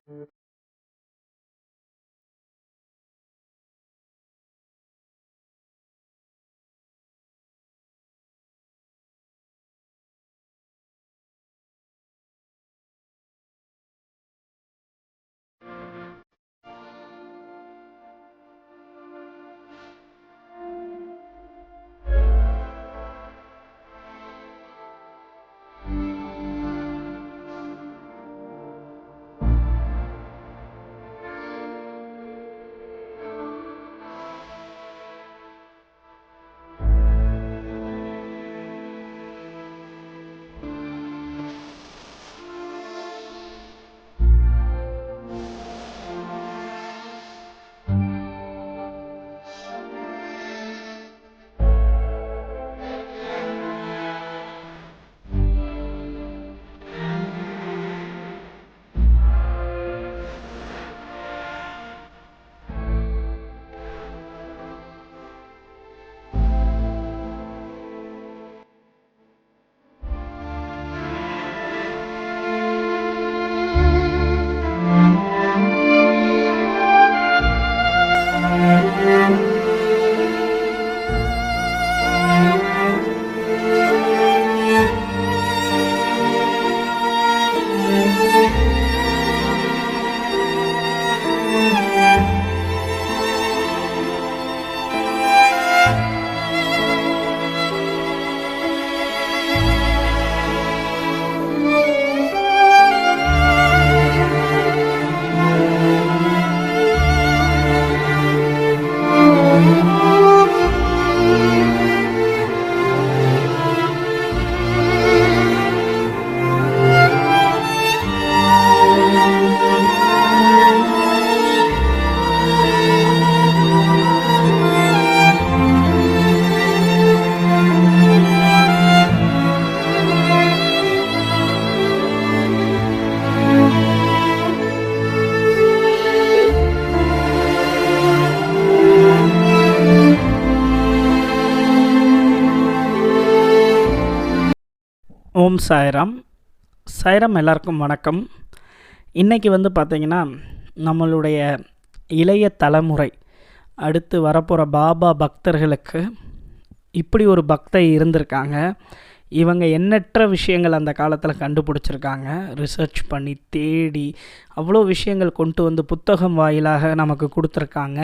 ஓம் சாய்ராம். சாய்ராம் எல்லாருக்கும் வணக்கம். இன்றைக்கி பார்த்திங்கன்னா நம்மளுடைய இளைய தலைமுறை அடுத்து வரப்போகிற பாபா பக்தர்களுக்கு இப்படி ஒரு பக்தை இருந்திருக்காங்க. இவங்க எண்ணற்ற விஷயங்கள் அந்த காலத்தில் கண்டுபிடிச்சிருக்காங்க. ரிசர்ச் பண்ணி தேடி அவ்வளோ விஷயங்கள் கொண்டு புத்தகம் வாயிலாக நமக்கு கொடுத்துருக்காங்க.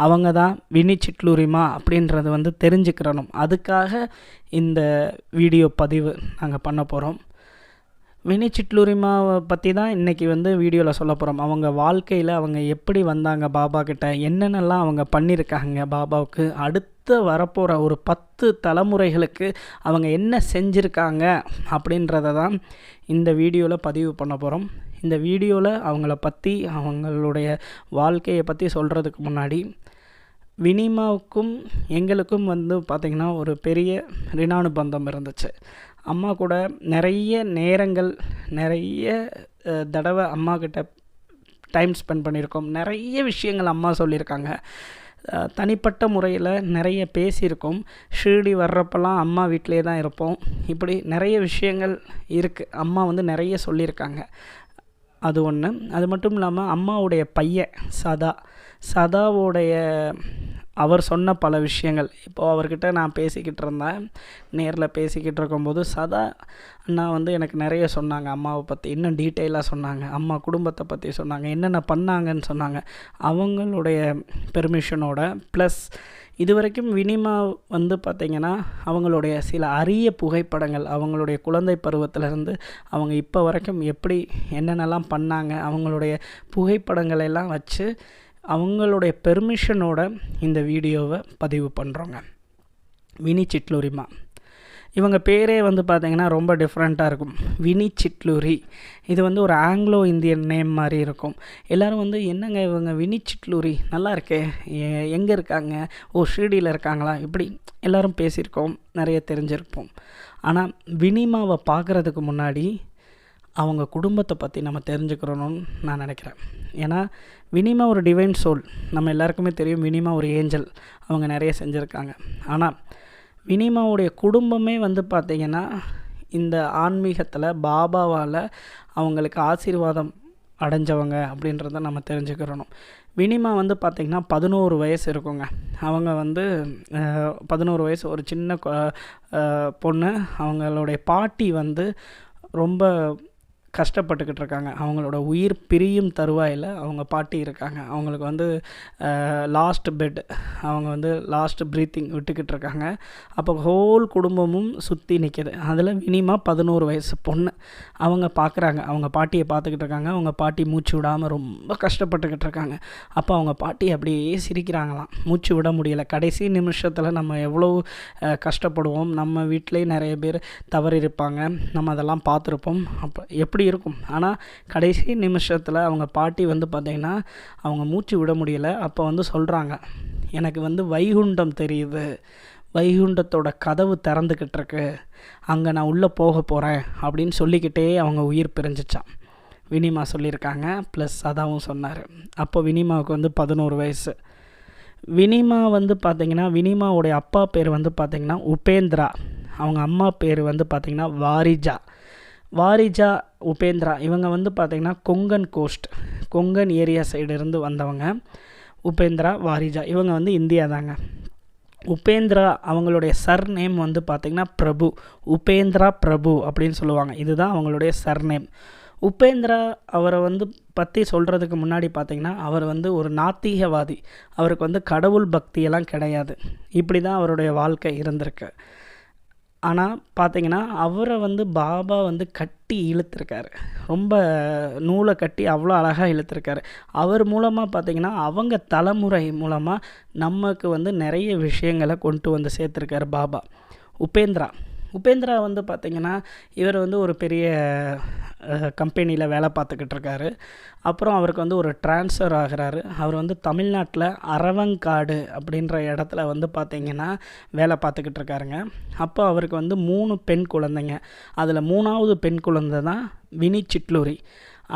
அவங்க தான் வினி சிட்லூரிமா அப்படின்றது தெரிஞ்சுக்கிறணும். அதுக்காக இந்த வீடியோ பதிவு நாங்கள் பண்ண போகிறோம். வினி சிட்லூரிமாவை பற்றி தான் இன்றைக்கி வீடியோவில் சொல்ல போகிறோம். அவங்க வாழ்க்கையில் அவங்க எப்படி வந்தாங்க பாபா கிட்ட, என்னென்னலாம் அவங்க பண்ணியிருக்காங்க பாபாவுக்கு, அடுத்து வரப்போகிற ஒரு 10 தலைமுறைகளுக்கு அவங்க என்ன செஞ்சுருக்காங்க அப்படின்றத தான் இந்த வீடியோவில் பதிவு பண்ண போகிறோம். இந்த வீடியோவில் அவங்கள பற்றி அவங்களுடைய வாழ்க்கையை பற்றி சொல்கிறதுக்கு முன்னாடி வினிமாவுக்கும் எங்களுக்கும் பார்த்திங்கன்னா ஒரு பெரிய ரிணானுபந்தம் இருந்துச்சு. அம்மா கூட நிறைய நேரங்கள் நிறைய தடவை அம்மா கிட்ட டைம் ஸ்பெண்ட் பண்ணியிருக்கோம். நிறைய விஷயங்கள் அம்மா சொல்லியிருக்காங்க. தனிப்பட்ட முறையில் நிறைய பேசியிருக்கோம். ஷீரடி வர்றப்பெல்லாம் அம்மா வீட்டிலே தான் இருப்போம். இப்படி நிறைய விஷயங்கள் இருக்குது. அம்மா நிறைய சொல்லியிருக்காங்க. அது ஒன்று. அது மட்டும் இல்லாமல் அம்மாவுடைய பையன் சதாவோடைய அவர் சொன்ன பல விஷயங்கள் இப்போது அவர்கிட்ட நான் பேசிக்கிட்டு இருந்தேன். நேரில் பேசிக்கிட்டு இருக்கும்போது சதா அண்ணா எனக்கு நிறைய சொன்னாங்க. அம்மாவை பற்றி இன்னும் டீட்டெயிலாக சொன்னாங்க. அம்மா குடும்பத்தை பற்றி சொன்னாங்க, என்னென்ன பண்ணாங்கன்னு சொன்னாங்க. அவங்களுடைய பெர்மிஷனோட ப்ளஸ் இது வரைக்கும் வினிமா பார்த்திங்கன்னா அவங்களுடைய சில அரிய புகைப்படங்கள், அவங்களுடைய குழந்தை பருவத்திலேருந்து அவங்க இப்போ வரைக்கும் எப்படி என்னென்னலாம் பண்ணாங்க, அவங்களுடைய புகைப்படங்கள் எல்லாம் வச்சு அவங்களுடைய பெர்மிஷனோட இந்த வீடியோவை பதிவு பண்ணுறோங்க. வினி சிட்லூரிமா இவங்க பேரே பார்த்திங்கன்னா ரொம்ப டிஃப்ரெண்ட்டாக இருக்கும். வினி சிட்லூரி இது ஒரு ஆங்கிலோ இந்தியன் நேம் மாதிரி இருக்கும். எல்லோரும் என்னங்க இவங்க வினி சிட்லூரி நல்லா இருக்கே, எங்கே இருக்காங்க, ஷீரடியில் இருக்காங்களா, இப்படி எல்லோரும் பேசியிருக்கோம், நிறைய தெரிஞ்சிருப்போம். ஆனால் வினிமாவை பார்க்குறதுக்கு முன்னாடி அவங்க குடும்பத்தை பற்றி நம்ம தெரிஞ்சுக்கிறணும்னு நான் நினைக்கிறேன். ஏன்னா வினிமா ஒரு டிவைன் சோல், நம்ம எல்லாருக்குமே தெரியும். வினிமா ஒரு ஏஞ்சல், அவங்க நிறைய செஞ்சுருக்காங்க. ஆனால் வினிமாவுடைய குடும்பமே பார்த்திங்கன்னா இந்த ஆன்மீகத்தில் பாபாவால் அவங்களுக்கு ஆசீர்வாதம் அடைஞ்சவங்க அப்படின்றத நம்ம தெரிஞ்சுக்கிறணும். வினிமா வந்து பார்த்திங்கன்னா 11 வயசு இருக்குங்க. அவங்க வந்து 11 வயசு ஒரு சின்ன பொண்ணு. அவங்களுடைய பாட்டி வந்து ரொம்ப கஷ்டப்பட்டுக்கிட்டு இருக்காங்க. அவங்களோட உயிர் பிரியும் தருவாயில் அவங்க பாட்டி இருக்காங்க. அவங்களுக்கு வந்து லாஸ்ட் பெட், அவங்க வந்து லாஸ்ட் ப்ரீத்திங் விட்டுக்கிட்டு இருக்காங்க. அப்போ ஹோல் குடும்பமும் சுற்றி நிற்கிது. அதில் வினிமா 11 வயசு பொண்ணு. அவங்க பார்க்குறாங்க, அவங்க பாட்டியை பார்த்துக்கிட்டு இருக்காங்க. அவங்க பாட்டி மூச்சு விடாமல் ரொம்ப கஷ்டப்பட்டுக்கிட்டு இருக்காங்க. அப்போ அவங்க பாட்டி அப்படியே சிரிக்கிறாங்களாம். மூச்சு விட முடியலை. கடைசி நிமிஷத்தில் நம்ம எவ்வளோ கஷ்டப்படுவோம், நம்ம வீட்டிலேயே நிறைய பேர் தவறி இருப்பாங்க, நம்ம அதெல்லாம் பார்த்துருப்போம். அப்போ எப்படி இருக்கும். ஆனால் கடைசி நிமிஷத்தில் அவங்க பாட்டி வந்து பார்த்திங்கன்னா அவங்க மூச்சு விட முடியலை. அப்போ வந்து சொல்கிறாங்க, எனக்கு வந்து வைகுண்டம் தெரியுது, வைகுண்டத்தோட கதவு திறந்துக்கிட்டு இருக்கு, அங்கே நான் உள்ளே போக போகிறேன் அப்படின்னு சொல்லிக்கிட்டே அவங்க உயிர் பிரிஞ்சிச்சான். வினிமா சொல்லியிருக்காங்க. ப்ளஸ் அதாவும் சொன்னார். அப்போ வினிமாவுக்கு வந்து 11 வயசு. வினிமா வந்து பார்த்திங்கன்னா வினிமாவுடைய அப்பா பேர் வந்து பார்த்திங்கன்னா உபேந்திரா. அவங்க அம்மா பேர் வந்து பார்த்திங்கன்னா வாரிஜா உபேந்திரா. இவங்க வந்து பார்த்திங்கன்னா கொங்கன் ஏரியா சைடு இருந்து வந்தவங்க. உபேந்திரா, வாரிஜா இவங்க வந்து இந்தியா தாங்க. உபேந்திரா அவங்களுடைய சர்நேம் வந்து பார்த்திங்கன்னா பிரபு, உபேந்திரா பிரபு அப்படின்னு சொல்லுவாங்க. இதுதான் அவங்களுடைய சர்நேம். உபேந்திரா அவரை வந்து பற்றி சொல்கிறதுக்கு முன்னாடி பார்த்திங்கன்னா அவர் வந்து ஒரு நாத்திகவாதி. அவருக்கு வந்து கடவுள் பக்தியெல்லாம் கிடையாது. இப்படி தான் அவருடைய வாழ்க்கை இருந்திருக்கு. ஆனால் பார்த்திங்கன்னா அவரை வந்து பாபா வந்து கட்டி இழுத்துருக்காரு. ரொம்ப நூலை கட்டி அவ்வளோ அழகாக இழுத்துருக்காரு. அவர் மூலமாக பார்த்திங்கன்னா அவங்க தலைமுறை மூலமாக நமக்கு வந்து நிறைய விஷயங்களை கொண்டு வந்து சேர்த்துருக்காரு பாபா. உபேந்திரா வந்து பார்த்திங்கன்னா இவர் வந்து ஒரு பெரிய கம்பெனியில் வேலை பார்த்துக்கிட்டு இருக்காரு. அப்புறம் அவருக்கு வந்து ஒரு ட்ரான்ஸ்ஃபர் ஆகிறாரு. அவர் வந்து தமிழ்நாட்டில் அரவங்காடு அப்படின்ற இடத்துல வந்து பார்த்திங்கன்னா வேலை பார்த்துக்கிட்டு இருக்காருங்க. அப்போ அவருக்கு வந்து 3 பெண் குழந்தைங்க. அதில் 3ஆவது பெண் குழந்தை தான் வினி சிட்லூரி.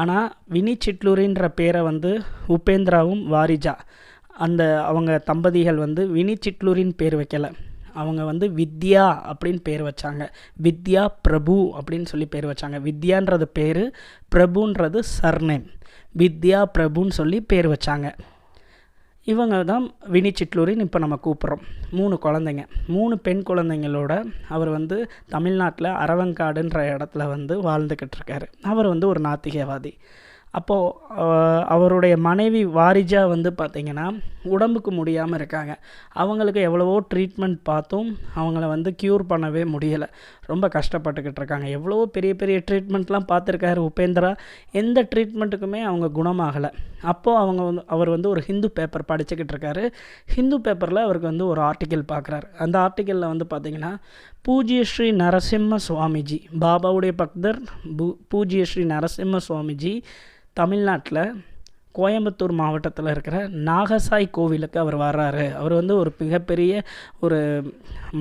ஆனால் வினி சிட்லூரின்ற பேரை வந்து உபேந்திராவும் வாரிஜா அவங்க தம்பதிகள் வந்து வினி சிட்லூரின் பேர் வைக்கலை. அவங்க வந்து வித்யா அப்படின்னு பேர் வச்சாங்க. வித்யா பிரபு அப்படின்னு சொல்லி பேர் வச்சாங்க. வித்யான்றது பேர், பிரபுன்றது சர்நேம். வித்யா பிரபுன்னு சொல்லி பேர் வச்சாங்க. இவங்க தான் வினி சிட்லூரின்னு இப்போ நம்ம கூப்பிட்றோம். 3 குழந்தைங்க, 3 பெண் குழந்தைங்களோட அவர் வந்து தமிழ்நாட்டில் அரவங்காடுன்ற இடத்துல வந்து வாழ்ந்துக்கிட்டு இருக்காரு. அவர் வந்து ஒரு நாத்திகவாதி. அப்போது அவருடைய மனைவி வாரிஜா வந்து பார்த்திங்கன்னா உடம்புக்கு முடியாமல் இருக்காங்க. அவங்களுக்கு எவ்வளவோ ட்ரீட்மெண்ட் பார்த்தும் அவங்கள வந்து க்யூர் பண்ணவே முடியலை. ரொம்ப கஷ்டப்பட்டுக்கிட்டு இருக்காங்க. எவ்வளவோ பெரிய பெரிய ட்ரீட்மெண்ட்லாம் பார்த்துருக்காரு உபேந்திரா. எந்த ட்ரீட்மெண்ட்டுக்குமே அவங்க குணமாகலை. அப்போது அவர் வந்து ஒரு ஹிந்து பேப்பர் படிச்சுக்கிட்டு இருக்காரு. ஹிந்து பேப்பரில் அவருக்கு வந்து ஒரு ஆர்டிக்கல் பார்க்குறாரு. அந்த ஆர்டிக்கலில் வந்து பார்த்திங்கன்னா பூஜ்ய ஸ்ரீ நரசிம்ம சுவாமிஜி, பாபாவுடைய பக்தர் பூஜ்ய ஸ்ரீ நரசிம்ம சுவாமிஜி தமிழ்நாட்டில் கோயம்புத்தூர் மாவட்டத்தில் இருக்கிற நாகசாய் கோவிலுக்கு அவர் வர்றாரு. அவர் வந்து ஒரு மிகப்பெரிய ஒரு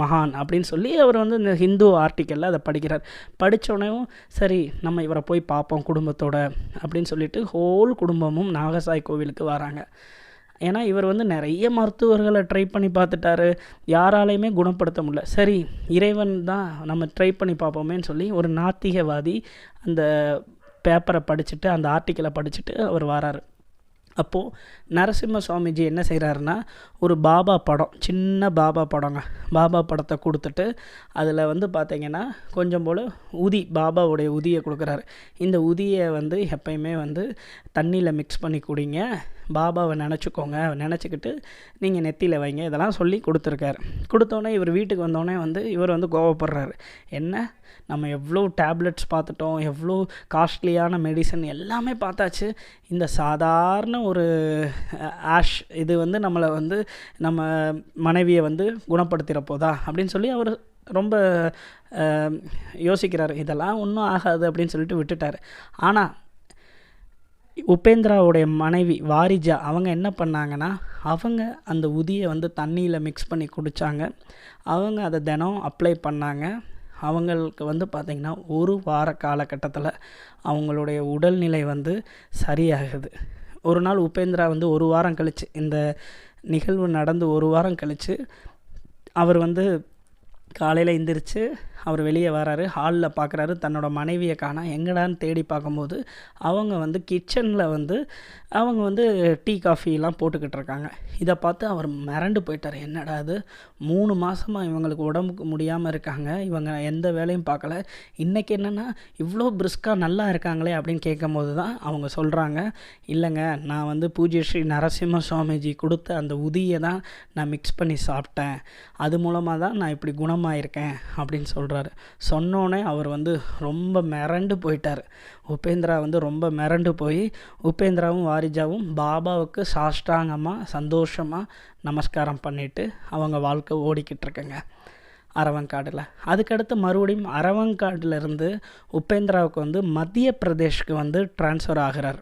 மகான் அப்படின்னு சொல்லி அவர் வந்து இந்த ஹிந்து ஆர்டிக்கலில் அதை படிக்கிறார். படித்தோடனேவும் சரி நம்ம இவரை போய் பார்ப்போம் குடும்பத்தோட அப்படின்னு சொல்லிட்டு ஹோல் குடும்பமும் நாகசாய் கோவிலுக்கு வராங்க. ஏன்னா இவர் வந்து நிறைய மருத்துவர்களை ட்ரை பண்ணி பார்த்துட்டாரு, யாராலையுமே குணப்படுத்த முடியல. சரி இறைவன் தான், நம்ம ட்ரை பண்ணி பார்ப்போமேன்னு சொல்லி ஒரு நாத்திகவாதி அந்த பேப்பரை படிச்சுட்டு, அந்த ஆர்டிக்கலை படிச்சுட்டு அவர் வராரு. அப்போது நரசிம்ம சுவாமிஜி என்ன செய்கிறாருன்னா ஒரு பாபா படம், சின்ன பாபா படங்க, பாபா படத்தை கொடுத்துட்டு அதில் வந்து பார்த்திங்கன்னா கொஞ்சம் போல் பாபாவுடைய உதியை கொடுக்குறாரு. இந்த உதியை வந்து எப்பயுமே வந்து தண்ணியில் மிக்ஸ் பண்ணி குடிங்க, பாபாவை நினச்சிக்கோங்க, நினச்சிக்கிட்டு நீங்கள் நெத்தியில் வைங்க, இதெல்லாம் சொல்லி கொடுத்துருக்காரு. கொடுத்தோன்னே இவர் வீட்டுக்கு வந்தோடனே வந்து இவர் வந்து கோவப்படுறாரு. என்ன நம்ம எவ்வளோ டேப்லெட்ஸ் பார்த்துட்டோம், எவ்வளோ காஸ்ட்லியான மெடிசன் எல்லாமே பார்த்தாச்சு, இந்த சாதாரண ஒரு ஆஷ் இது வந்து நம்மளை வந்து நம்ம மனைவியை வந்து குணப்படுத்திட போதா அப்படின்னு சொல்லி அவர் ரொம்ப யோசிக்கிறார். இதெல்லாம் ஒன்றும் ஆகாது அப்படின்னு சொல்லிட்டு விட்டுட்டார். ஆனால் உபேந்திராவுடைய மனைவி வாரிஜா அவங்க என்ன பண்ணாங்கன்னா அவங்க அந்த உதியை வந்து தண்ணியில் மிக்ஸ் பண்ணி குடித்தாங்க. அவங்க அதை தினம் அப்ளை பண்ணாங்க. அவங்களுக்கு வந்து பார்த்திங்கன்னா 1 வார காலகட்டத்தில் அவங்களுடைய உடல்நிலை வந்து சரியாகுது. ஒரு நாள் உபேந்திரா வந்து 1 வாரம் கழித்து, இந்த நிகழ்வு நடந்து 1 வாரம் கழித்து அவர் வந்து காலையில் எந்திரிச்சு அவர் வெளியே வராரு. ஹாலில் பார்க்குறாரு, தன்னோட மனைவியை காணா. எங்கடான்னு தேடி பார்க்கும்போது அவங்க வந்து கிச்சனில் வந்து அவங்க வந்து டீ காஃபிலாம் போட்டுக்கிட்டு இருக்காங்க. இதை பார்த்து அவர் மிரண்டு போயிட்டார். என்னடா அது, 3 மாதமாக இவங்களுக்கு உடம்புக்கு முடியாமல் இருக்காங்க, இவங்க எந்த வேலையும் பார்க்கல, இன்றைக்கி என்னென்னா இவ்வளோ பிரிஸ்காக நல்லா இருக்காங்களே அப்படின்னு கேட்கும்போது தான் அவங்க சொல்கிறாங்க, இல்லைங்க நான் வந்து பூஜ்ய ஸ்ரீ நரசிம்ம சுவாமிஜி கொடுத்த அந்த உதியை தான் நான் மிக்ஸ் பண்ணி சாப்பிட்டேன், அது மூலமாக தான் நான் இப்படி குணமாயிருக்கேன் அப்படின்னு சொல்கிறாரு. சொன்னோன்னே அவர் வந்து ரொம்ப மிரண்டு போயிட்டார். உபேந்திரா வந்து ரொம்ப மிரண்டு போய் உபேந்திராவும் வாரிஜாவும் பாபாவுக்கு சாஷ்டாங்கமாக சந்தோஷமாக நமஸ்காரம் பண்ணிவிட்டு அவங்க வாழ்க்கை ஓடிக்கிட்டு இருக்குங்க அரவங்காடில். அதுக்கடுத்து மறுபடியும் அரவங்காட்டிலேருந்து உபேந்திராவுக்கு வந்து மத்திய பிரதேஷ்க்கு வந்து ட்ரான்ஸ்ஃபர் ஆகிறார்.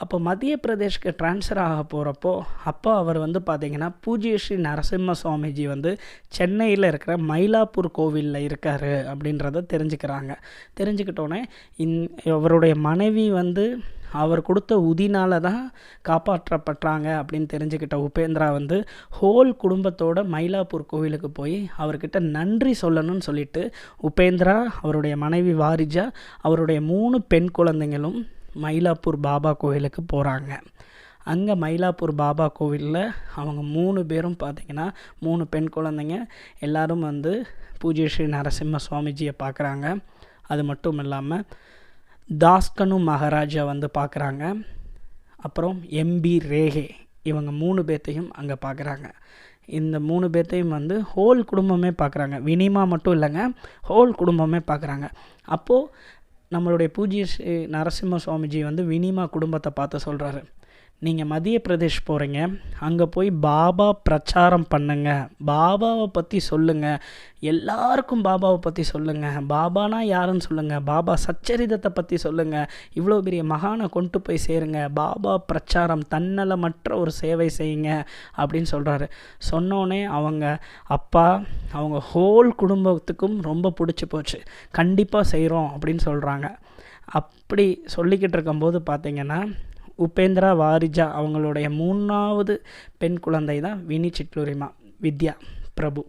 அப்போ மத்திய பிரதேஷ்க்கு ட்ரான்ஸ்ஃபர் ஆக போகிறப்போ அப்போ அவர் வந்து பார்த்திங்கன்னா பூஜ்ய ஸ்ரீ நரசிம்ம சுவாமிஜி வந்து சென்னையில் இருக்கிற மயிலாப்பூர் கோவிலில் இருக்கார் அப்படின்றத தெரிஞ்சுக்கிட்டோன்னே அவருடைய மனைவி வந்து அவர் கொடுத்த உதினால தான் காப்பாற்றப்பட்டாங்க அப்படின்னு தெரிஞ்சுக்கிட்ட உபேந்திரா வந்து ஹோல் குடும்பத்தோட மயிலாப்பூர் கோவிலுக்கு போய் அவர்கிட்ட நன்றி சொல்லணும்னு சொல்லிட்டு உபேந்திரா, அவருடைய மனைவி வாரிஜா, அவருடைய 3 பெண் குழந்தைங்களும் மயிலாப்பூர் பாபா கோவிலுக்கு போகிறாங்க. அங்கே மயிலாப்பூர் பாபா கோவிலில் அவங்க 3 பேரும் பார்த்திங்கன்னா 3 பெண் குழந்தைங்க எல்லோரும் வந்து பூஜ்ய ஸ்ரீ நரசிம்ம சுவாமிஜியை பார்க்குறாங்க. அது மட்டும் இல்லாமல் தாஸ்கனு மகாராஜா வந்து பார்க்குறாங்க. அப்புறம் எம்பி ரேகே, இவங்க 3 பேர்த்தையும் அங்கே பார்க்குறாங்க. இந்த 3 பேர்த்தையும் வந்து ஹோல் குடும்பமே பார்க்குறாங்க. வினிமா மட்டும் இல்லைங்க, ஹோல் குடும்பமே பார்க்குறாங்க. அப்போது நம்மளுடைய பூஜ்ய ஸ்ரீ நரசிம்ம சுவாமிஜி வந்து வினிமா குடும்பத்தை பார்த்து சொல்கிறாரு, நீங்கள் மத்திய பிரதேஷ் போகிறீங்க, அங்கே போய் பாபா பிரச்சாரம் பண்ணுங்க, பாபாவை பற்றி சொல்லுங்கள், எல்லாருக்கும் பாபாவை பற்றி சொல்லுங்கள், பாபானா யாருன்னு சொல்லுங்கள், பாபா சச்சரிதத்தை பற்றி சொல்லுங்கள், இவ்வளோ பெரிய மகானை கொண்டு போய் சேருங்க, பாபா பிரச்சாரம், தன்னலமற்ற ஒரு சேவை செய்யுங்க அப்படின்னு சொல்கிறாரு. சொன்னோன்னே அவங்க அப்பா அவங்க ஹோல் குடும்பத்துக்கும் ரொம்ப பிடிச்சி போச்சு. கண்டிப்பாக செய்கிறோம் அப்படின்னு சொல்கிறாங்க. அப்படி சொல்லிக்கிட்டு இருக்கும்போது பார்த்திங்கன்னா உபேந்திரா வாரிஜா அவங்களுடைய 3வது பெண் குழந்தை தான் வினி சிட்லூரிமா வித்யா பிரபு.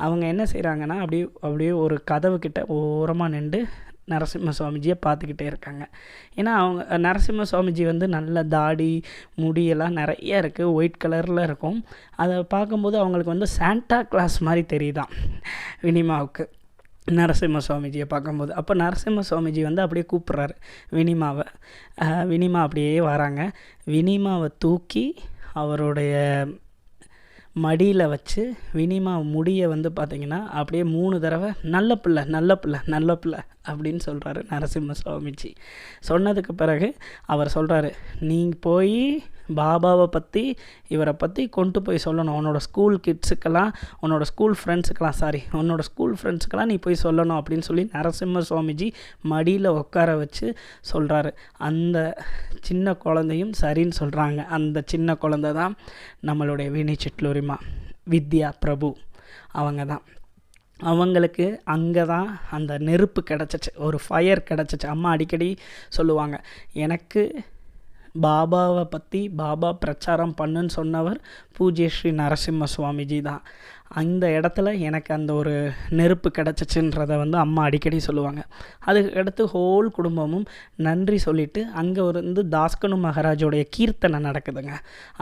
அவங்க என்ன செய்கிறாங்கன்னா அப்படியே ஒரு கதவு கிட்ட ஓரமாக நின்று நரசிம்ம சுவாமிஜியை பார்த்துக்கிட்டே இருக்காங்க. ஏன்னா அவங்க நரசிம்ம சுவாமிஜி வந்து நல்ல தாடி முடியெல்லாம் நிறைய இருக்குது, ஒயிட் கலரில் இருக்கும். அதை பார்க்கும்போது அவங்களுக்கு வந்து சாண்டா கிளாஸ் மாதிரி தெரியுதான் வினிமாவுக்கு, நரசிம்ம சுவாமிஜியை பார்க்கும்போது. அப்போ நரசிம்ம சுவாமிஜி வந்து அப்படியே கூப்பிட்றாரு வினிமாவை. வினிமா அப்படியே வராங்க. வினிமாவை தூக்கி அவருடைய மடியில் வச்சு வினிமா முடியை வந்து பார்த்திங்கன்னா அப்படியே 3 தடவை நல்ல பிள்ளை நல்ல பிள்ளை நல்ல பிள்ளை அப்படின்னு சொல்கிறாரு நரசிம்ம சுவாமிஜி. சொன்னதுக்கு பிறகு அவர் சொல்கிறாரு, நீ போய் பாபாவை பற்றி இவரை பற்றி கொண்டு போய் சொல்லணும், உன்னோட ஸ்கூல் ஃப்ரெண்ட்ஸுக்கெல்லாம் நீ போய் சொல்லணும் அப்படின்னு சொல்லி நரசிம்ம சுவாமிஜி மடியில் உட்கார வச்சு சொல்கிறாரு. அந்த சின்ன குழந்தையும் சரின்னு சொல்கிறாங்க. அந்த சின்ன குழந்தை தான் நம்மளுடைய வினி சிட்லூரிமா வித்யா பிரபு. அவங்க தான், அவங்களுக்கு அங்கே தான் அந்த நெருப்பு கிடச்சிச்சு, ஒரு ஃபயர் கிடச்சிச்சு. அம்மா அடிக்கடி சொல்லுவாங்க, எனக்கு பாபாவை பற்றி பாபா பிரச்சாரம் பண்ணுன்னு சொன்னவர் பூஜ்ய ஸ்ரீ நரசிம்ம சுவாமிஜி தான். அந்த இடத்துல எனக்கு அந்த ஒரு நெருப்பு கிடச்சிச்சுன்றதை வந்து அம்மா அடிக்கடி சொல்லுவாங்க. அதுக்கு அடுத்து ஹோல் குடும்பமும் நன்றி சொல்லிவிட்டு அங்கே வந்து தாஸ்கனு மகாராஜோடைய கீர்த்தனை நடக்குதுங்க.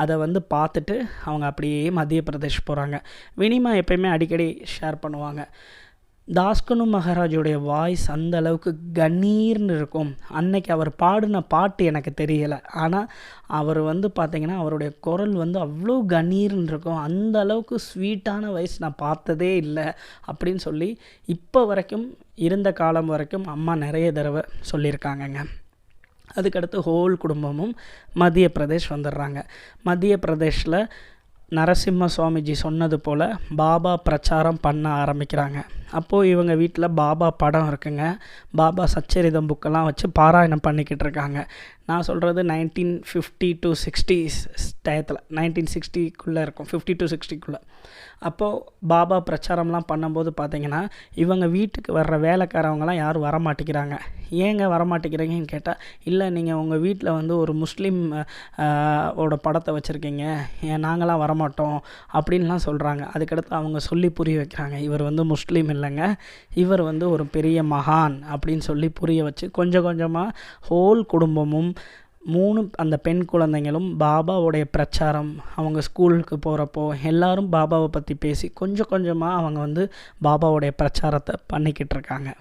அதை வந்து பார்த்துட்டு அவங்க அப்படியே மத்திய பிரதேஷ் போகிறாங்க. வினிமா எப்பயுமே அடிக்கடி ஷேர் பண்ணுவாங்க, தாஸ்கனு மகாராஜோடைய வாய்ஸ் அந்த அளவுக்கு கணீர்னு இருக்கும். அன்னைக்கு அவர் பாடின பாட்டு எனக்கு தெரியலை, ஆனால் அவர் வந்து பார்த்திங்கன்னா அவருடைய குரல் வந்து அவ்வளோ கணீர்னு இருக்கும். அந்த அளவுக்கு ஸ்வீட்டான வாய்ஸ் நான் பார்த்ததே இல்லை அப்படின்னு சொல்லி இப்போ வரைக்கும் இருந்த காலம் வரைக்கும் அம்மா நிறைய தடவை சொல்லியிருக்காங்கங்க. அதுக்கடுத்து ஹோல் குடும்பமும் மத்திய பிரதேஷ் வந்துடுறாங்க. மத்திய பிரதேஷில் நரசிம்ம சுவாமிஜி சொன்னது போல் பாபா பிரச்சாரம் பண்ண ஆரம்பிக்கிறாங்க. அப்போது இவங்க வீட்டில் பாபா படம் இருக்குங்க. பாபா சச்சரிதம் புக்கெல்லாம் வச்சு பாராயணம் பண்ணிக்கிட்டு இருக்காங்க. நான் சொல்கிறது 1950 to 60s டயத்தில் 1960க்குள்ளே இருக்கும், 50 to 60க்குள்ளே. அப்போது பாபா பிரச்சாரம்லாம் பண்ணும்போது பார்த்திங்கன்னா இவங்க வீட்டுக்கு வர்ற வேலைக்காரவங்களாம் யாரும் வரமாட்டேங்கிறாங்க. ஏங்க வரமாட்டேங்கிறீங்கன்னு கேட்டால், இல்லை நீங்கள் உங்கள் வீட்டில் வந்து ஒரு முஸ்லீம் ஓட படத்தை வச்சுருக்கீங்க, நாங்களாம் வரமாட்டோம் அப்படின்லாம் சொல்கிறாங்க. அதுக்கடுத்து அவங்க சொல்லி புரிய வைக்கிறாங்க, இவர் வந்து முஸ்லீம் இல்லைங்க, இவர் வந்து ஒரு பெரிய மகான் அப்படின்னு சொல்லி புரிய வச்சு கொஞ்சம் கொஞ்சமாக ஹோல் குடும்பமும் 3 அந்த பெண் குழந்தைங்களும் பாபாவுடைய பிரச்சாரம், அவங்க ஸ்கூலுக்கு போகிறப்போ எல்லாரும் பாபாவை பற்றி பேசி கொஞ்சம் கொஞ்சமாக அவங்க வந்து பாபாவுடைய பிரச்சாரத்தை பண்ணிக்கிட்டு இருக்காங்க.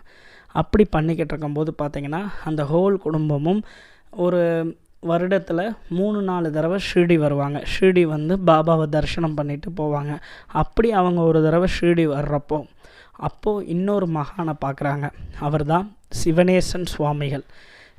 அப்படி பண்ணிக்கிட்டு இருக்கும்போது பார்த்திங்கன்னா அந்த ஹோல் குடும்பமும் ஒரு வருடத்தில் 3-4 தடவை ஷிர்டி வருவாங்க. ஷிர்டி வந்து பாபாவை தரிசனம் பண்ணிட்டு போவாங்க. அப்படி அவங்க ஒரு தடவை ஷிர்டி வர்றப்போ அப்போது இன்னொரு மகானை பார்க்குறாங்க. அவர் தான் சிவனேசன் சுவாமிகள்.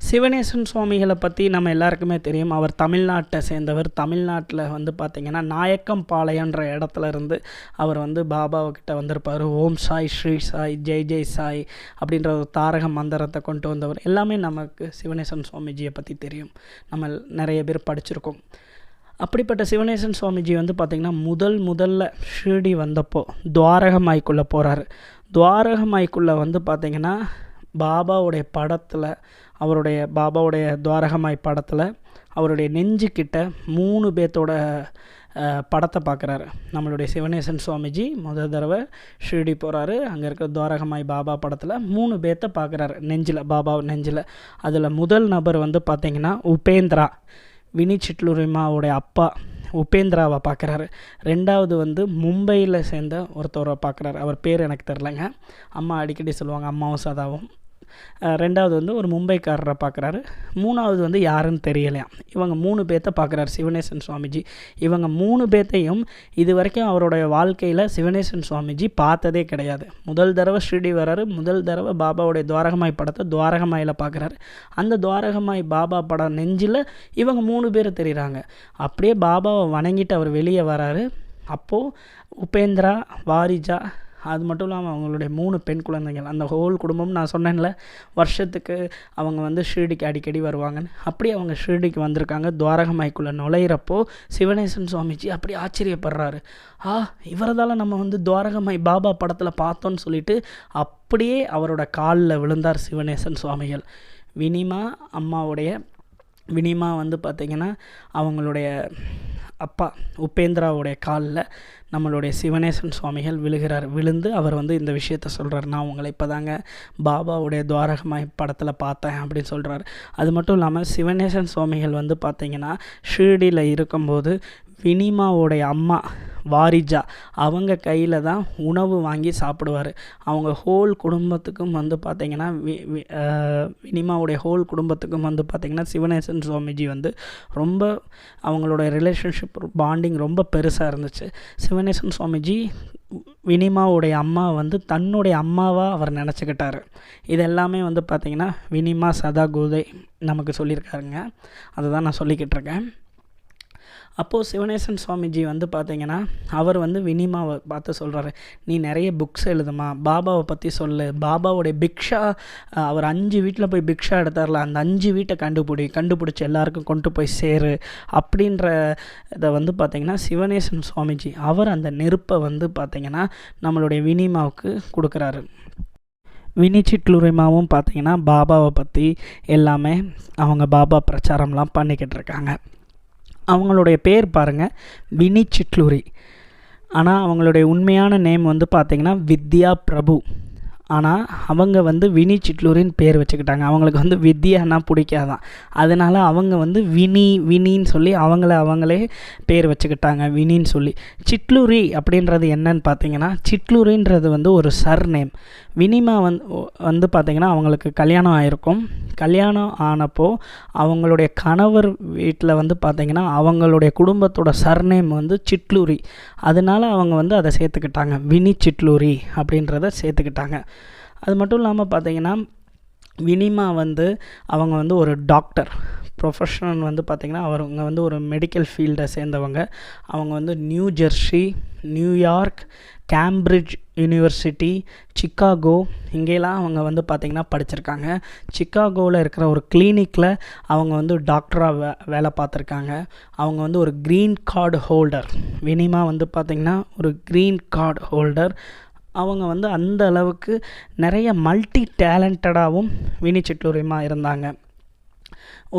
சிவனேசன் சுவாமிகளை பற்றி நம்ம எல்லாருக்குமே தெரியும். அவர் தமிழ்நாட்டை சேர்ந்தவர். தமிழ்நாட்டில் வந்து பார்த்திங்கன்னா நாயக்கம்பாளையன்ற இடத்துல இருந்து அவர் வந்து பாபாவுக்கிட்ட வந்திருப்பார். ஓம் சாய், ஸ்ரீ சாய், ஜெய் ஜெய் சாய் அப்படின்ற ஒரு தாரக மந்திரத்தை கொண்டு வந்தவர். எல்லாமே நமக்கு சிவனேசன் சுவாமிஜியை பற்றி தெரியும், நம்ம நிறைய பேர் படிச்சிருக்கோம். அப்படிப்பட்ட சிவனேசன் சுவாமிஜி வந்து பார்த்திங்கன்னா முதல்ல ஷிர்டி வந்தப்போ துவாரகமாய்க்குள்ளே போகிறாரு. துவாரகமாய்க்குள்ளே வந்து பார்த்திங்கன்னா பாபாவுடைய படத்தில், பாபாவுடைய துவாரகமாய் படத்தில் அவருடைய நெஞ்சுக்கிட்ட 3 பேர்த்தோட படத்தை பார்க்குறாரு. நம்மளுடைய சிவனேசன் சுவாமிஜி தடவை ஷிர்டி போகிறாரு. அங்கே இருக்கிற துவாரகமாய் பாபா படத்தில் 3 பேர்த்த பார்க்குறாரு நெஞ்சில், பாபா நெஞ்சில். அதில் முதல் நபர் வந்து பார்த்திங்கன்னா உபேந்திரா, வினி சிட்லுரிமாவுடைய அப்பா உபேந்திராவை பார்க்குறாரு. 2வது வந்து மும்பையில் சேர்ந்த ஒருத்தரை பார்க்குறாரு. அவர் பேர் எனக்கு தெரிலங்க, அம்மா அடிக்கடி சொல்லுவாங்க, அம்மாவும் சதாவும். 2வது வந்து ஒரு மும்பைக்காரரை பார்க்குறாரு. 3வது வந்து யாருன்னு தெரியலையாம். இவங்க 3 பேர்த்த பார்க்குறாரு சிவனேசன் சுவாமிஜி. இவங்க 3 பேர்த்தையும் இது வரைக்கும் அவருடைய வாழ்க்கையில் சிவனேசன் சுவாமிஜி பார்த்ததே கிடையாது. முதல் தடவை ஷிர்டி வர்றாரு. முதல் தடவை பாபாவுடைய துவாரகமாய் படத்தை துவாரகமாயில் பார்க்குறாரு. அந்த துவாரகமாய் பாபா படம் நெஞ்சில் இவங்க 3 பேர் தெரிகிறாங்க. அப்படியே பாபாவை வணங்கிட்டு அவர் வெளியே வராரு. அப்போது உபேந்திரா, வாரிஜா, அது மட்டும் இல்லாமல் அவங்களுடைய 3 பெண் குழந்தைகள், அந்த ஹோல் குடும்பம் நான் சொன்னேன்ல வருஷத்துக்கு அவங்க வந்து ஷிர்டிக்கு அடிக்கடி வருவாங்கன்னு, அப்படி அவங்க ஷிர்டிக்கு வந்திருக்காங்க. துவாரகமாய்க்குள்ளே நுழையிறப்போ சிவனேசன் சுவாமிஜி அப்படி ஆச்சரியப்படுறாரு. இவரதால் நம்ம வந்து துவாரகமாய் பாபா படத்தில் பார்த்தோன்னு சொல்லிட்டு அப்படியே அவரோட காலில் விழுந்தார் சிவனேசன் சுவாமிகள். வினிமா வந்து பார்த்திங்கன்னா அவங்களுடைய அப்பா உபேந்திராவுடைய காலில் நம்மளுடைய சிவனேசன் சுவாமிகள் விழுந்து அவர் வந்து இந்த விஷயத்த சொல்கிறார், நான் உங்களை இப்போ தாங்க பாபாவுடைய துவாரகமாய் படத்தில் பார்த்தேன் அப்படின்னு சொல்கிறார். அது மட்டும் இல்லாமல் சிவனேசன் சுவாமிகள் வந்து பார்த்திங்கன்னா ஷிர்டியில் இருக்கும்போது வினிமாவுடைய அம்மா வாரிஜா அவங்க கையில் தான் உணவு வாங்கி சாப்பிடுவார். அவங்க ஹோல் குடும்பத்துக்கும் வந்து பார்த்திங்கன்னா வினிமாவுடைய ஹோல் குடும்பத்துக்கும் வந்து பார்த்திங்கன்னா சிவனேசன் சுவாமிஜி வந்து ரொம்ப அவங்களோட ரிலேஷன்ஷிப் பாண்டிங் ரொம்ப பெருசாக இருந்துச்சு. சிவனேசன் சுவாமிஜி வினிமாவுடைய அம்மா வந்து தன்னுடைய அம்மாவாக அவர் நினச்சிக்கிட்டார். இதெல்லாமே வந்து பார்த்திங்கன்னா வினிமா சதாகோதை நமக்கு சொல்லியிருக்காருங்க. அதை தான் நான் சொல்லிக்கிட்டு இருக்கேன். அப்போது சிவனேசன் சுவாமிஜி வந்து பார்த்திங்கன்னா அவர் வந்து வினிமாவை பார்த்து சொல்கிறாரு, நீ நிறைய புக்ஸ் எழுதுமா, பாபாவை பற்றி சொல்லு, பாபாவுடைய பிக்ஷா, அவர் 5 வீட்டில் போய் பிக்ஷா எடுத்தார்ல, அந்த 5 வீட்டை கண்டுபிடிச்சி எல்லாருக்கும் கொண்டு போய் சேரு அப்படின்ற இதை வந்து பார்த்திங்கன்னா சிவனேசன் சுவாமிஜி அவர் அந்த நெருப்பை வந்து பார்த்திங்கன்னா நம்மளுடைய வினிமாவுக்கு கொடுக்குறாரு. வினி சிட்லுரிமாவும் பார்த்திங்கன்னா பாபாவை பற்றி எல்லாமே அவங்க பாபா பிரச்சாரம்லாம் பண்ணிக்கிட்டு இருக்காங்க. அவங்களுடைய பேர் பாருங்கள், வினி சிட்லுரி. ஆனால் அவங்களுடைய உண்மையான நேம் வந்து பார்த்திங்கன்னா வித்யா பிரபு. ஆனால் அவங்க வந்து வினி சிட்லுரின்னு பேர் வச்சுக்கிட்டாங்க. அவங்களுக்கு வந்து வித்யானா பிடிக்காதான், அதனால் அவங்க வந்து வினின்னு சொல்லி அவங்களே பேர் வச்சுக்கிட்டாங்க, வினின்னு சொல்லி. சிட்லுரி அப்படின்றது என்னன்னு பார்த்தீங்கன்னா, சிட்லுரின்றது வந்து ஒரு சர்நேம். வினிமா வந்து பார்த்திங்கன்னா அவங்களுக்கு கல்யாணம் ஆகிருக்கும். கல்யாணம் ஆனப்போ அவங்களுடைய கணவர் வீட்டில் வந்து பார்த்திங்கன்னா அவங்களுடைய குடும்பத்தோட சர்நேம் வந்து சிட்லுரி. அதனால் அவங்க வந்து அதை சேர்த்துக்கிட்டாங்க, வினி சிட்லுரி அப்படின்றத சேர்த்துக்கிட்டாங்க. அது மட்டும் இல்லாமல் பார்த்திங்கன்னா வினிமா வந்து அவங்க வந்து ஒரு டாக்டர், ப்ரொஃபஷனல் வந்து பார்த்திங்கன்னா அவங்க வந்து ஒரு மெடிக்கல் ஃபீல்டை சேர்ந்தவங்க. அவங்க வந்து new Jersey, New York, Cambridge university, Chicago இங்கெல்லாம் அவங்க வந்து பார்த்திங்கன்னா படிச்சிருக்காங்க. சிக்காகோவில் இருக்கிற ஒரு கிளினிக்கில் அவங்க வந்து டாக்டராக வேலை பார்த்துருக்காங்க. அவங்க வந்து ஒரு க்ரீன் கார்டு ஹோல்டர். வினிமா வந்து பார்த்திங்கன்னா ஒரு க்ரீன் கார்டு ஹோல்டர். அவங்க வந்து அந்த அளவுக்கு நிறைய மல்டி டேலண்டடாகவும் வினி சிட்டூரிமா இருந்தாங்க.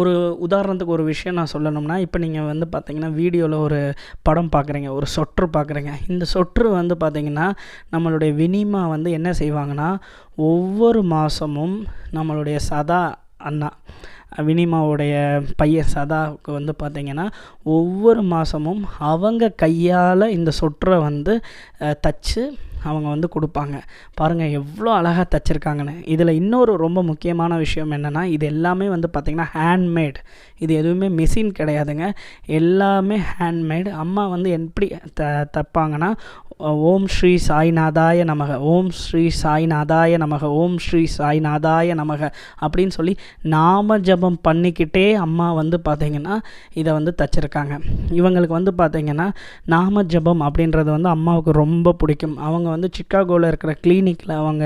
ஒரு உதாரணத்துக்கு ஒரு விஷயம் நான் சொல்லணும்னா, இப்போ நீங்கள் வந்து பார்த்தீங்கன்னா வீடியோவில் ஒரு படம் பார்க்குறீங்க, ஒரு சொட்ரு பார்க்குறீங்க. இந்த சொட்ரு வந்து பார்த்திங்கன்னா நம்மளுடைய வினிமா வந்து என்ன செய்வாங்கன்னா, ஒவ்வொரு மாதமும் நம்மளுடைய சதா அண்ணா, வினிமாவுடைய பையன் சதாவுக்கு வந்து பார்த்திங்கன்னா ஒவ்வொரு மாதமும் அவங்க கையால் இந்த சொற்றை வந்து தச்சு அவங்க வந்து கொடுப்பாங்க. பாருங்கள் எவ்வளோ அழகாக தைச்சிருக்காங்கன்னு. இதில் இன்னொரு ரொம்ப முக்கியமான விஷயம் என்னென்னா, இது எல்லாமே வந்து பார்த்திங்கன்னா ஹேண்ட்மேட். இது எதுவுமே மிஷின் கிடையாதுங்க, எல்லாமே ஹேண்ட்மேட். அம்மா வந்து எப்படி தைப்பாங்கன்னா, ஓம் ஸ்ரீ சாய்நாதாய நமக, ஓம் ஸ்ரீ சாய்நாதாய நமக, ஓம் ஸ்ரீ சாய்நாதாய நமக அப்படின்னு சொல்லி நாம ஜபம் பண்ணிக்கிட்டே அம்மா வந்து பார்த்திங்கன்னா இதை வந்து தச்சிருக்காங்க. இவங்களுக்கு வந்து பார்த்திங்கன்னா நாம ஜபம் அப்படின்றது வந்து அம்மாவுக்கு ரொம்ப பிடிக்கும். அவங்க வந்து சிக்காகோவில் இருக்கிற கிளினிக்கில் அவங்க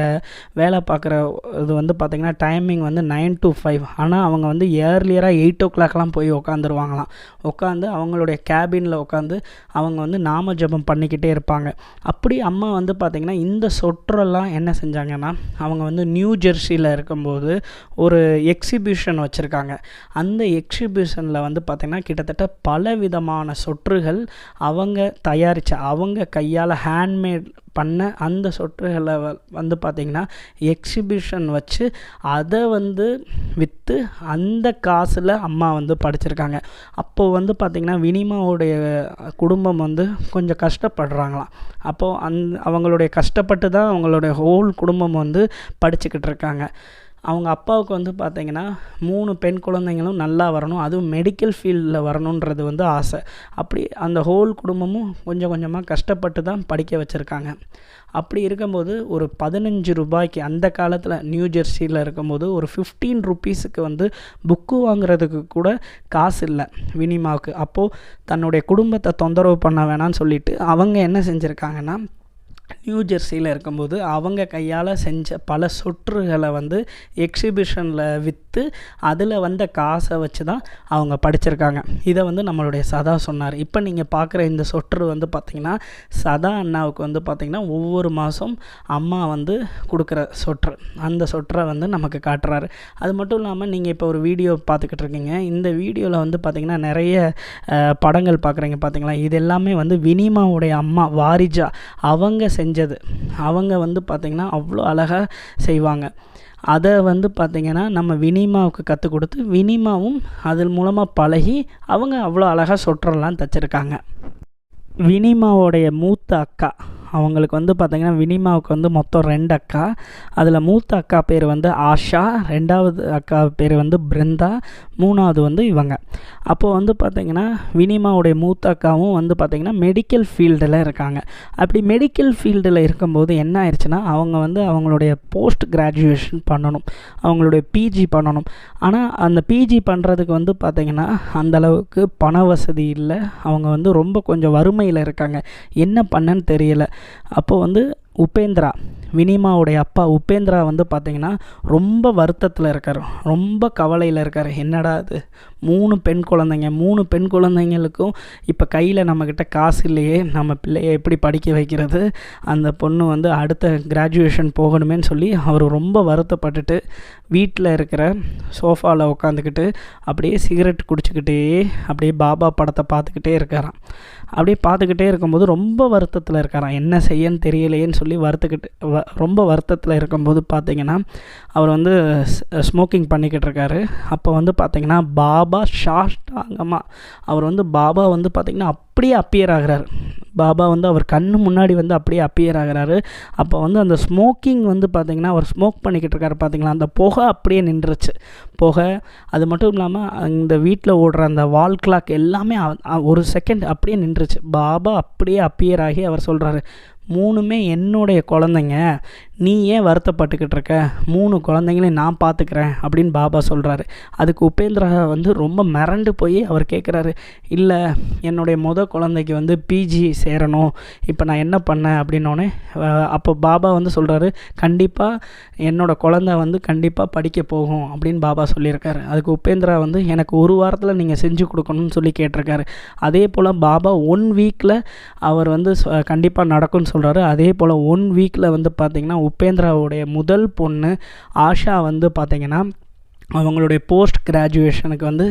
வேலை பார்க்குற இது வந்து பார்த்திங்கன்னா டைமிங் வந்து 9 to 5. ஆனால் அவங்க வந்து ஏர்லியராக 8 o'clockலாம் போய் உட்காந்துருவாங்களாம். உட்காந்து அவங்களுடைய கேபினில் உட்காந்து அவங்க வந்து நாம ஜபம் பண்ணிக்கிட்டே இருப்பாங்க. அப்படி அம்மா வந்து பார்த்திங்கன்னா இந்த சொற்றெல்லாம் என்ன செஞ்சாங்கன்னா, அவங்க வந்து நியூ ஜெர்சியில் இருக்கும்போது ஒரு எக்ஸிபிஷன் வச்சுருக்காங்க. அந்த எக்ஸிபிஷனில் வந்து பார்த்திங்கன்னா கிட்டத்தட்ட பல விதமான சொற்றுகள் அவங்க தயாரித்த, அவங்க கையால் ஹேண்ட்மேட் பண்ண அந்த சொற்றுகளை வந்து பார்த்திங்கன்னா எக்ஸிபிஷன் வச்சு அதை வந்து விற்று அந்த காசில் அம்மா வந்து படிச்சிருக்காங்க. அப்போது வந்து பார்த்திங்கன்னா வினிமாவுடைய குடும்பம் வந்து கொஞ்சம் கஷ்டப்படுறாங்களாம். அப்போது அவங்களுடைய கஷ்டப்பட்டு தான் அவங்களுடைய ஹோல் குடும்பம் வந்து படிச்சுக்கிட்டு இருக்காங்க. அவங்க அப்பாவுக்கு வந்து பார்த்திங்கன்னா 3 பெண் குழந்தைங்களும் நல்லா வரணும், அதுவும் மெடிக்கல் ஃபீல்டில் வரணுன்றது வந்து ஆசை. அப்படி அந்த ஹோல் குடும்பமும் கொஞ்சம் கொஞ்சமாக கஷ்டப்பட்டு தான் படிக்க வச்சுருக்காங்க. அப்படி இருக்கும்போது ஒரு 15 ரூபாய்க்கு அந்த காலத்தில் நியூ ஜெர்சியில் இருக்கும்போது ஒரு 15 rupeesக்கு வந்து புக்கு வாங்குறதுக்கு கூட காசு இல்லை வினிமாவுக்கு. அப்போது தன்னுடைய குடும்பத்தை தொந்தரவு பண்ண வேணான்னு சொல்லிட்டு அவங்க என்ன செஞ்சுருக்காங்கன்னா, நியூ ஜெர்சியில் இருக்கும்போது அவங்க கையால் செஞ்ச பல சொற்றுகளை வந்து எக்ஸிபிஷனில் விற்று அதில் வந்த காசை வச்சு தான் அவங்க படிச்சிருக்காங்க. இதை வந்து நம்மளுடைய சதா சொன்னார். இப்போ நீங்கள் பார்க்குற இந்த சொற்று வந்து பார்த்திங்கன்னா சதா அண்ணாவுக்கு வந்து பார்த்திங்கன்னா ஒவ்வொரு மாதம் அம்மா வந்து கொடுக்குற சொற்று, அந்த சொற்றை வந்து நமக்கு காட்டுறாரு. அது மட்டும் இல்லாமல் நீங்கள் இப்போ ஒரு வீடியோ பார்த்துக்கிட்டு இருக்கீங்க. இந்த வீடியோவில் வந்து பார்த்திங்கன்னா நிறைய படங்கள் பார்க்குறீங்க பார்த்திங்களா. இது எல்லாமே வந்து வினிமாவுடைய அம்மா வாரிஜா அவங்க செஞ்சது. அவங்க வந்து பார்த்திங்கன்னா அவ்வளோ அழகாக செய்வாங்க. அதை வந்து பார்த்திங்கன்னா நம்ம வினிமாவுக்கு கற்றுக் கொடுத்து வினிமாவும் அதன் மூலமாக பழகி அவங்க அவ்வளோ அழகாக சொற்றெல்லாம் தச்சிருக்காங்க. வினிமாவோடைய மூத்த அக்கா, அவங்களுக்கு வந்து பார்த்திங்கன்னா வினிமாவுக்கு வந்து மொத்தம் 2 அக்கா. அதில் மூத்த அக்கா பேர் வந்து ஆஷா, 2வது அக்கா பேர் வந்து பிருந்தா, 3வது வந்து இவங்க. அப்போது வந்து பார்த்திங்கன்னா வினிமாவுடைய மூத்த அக்காவும் வந்து பார்த்திங்கன்னா மெடிக்கல் ஃபீல்டில் இருக்காங்க. அப்படி மெடிக்கல் ஃபீல்டில் இருக்கும்போது என்ன ஆயிடுச்சுன்னா, அவங்க வந்து அவங்களுடைய போஸ்ட் கிராஜுவேஷன் பண்ணணும், அவங்களுடைய பிஜி பண்ணணும். ஆனால் அந்த பிஜி பண்ணுறதுக்கு வந்து பார்த்திங்கன்னா அந்தளவுக்கு பண வசதி இல்லை. அவங்க வந்து ரொம்ப கொஞ்சம் வறுமையில் இருக்காங்க. என்ன பண்ணன்னு தெரியல. அப்போது வந்து உபேந்திரா, வினிமாவுடைய அப்பா உபேந்திரா வந்து பார்த்திங்கன்னா ரொம்ப வருத்தத்தில் இருக்கார், ரொம்ப கவலையில் இருக்கார். என்னடா அது 3 பெண் குழந்தைங்க, 3 பெண் குழந்தைங்களுக்கும் இப்போ கையில் நம்மக்கிட்ட காசு இல்லையே, நம்ம பிள்ளையை எப்படி படிக்க வைக்கிறது, அந்த பொண்ணு வந்து அடுத்த கிராஜுவேஷன் போகணுமேன்னு சொல்லி அவர் ரொம்ப வருத்தப்பட்டுட்டு வீட்டில் இருக்கிற சோஃபாவில் உட்காந்துக்கிட்டு அப்படியே சிகரெட் குடிச்சிக்கிட்டே அப்படியே பாபா படத்தை பார்த்துக்கிட்டே இருக்காராம். அப்படியே பார்த்துக்கிட்டே இருக்கும்போது ரொம்ப வருத்தத்தில் இருக்காராம். என்ன செய்யன்னு தெரியலையேன்னு சொல்லி ரொம்ப வருத்தத்தில் இருக்கும்போது பார்த்திங்கன்னா அவர் வந்து ஸ்மோக்கிங் பண்ணிக்கிட்டு இருக்காரு. அப்போ வந்து பார்த்திங்கன்னா பாபா சாஷ்டாங்கமாக அவர் வந்து பாபா வந்து பார்த்திங்கன்னா அப்படியே அப்பியர் ஆகிறார். பாபா வந்து அவர் கண்ணு முன்னாடி வந்து அப்படியே அப்பியர் ஆகிறாரு. அப்போ வந்து அந்த ஸ்மோக்கிங் வந்து பார்த்திங்கன்னா அவர் ஸ்மோக் பண்ணிக்கிட்டு இருக்காரு பார்த்திங்களா, அந்த புகை அப்படியே நின்றுச்சு. புகை அது மட்டும் இல்லாமல் அந்த வீட்டில் ஓடுற அந்த வால் கிளாக் எல்லாமே ஒரு செகண்ட் அப்படியே நின்றுச்சு. பாபா அப்படியே அப்பியர் ஆகி அவர் சொல்கிறாரு, 3மே என்னுடைய குழந்தைங்க, நீ ஏன் வருத்தப்பட்டுக்கிட்டு இருக்க, 3 குழந்தைங்களையும் நான் பார்த்துக்கிறேன் அப்படின்னு பாபா சொல்கிறாரு. அதுக்கு உபேந்திரா வந்து ரொம்ப மிரண்டு போய் அவர் கேட்குறாரு, இல்லை என்னுடைய குழந்தைக்கு வந்து பிஜி சேரணும், இப்போ நான் என்ன பண்ணேன் அப்படின்னோடனே அப்போ பாபா வந்து சொல்கிறாரு, கண்டிப்பாக என்னோடய குழந்தை வந்து கண்டிப்பாக படிக்க போகும் அப்படின்னு பாபா சொல்லியிருக்காரு. அதுக்கு உபேந்திரா வந்து எனக்கு 1 வாரத்தில் நீங்கள் செஞ்சு கொடுக்கணும்னு சொல்லி கேட்டிருக்காரு. அதே போல் பாபா 1 வீக்கில் அவர் வந்து கண்டிப்பாக நடக்கும்னு சொல்கிறாரு. அதே போல் 1 வீக்கில் வந்து பார்த்திங்கன்னா உபேந்திராவுடைய முதல் பொண்ணு ஆஷா வந்து பார்த்திங்கன்னா அவங்களுடைய போஸ்ட் கிராஜுவேஷனுக்கு வந்து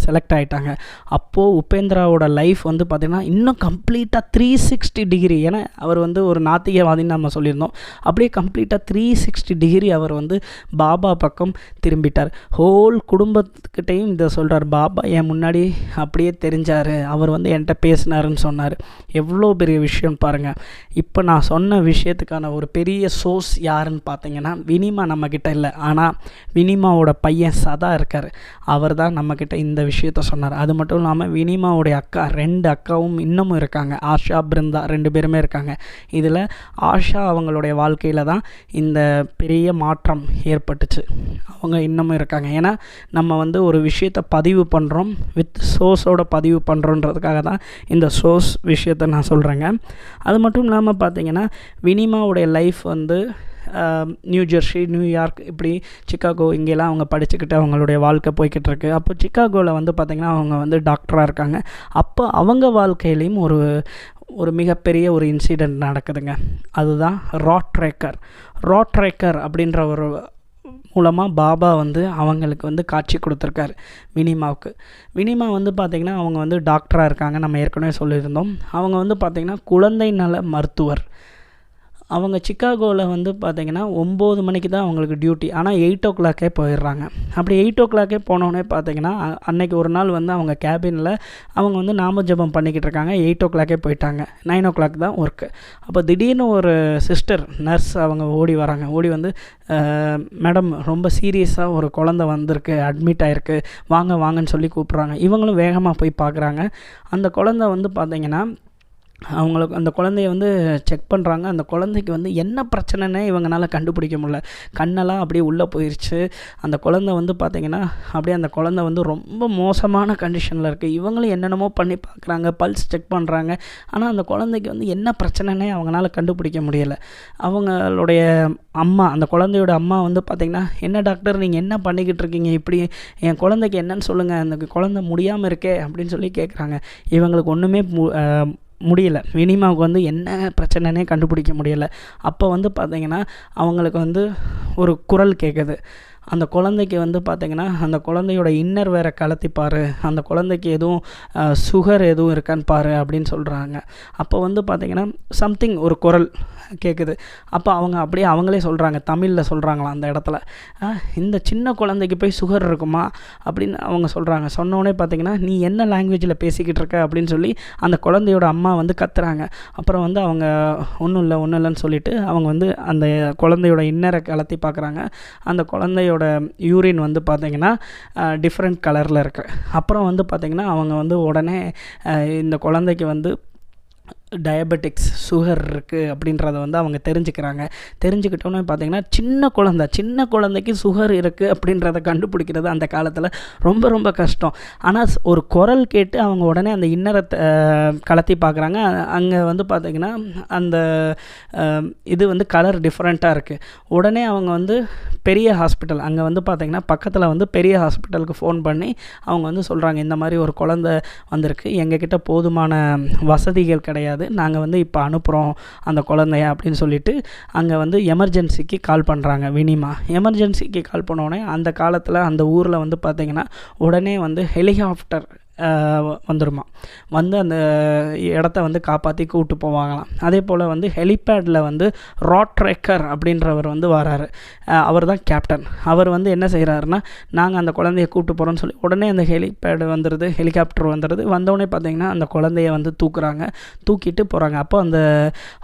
செலக்ட் ஆகிட்டாங்க. அப்போது உபேந்திராவோட லைஃப் வந்து பார்த்திங்கன்னா இன்னும் கம்ப்ளீட்டாக 360 டிகிரி, ஏன்னா அவர் வந்து ஒரு நாத்திகவாதின்னு நம்ம சொல்லியிருந்தோம், அப்படியே கம்ப்ளீட்டாக 360 டிகிரி அவர் வந்து பாபா பக்கம் திரும்பிட்டார். ஹோல் குடும்பத்துக்கிட்டையும் இதை சொல்கிறார், பாபா என் முன்னாடி அப்படியே தெரிஞ்சார், அவர் வந்து என்கிட்ட பேசினாருன்னு சொன்னார். எவ்வளோ பெரிய விஷயம் பாருங்கள். இப்போ நான் சொன்ன விஷயத்துக்கான ஒரு பெரிய சோர்ஸ் யாருன்னு பார்த்தீங்கன்னா வினிமா நம்மக்கிட்ட இல்லை, ஆனால் வினிமாவோட பையன் சதா இருக்கார், அவர் தான் நம்மக்கிட்ட இந்த விஷயத்த சொன்னார். அது மட்டும் இல்லாமல் வினிமாவுடைய அக்கா 2 அக்காவும் இன்னமும் இருக்காங்க, ஆஷா பிருந்தா 2 பேருமே இருக்காங்க. இதில் ஆஷா அவங்களுடைய வாழ்க்கையில் தான் இந்த பெரிய மாற்றம் ஏற்பட்டுச்சு, அவங்க இன்னமும் இருக்காங்க. ஏன்னா நம்ம வந்து ஒரு விஷயத்தை பதிவு பண்ணுறோம், வித் சோர்ஸோட பதிவு பண்ணுறோன்றதுக்காக தான் இந்த சோர்ஸ் விஷயத்தை நான் சொல்கிறேங்க. அது மட்டும் இல்லாமல் பார்த்தீங்கன்னா வினிமாவுடைய லைஃப் வந்து நியூ ஜெர்சி, நியூயார்க், இப்படி சிக்காகோ இங்கெல்லாம் அவங்க படிச்சுக்கிட்டு அவங்களுடைய வாழ்க்கை போய்கிட்டு இருக்கு. அப்போ சிக்காகோவில் வந்து பார்த்திங்கன்னா அவங்க வந்து டாக்டராக இருக்காங்க. அப்போ அவங்க வாழ்க்கையிலையும் ஒரு மிகப்பெரிய ஒரு இன்சிடெண்ட் நடக்குதுங்க. அதுதான் ராட் ட்ரேக்கர் அப்படின்ற ஒரு மூலமாக பாபா வந்து அவங்களுக்கு வந்து காட்சி கொடுத்துருக்காரு வினிமாவுக்கு. வினிமா வந்து பார்த்திங்கன்னா அவங்க வந்து டாக்டராக இருக்காங்க, நம்ம ஏற்கனவே சொல்லியிருந்தோம். அவங்க வந்து பார்த்திங்கன்னா குழந்தை நல மருத்துவர். அவங்க சிக்காகோவில் வந்து பார்த்திங்கன்னா 9 மணிக்கு தான் அவங்களுக்கு டியூட்டி, ஆனால் 8 o'clock போயிடுறாங்க. அப்படி 8 o'clock போனோடனே பார்த்திங்கன்னா அன்றைக்கி ஒரு நாள் வந்து அவங்க கேபினில் அவங்க வந்து நாம ஜபம் பண்ணிக்கிட்டு இருக்காங்க. 8 o'clock போயிட்டாங்க, 9 o'clock தான் ஒர்க்கு. அப்போ திடீர்னு ஒரு சிஸ்டர் நர்ஸ் அவங்க ஓடி வராங்க. ஓடி வந்து, மேடம் ரொம்ப சீரியஸாக ஒரு குழந்தை வந்திருக்கு, அட்மிட் ஆகிருக்கு, வாங்கன்னு சொல்லி கூப்பிட்றாங்க. இவங்களும் வேகமாக போய் பார்க்குறாங்க. அந்த குழந்தை வந்து பார்த்திங்கன்னா அவங்களுக்கு அந்த குழந்தைய வந்து செக் பண்ணுறாங்க. அந்த குழந்தைக்கு வந்து என்ன பிரச்சனைன்னே இவங்களால கண்டுபிடிக்க முடியல. கண்ணெல்லாம் அப்படியே உள்ளே போயிடுச்சு. அந்த குழந்தை வந்து பார்த்திங்கன்னா அப்படியே அந்த குழந்தை வந்து ரொம்ப மோசமான கண்டிஷனில் இருக்குது. இவங்களும் என்னென்னமோ பண்ணி பார்க்குறாங்க, பல்ஸ் செக் பண்ணுறாங்க. ஆனால் அந்த குழந்தைக்கு வந்து என்ன பிரச்சனைன்னே அவங்களால கண்டுபிடிக்க முடியலை. அவங்களுடைய அம்மா, அந்த குழந்தையோட அம்மா வந்து பார்த்திங்கன்னா, என்ன டாக்டர் நீங்கள் என்ன பண்ணிக்கிட்டு இருக்கீங்க, இப்படி என் குழந்தைக்கு என்னன்னு சொல்லுங்கள், அந்த குழந்தை முடியாமல் இருக்கே அப்படின்னு சொல்லி கேட்குறாங்க. இவங்களுக்கு ஒன்றுமே முடியலை. வினிமாவுக்கு வந்து என்ன பிரச்சனைனே கண்டுபிடிக்க முடியலை. அப்போ வந்து பார்த்திங்கன்னா அவங்களுக்கு வந்து ஒரு குரல் கேட்குது. அந்த குழந்தைக்கு வந்து பார்த்திங்கன்னா அந்த குழந்தையோட இன்னர் வேறு கலத்திப்பார், அந்த குழந்தைக்கு எதுவும் சுகர் எதுவும் இருக்கான்னு பாரு அப்படின்னு சொல்கிறாங்க. அப்போ வந்து பார்த்திங்கன்னா சம்திங் ஒரு குரல் கேட்குது. அப்போ அவங்க அப்படியே அவங்களே சொல்கிறாங்க, தமிழில் சொல்கிறாங்களாம் அந்த இடத்துல, இந்த சின்ன குழந்தைக்கு போய் சுகர் இருக்குமா அப்படின்னு அவங்க சொல்கிறாங்க. சொன்னோடனே பார்த்திங்கன்னா நீ என்ன லாங்குவேஜில் பேசிக்கிட்டு இருக்க அப்படின்னு சொல்லி அந்த குழந்தையோட அம்மா வந்து கத்துறாங்க. அப்புறம் வந்து அவங்க ஒன்றும் இல்லைன்னு சொல்லிவிட்டு அவங்க வந்து அந்த குழந்தையோட இன்னரை கலத்தி பார்க்குறாங்க. அந்த குழந்தையோட யூரின் வந்து பார்த்திங்கன்னா டிஃப்ரெண்ட் கலரில் இருக்குது. அப்புறம் வந்து பார்த்திங்கன்னா அவங்க வந்து உடனே இந்த குழந்தைக்கு வந்து டயபெட்டிக்ஸ், சுகர் இருக்குது அப்படின்றத வந்து அவங்க தெரிஞ்சுக்கிட்டோன்னே பார்த்திங்கன்னா சின்ன குழந்தைக்கு சுகர் இருக்குது அப்படின்றத கண்டுபிடிக்கிறது அந்த காலத்தில் ரொம்ப ரொம்ப கஷ்டம். ஆனால் ஒரு குரல் கேட்டு அவங்க உடனே அந்த இன்னரை கலத்தி பார்க்குறாங்க. அங்கே வந்து பார்த்திங்கன்னா அந்த இது வந்து கலர் டிஃப்ரெண்ட்டாக இருக்குது. உடனே அவங்க வந்து பெரிய ஹாஸ்பிட்டல், அங்கே வந்து பார்த்திங்கன்னா பக்கத்தில் வந்து பெரிய ஹாஸ்பிட்டலுக்கு ஃபோன் பண்ணி அவங்க வந்து சொல்கிறாங்க, இந்த மாதிரி ஒரு குழந்தை வந்திருக்கு, எங்ககிட்ட போதுமான வசதிகள் கிடையாது, நாங்கள் வந்து இப்போ அனுப்புகிறோம் அந்த குழந்தைய அப்படின்னு சொல்லிட்டு அங்கே வந்து எமர்ஜென்சிக்கு கால் பண்ணுறாங்க வினிமா. எமர்ஜென்சிக்கு கால் பண்ணோடனே அந்த காலத்தில் அந்த ஊரில் வந்து பார்த்திங்கன்னா உடனே வந்து ஹெலிகாப்டர் வந்துடுமா, வந்து அந்த இடத்த வந்து காப்பாற்றி கூப்பிட்டு போவாங்களாம். அதே போல் வந்து ஹெலிபேடில் வந்து ராட் ட்ரேக்கர் அப்படின்றவர் வந்து வராரு. அவர் தான் கேப்டன். அவர் வந்து என்ன செய்கிறாருன்னா, நாங்கள் அந்த குழந்தைய கூப்பிட்டு போகிறோன்னு சொல்லி உடனே அந்த ஹெலிகாப்டர் வந்துடுது. வந்தோடனே பார்த்திங்கன்னா அந்த குழந்தைய வந்து தூக்கிட்டு போகிறாங்க. அப்போ அந்த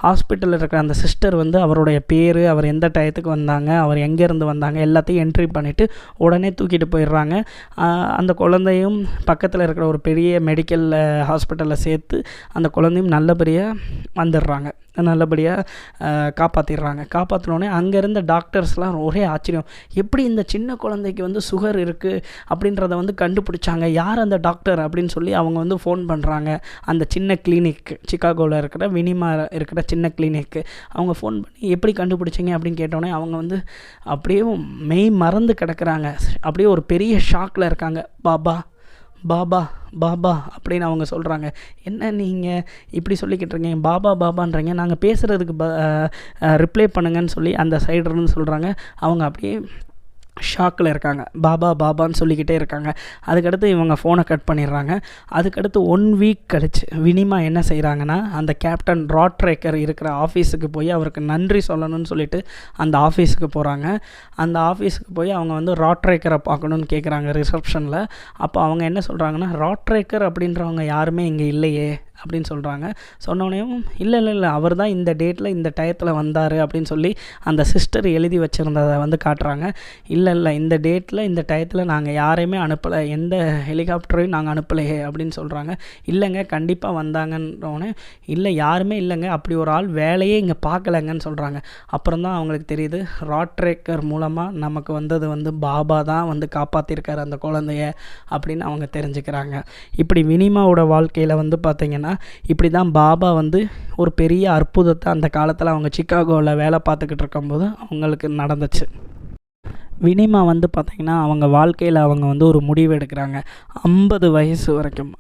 ஹாஸ்பிட்டலில் இருக்கிற அந்த சிஸ்டர் வந்து அவருடைய பேர், அவர் எந்த டயத்துக்கு வந்தாங்க, அவர் எங்கேருந்து வந்தாங்க எல்லாத்தையும் என்ட்ரி பண்ணிவிட்டு உடனே தூக்கிட்டு போயிடுறாங்க. அந்த குழந்தையும் பக்கத்தில் இருக்கிற இருக்கிற ஒரு பெரிய மெடிக்கல் ஹாஸ்பிட்டலில் சேர்த்து அந்த குழந்தையும் நல்லபடியாக வந்துடுறாங்க, நல்லபடியாக காப்பாற்றிடுறாங்க. காப்பாற்றினோடனே அங்கே இருந்த டாக்டர்ஸ்லாம் ஒரே ஆச்சரியம், எப்படி இந்த சின்ன குழந்தைக்கு வந்து சுகர் இருக்குது அப்படின்றத வந்து கண்டுபிடிச்சாங்க, யார் அந்த டாக்டர் அப்படின்னு சொல்லி அவங்க வந்து ஃபோன் பண்ணுறாங்க. அந்த சின்ன கிளினிக்கு, சிகாகோவில் இருக்கிற வினிமா இருக்கிற சின்ன கிளினிக்கு அவங்க ஃபோன் பண்ணி எப்படி கண்டுபிடிச்சிங்க அப்படின்னு கேட்டோடனே அவங்க வந்து அப்படியே மெய் மறந்து கிடக்கிறாங்க. அப்படியே ஒரு பெரிய ஷாக்கில் இருக்காங்க. பாபா பாபா பாபா அப்படின்னு அவங்க சொல்கிறாங்க. என்ன நீங்கள் இப்படி சொல்லிக்கிட்டு இருக்கீங்க, பாபா பாபான்றீங்க, நாங்கள் பேசுகிறதுக்கு ரிப்ளை பண்ணுங்கன்னு சொல்லி அந்த சைடுன்னு சொல்கிறாங்க. அவங்க அப்படியே ஷாக்கில் இருக்காங்க, பாபா பாபான்னு சொல்லிக்கிட்டே இருக்காங்க. அதுக்கடுத்து இவங்க ஃபோனை கட் பண்ணிடுறாங்க. அதுக்கடுத்து 1 வீக் கழிச்சு வினிமா என்ன செய்கிறாங்கன்னா, அந்த கேப்டன் ராட்ரேக்கர் இருக்கிற ஆஃபீஸுக்கு போய் அவருக்கு நன்றி சொல்லணும்னு சொல்லிட்டு அந்த ஆஃபீஸுக்கு போகிறாங்க. அந்த ஆஃபீஸுக்கு போய் அவங்க வந்து ராட்ரேக்கரை பார்க்கணுன்னு கேட்குறாங்க ரிசப்ஷனில். அப்போ அவங்க என்ன சொல்கிறாங்கன்னா, ராட்ரேக்கர் அப்படின்றவங்க யாருமே இங்கே இல்லையே அப்படின்னு சொல்கிறாங்க. சொன்னோடனேயும் இல்லை அவர் தான் இந்த டேட்டில் இந்த டயத்தில் வந்தார் அப்படின்னு சொல்லி அந்த சிஸ்டர் எழுதி வச்சுருந்ததை வந்து காட்டுறாங்க. இல்லை இந்த டேட்டில் இந்த டயத்தில் நாங்கள் யாரையுமே அனுப்பலை, எந்த ஹெலிகாப்டரையும் நாங்கள் அனுப்பலையே அப்படின்னு சொல்கிறாங்க. இல்லைங்க கண்டிப்பாக வந்தாங்கன்னோடனே, இல்லை யாருமே இல்லைங்க, அப்படி ஒரு ஆள் வேலையே இங்கே பார்க்கலைங்கன்னு சொல்கிறாங்க. அப்புறம் தான் அவங்களுக்கு தெரியுது, ராட்ரேக்கர் மூலமாக நமக்கு வந்தது வந்து பாபா தான் வந்து காப்பாற்றிருக்காரு அந்த குழந்தைய அப்படின்னு அவங்க தெரிஞ்சுக்கிறாங்க. இப்படி வினிமாவோட வாழ்க்கையில் வந்து பார்த்திங்கன்னா இப்படி தான் பாபா வந்து ஒரு பெரிய அற்புதத்தை அந்த காலத்தில் அவங்க சிகாகோவில் வேலை பார்த்துக்கிட்டு இருக்கும்போது அவங்களுக்கு நடந்துச்சு. வினிமா வந்து பார்த்திங்கன்னா அவங்க வாழ்க்கையில் அவங்க வந்து ஒரு முடிவு எடுக்கிறாங்க. 50 வயசு வரைக்கும்,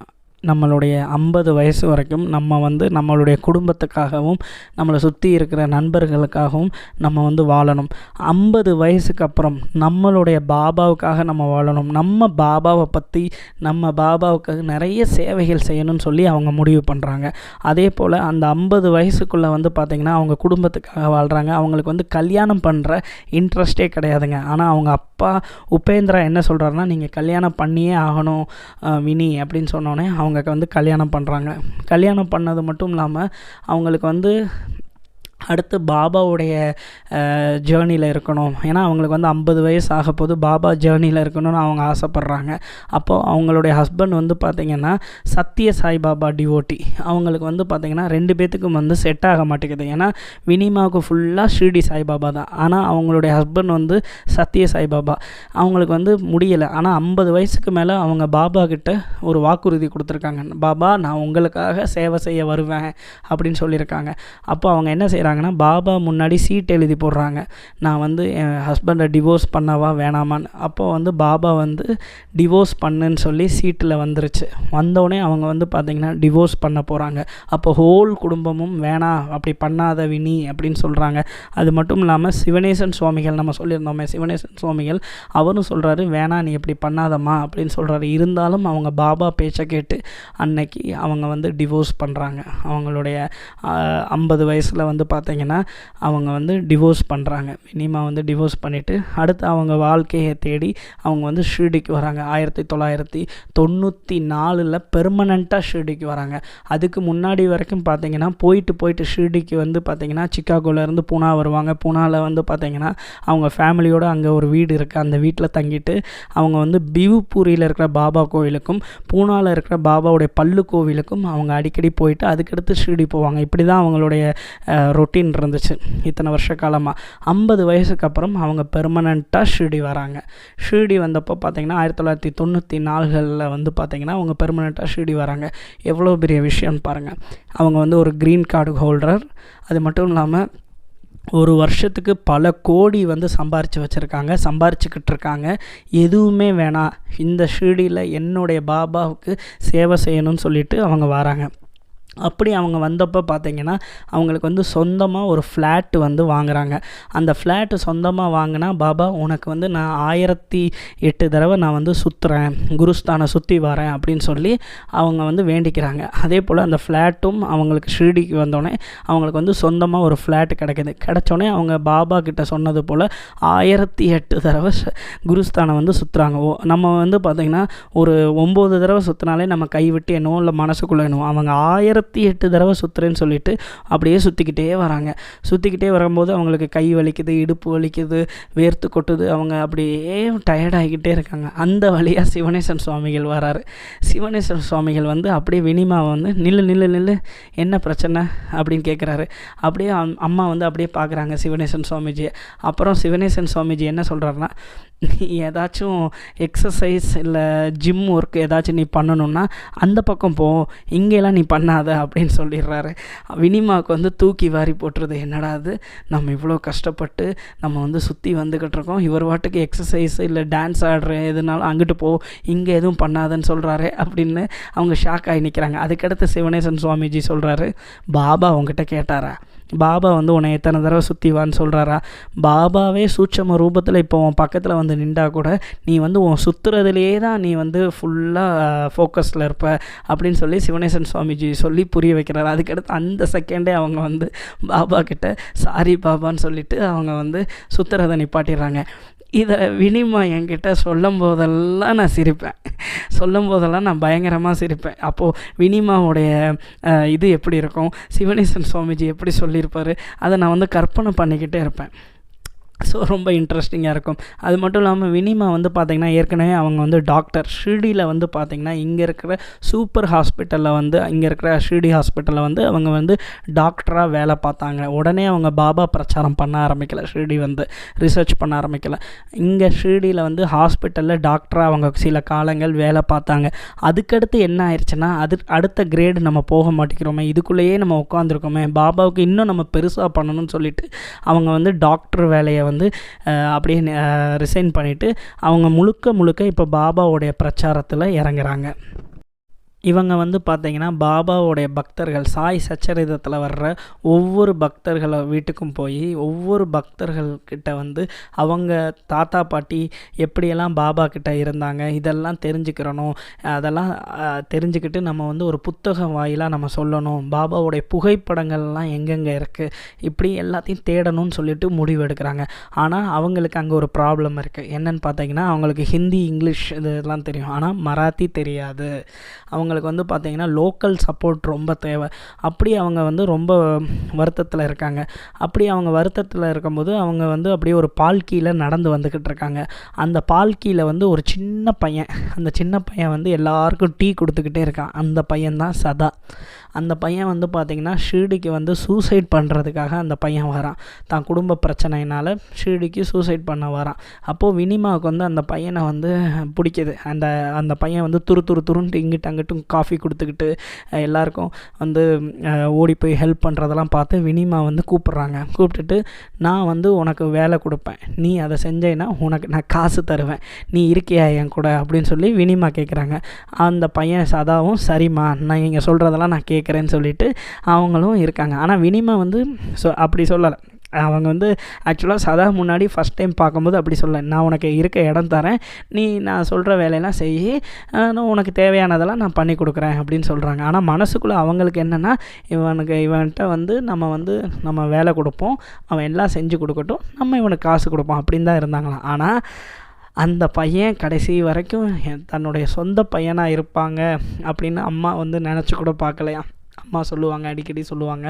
நம்மளுடைய 50 வயசு வரைக்கும் நம்ம வந்து நம்மளுடைய குடும்பத்துக்காகவும் நம்மளை சுற்றி இருக்கிற நண்பர்களுக்காகவும் நம்ம வந்து வாழணும். 50 வயசுக்கு அப்புறம் நம்மளுடைய பாபாவுக்காக நம்ம வாழணும். நம்ம பாபாவை பற்றி, நம்ம பாபாவுக்கு நிறைய சேவைகள் செய்யணும்னு சொல்லி அவங்க முடிவு பண்ணுறாங்க. அதே போல் அந்த 50 வயசுக்குள்ளே வந்து பார்த்திங்கன்னா அவங்க குடும்பத்துக்காக வாழ்கிறாங்க. அவங்களுக்கு வந்து கல்யாணம் பண்ணுற இன்ட்ரெஸ்டே கிடையாதுங்க. ஆனால் அவங்க அப்பா உபேந்திரா என்ன சொல்கிறாருன்னா, நீங்கள் கல்யாணம் பண்ணியே ஆகணும் வினி அப்படின்னு சொன்னோன்னே அவங்க வந்து கல்யாணம் பண்ணுறாங்க. கல்யாணம் பண்ணது மட்டும் இல்லாமல் அவங்களுக்கு வந்து அடுத்து பாபாவுடைய ஜேர்னியில் இருக்கணும். ஏன்னா அவங்களுக்கு வந்து 50 வயசு ஆக போது பாபா ஜேர்னியில் இருக்கணும்னு அவங்க ஆசைப்பட்றாங்க. அப்போது அவங்களுடைய ஹஸ்பண்ட் வந்து பார்த்திங்கன்னா சத்ய சாய்பாபா டிவோட்டி. அவங்களுக்கு வந்து பார்த்திங்கன்னா 2 பேத்துக்கும் வந்து செட் ஆக மாட்டேங்குது. ஏன்னா வினிமாவுக்கு ஃபுல்லாக ஷிரடி சாய்பாபா தான், ஆனால் அவங்களுடைய ஹஸ்பண்ட் வந்து சத்ய சாய்பாபா. அவங்களுக்கு வந்து முடியலை. ஆனால் 50 வயசுக்கு மேலே அவங்க பாபா கிட்ட ஒரு வாக்குறுதி கொடுத்துருக்காங்க, பாபா நான் உங்களுக்காக சேவை செய்ய வருவேன் அப்படின்னு சொல்லியிருக்காங்க. அப்போ அவங்க என்ன செய்கிறாங்க, பாபா முன்னாடி சீட் எழுதி போடுறாங்க, நான் வந்து என் ஹஸ்பண்டை டிவோர்ஸ் பண்ணவா வேணாமான்னு. அப்போ வந்து பாபா வந்து டிவோர்ஸ் பண்ணுன்னு சொல்லி சீட்டில் வந்துருச்சு. வந்தோடனே அவங்க வந்து பார்த்திங்கன்னா டிவோர்ஸ் பண்ண போகிறாங்க. அப்போ ஹோல் குடும்பமும் வேணாம் அப்படி பண்ணாத வினி அப்படின்னு சொல்கிறாங்க. அது மட்டும் இல்லாமல் சிவனேசன் சுவாமிகள், நம்ம சொல்லியிருந்தோமே சிவனேசன் சுவாமிகள், அவரும் சொல்கிறாரு வேணாம் நீ இப்படி பண்ணாதம்மா அப்படின்னு சொல்கிறாரு. இருந்தாலும் அவங்க பாபா பேச்சை கேட்டு அன்னைக்கு அவங்க வந்து டிவோர்ஸ் பண்ணுறாங்க. அவங்களுடைய 50 வயசில் வந்து பார்த்திங்கன்னா அவங்க வந்து டிவோர்ஸ் பண்ணுறாங்க. வினிமா வந்து டிவோர்ஸ் பண்ணிவிட்டு அடுத்து அவங்க வாழ்க்கையை தேடி அவங்க வந்து ஷிரடிக்கு வராங்க. 1994 பெர்மனண்ட்டாக ஷிரடிக்கு வராங்க. அதுக்கு முன்னாடி வரைக்கும் பார்த்திங்கன்னா போயிட்டு ஷிரடிக்கு வந்து பார்த்திங்கன்னா சிகாகோலேருந்து பூனா வருவாங்க. பூனாவில் வந்து பார்த்திங்கன்னா அவங்க ஃபேமிலியோடு அங்கே ஒரு வீடு இருக்குது, அந்த வீட்டில் தங்கிட்டு அவங்க வந்து பிவுபூரியில் இருக்கிற பாபா கோவிலுக்கும் பூனாவில் இருக்கிற பாபாவுடைய பல்லு கோவிலுக்கும் அவங்க அடிக்கடி போயிட்டு அதுக்கடுத்து ஷிரடி போவாங்க. இப்படி தான் அவங்களுடைய ரொட்டீன் இருந்துச்சு இத்தனை வருஷ காலமாக. 50 வயசுக்கு அப்புறம் அவங்க பெர்மனண்ட்டாக ஷிரடி வராங்க. ஷிரடி வந்தப்போ பார்த்திங்கன்னா 1994 வந்து பார்த்திங்கன்னா அவங்க பெர்மனண்ட்டாக ஷிரடி வராங்க. எவ்வளோ பெரிய விஷயம்னு பாருங்கள். அவங்க வந்து ஒரு க்ரீன் கார்டு ஹோல்டர். அது மட்டும் இல்லாமல் ஒரு வருஷத்துக்கு பல கோடி வந்து சம்பாரிச்சுக்கிட்டு இருக்காங்க. எதுவுமே வேணாம், இந்த ஷிரடியில் என்னுடைய பாபாவுக்கு சேவை செய்யணும்னு சொல்லிட்டு அவங்க வராங்க. அப்படி அவங்க வந்தப்போ பார்த்திங்கன்னா அவங்களுக்கு வந்து சொந்தமாக ஒரு ஃப்ளாட்டு வந்து வாங்குகிறாங்க. அந்த ஃப்ளாட்டு சொந்தமாக வாங்கினா பாபா உனக்கு வந்து நான் 1008 தடவை நான் வந்து சுற்றுறேன், குருஸ்தானை சுற்றி வரேன் அப்படின்னு சொல்லி அவங்க வந்து வேண்டிக்கிறாங்க. அதே போல் அந்த ஃப்ளாட்டும் அவங்களுக்கு ஷிரடிக்கு வந்தோடனே அவங்களுக்கு வந்து சொந்தமாக ஒரு ஃப்ளாட்டு கிடைக்கிது. கிடச்சோடனே அவங்க பாபா கிட்ட சொன்னது போல் 1008 தடவை குருஸ்தானை வந்து சுற்றுறாங்க. நம்ம வந்து பார்த்திங்கன்னா ஒரு 9 தடவை சுற்றினாலே நம்ம கைவிட்டு என்னவோ இல்லை மனசுக்குள்ளே என்னவோ, அவங்க 1000 1008 தடவை சுற்றுறேன்னு சொல்லிட்டு அப்படியே சுற்றிக்கிட்டே வராங்க. சுற்றிக்கிட்டே வரும்போது அவங்களுக்கு கை வலிக்குது, இடுப்பு வலிக்குது, வேர்த்து கொட்டுது, அவங்க அப்படியே டயர்டாகிக்கிட்டே இருக்காங்க. அந்த வழியாக சிவனேசன் சுவாமிகள் வராரு. சிவனேசன் சுவாமிகள் வந்து அப்படியே வினிமாவை வந்து நில்லு நில்லு நில்லு, என்ன பிரச்சனை அப்படின்னு கேட்குறாரு. அப்படியே அம்மா வந்து அப்படியே பார்க்குறாங்க சிவனேசன் சுவாமிஜியை. அப்புறம் சிவனேசன் சுவாமிஜி என்ன சொல்கிறாருன்னா, நீ ஏதாச்சும் எக்ஸசைஸ் இல்லை ஜிம் ஒர்க் ஏதாச்சும் நீ பண்ணணுன்னா அந்த பக்கம் போ, இங்கெல்லாம் நீ பண்ணாத அப்படின்னு சொல்லிடுறாரு. வினிமாவுக்கு வந்து தூக்கி வாரி போட்டுருது. என்னடா அது, நம்ம இவ்வளோ கஷ்டப்பட்டு நம்ம வந்து சுற்றி வந்துக்கிட்டு இருக்கோம், இவர் வாட்டுக்கு எக்ஸசைஸ் இல்லை டான்ஸ் ஆடுற எதுனாலும் அங்கிட்டு போ, இங்கே எதுவும் பண்ணாதன்னு சொல்கிறாரு அப்படின்னு அவங்க ஷாக் ஆகி நிற்கிறாங்க. அதுக்கடுத்து சிவனேசன் சுவாமிஜி சொல்கிறாரு, பாபா உங்ககிட்ட கேட்டாரா, பாபா வந்து உன்னை எத்தனை தடவை சுற்றிவான்னு சொல்கிறாரா, பாபாவே சூட்சம ரூபத்தில் இப்போ உன் பக்கத்தில் வந்து நின்றா கூட நீ வந்து உன் சுற்றுறதுலேயே தான் நீ வந்து ஃபுல்லாக ஃபோக்கஸில் இருப்ப அப்படின்னு சொல்லி சிவனேசன் சுவாமிஜி சொல்லி புரிய வைக்கிறாரு. அதுக்கடுத்து அந்த செகண்டே அவங்க வந்து பாபா கிட்ட சாரி பாபான்னு சொல்லிவிட்டு அவங்க வந்து சுற்றுறதை நிப்பாட்டிடுறாங்க. இதை வினிமா என்கிட்ட சொல்லும் போதெல்லாம் நான் சிரிப்பேன், சொல்லும் போதெல்லாம் நான் பயங்கரமாக சிரிப்பேன். அப்போது வினிமாவுடைய இது எப்படி இருக்கும், சிவனேசன் சுவாமிஜி எப்படி சொல்லியிருப்பார், அதை நான் வந்து கற்பனை பண்ணிக்கிட்டே இருப்பேன். ஸோ ரொம்ப இன்ட்ரெஸ்டிங்காக இருக்கும். அது மட்டும் இல்லாமல் வினிமா வந்து பார்த்திங்கன்னா ஏற்கனவே அவங்க வந்து டாக்டர். ஷிர்டியில் வந்து பார்த்திங்கன்னா இங்கே இருக்கிற சூப்பர் ஹாஸ்பிட்டலில் வந்து, இங்கே இருக்கிற ஷிர்டி ஹாஸ்பிட்டலில் வந்து அவங்க வந்து டாக்டராக வேலை பார்த்தாங்க. உடனே அவங்க பாபா பிரச்சாரம் பண்ண ஆரம்பிக்கலை, ஷிர்டி வந்து ரிசர்ச் பண்ண ஆரம்பிக்கலை. இங்கே ஷிர்டியில் வந்து ஹாஸ்பிட்டலில் டாக்டராக அவங்க சில காலங்கள் வேலை பார்த்தாங்க. அதுக்கடுத்து என்ன ஆயிடுச்சுன்னா, அடுத்த கிரேடு நம்ம போக மாட்டேங்கிறோமே, இதுக்குள்ளேயே நம்ம உட்காந்துருக்கோமே, பாபாவுக்கு இன்னும் நம்ம பெருசாக பண்ணணும்னு சொல்லிட்டு அவங்க வந்து டாக்டர் வேலையை வந்து அப்படியே ரிசைன் பண்ணிவிட்டு அவங்க முழுக்க இப்போ பாபாவுடைய பிரச்சாரத்தில் இறங்குறாங்க. இவங்க வந்து பார்த்திங்கன்னா பாபாவோடைய பக்தர்கள், சாய் சச்சரிதத்தில் வர்ற ஒவ்வொரு பக்தர்களை வீட்டுக்கும் போய் ஒவ்வொரு பக்தர்கள்கிட்ட வந்து அவங்க தாத்தா பாட்டி எப்படியெல்லாம் பாபா கிட்ட இருந்தாங்க இதெல்லாம் தெரிஞ்சுக்கிறணும், அதெல்லாம் தெரிஞ்சுக்கிட்டு நம்ம வந்து ஒரு புத்தகம் வாயிலாக நம்ம சொல்லணும், பாபாவோடைய புகைப்படங்கள்லாம் எங்கெங்கே இருக்குது, இப்படி எல்லாத்தையும் தேடணும்னு சொல்லிட்டு முடிவு எடுக்கிறாங்க. ஆனால் அவங்களுக்கு அங்கே ஒரு ப்ராப்ளம் இருக்குது. என்னென்னு பார்த்தீங்கன்னா, அவங்களுக்கு ஹிந்தி இங்கிலீஷ் இதெல்லாம் தெரியும், ஆனால் மராத்தி தெரியாது. அவங்களுக்கு வந்து பார்த்திங்கன்னா லோக்கல் சப்போர்ட் ரொம்ப தேவை. அப்படி அவங்க வந்து ரொம்ப வருத்தத்தில் இருக்காங்க. அப்படி அவங்க வருத்தத்தில் இருக்கும்போது அவங்க வந்து அப்படியே ஒரு பால்கியில் நடந்து வந்துக்கிட்டு இருக்காங்க. அந்த பால்கியில் வந்து ஒரு சின்ன பையன், அந்த சின்ன பையன் வந்து எல்லாருக்கும் டீ கொடுத்துக்கிட்டே இருக்கான். அந்த பையன்தான் சதா. அந்த பையன் வந்து பார்த்திங்கன்னா ஷிர்டிக்கு வந்து சூசைட் பண்ணுறதுக்காக அந்த பையன் வரான். தான் குடும்ப பிரச்சனையினால் ஷிர்டிக்கு சூசைட் பண்ண வரான். அப்போது வினிமாவுக்கு வந்து அந்த பையனை வந்து பிடிக்குது. அந்த பையன் வந்து துருன்ட்டு இங்கிட்டு அங்கிட்டும் காஃபி கொடுத்துக்கிட்டு எல்லாருக்கும் வந்து ஓடி போய் ஹெல்ப் பண்ணுறதெல்லாம் பார்த்து வினிமா வந்து கூப்பிட்றாங்க. கூப்பிட்டுட்டு, நான் வந்து உனக்கு வேலை கொடுப்பேன், நீ அதை செஞ்சேன்னா உனக்கு நான் காசு தருவேன், நீ இருக்கியா என் கூட அப்படின்னு சொல்லி வினிமா கேட்குறாங்க. அந்த பையன் சதாவும் சரிம்மா, நான் நீங்கள் சொல்கிறதெல்லாம் நான் கேட்குறேன்னு சொல்லிவிட்டு அவங்களும் இருக்காங்க. ஆனால் வினிமா வந்து அப்படி சொல்லலை. அவங்க வந்து ஆக்சுவலாக சதா முன்னாடி ஃபஸ்ட் டைம் பார்க்கும்போது அப்படி சொல்ல, நான் உனக்கு இருக்க இடம் தரேன், நீ நான் சொல்கிற வேலையெல்லாம் செய், நான் உனக்கு தேவையானதெல்லாம் நான் பண்ணி கொடுக்குறேன் அப்படின்னு சொல்கிறாங்க. ஆனால் மனசுக்குள்ளே அவங்களுக்கு என்னென்னா, இவன்கிட்ட வந்து நம்ம வேலை கொடுப்போம், அவன் எல்லாம் செஞ்சு கொடுக்கட்டும், நம்ம இவனுக்கு காசு கொடுப்போம் அப்படின்னு தான் இருந்தாங்களாம். ஆனால் அந்த பையன் கடைசி வரைக்கும் தன்னுடைய சொந்த பையனாக இருப்பாங்க அப்படின்னு அம்மா வந்து நினச்சி கூட பார்க்கலையா. அம்மா சொல்லுவாங்க, அடிக்கடி சொல்லுவாங்க,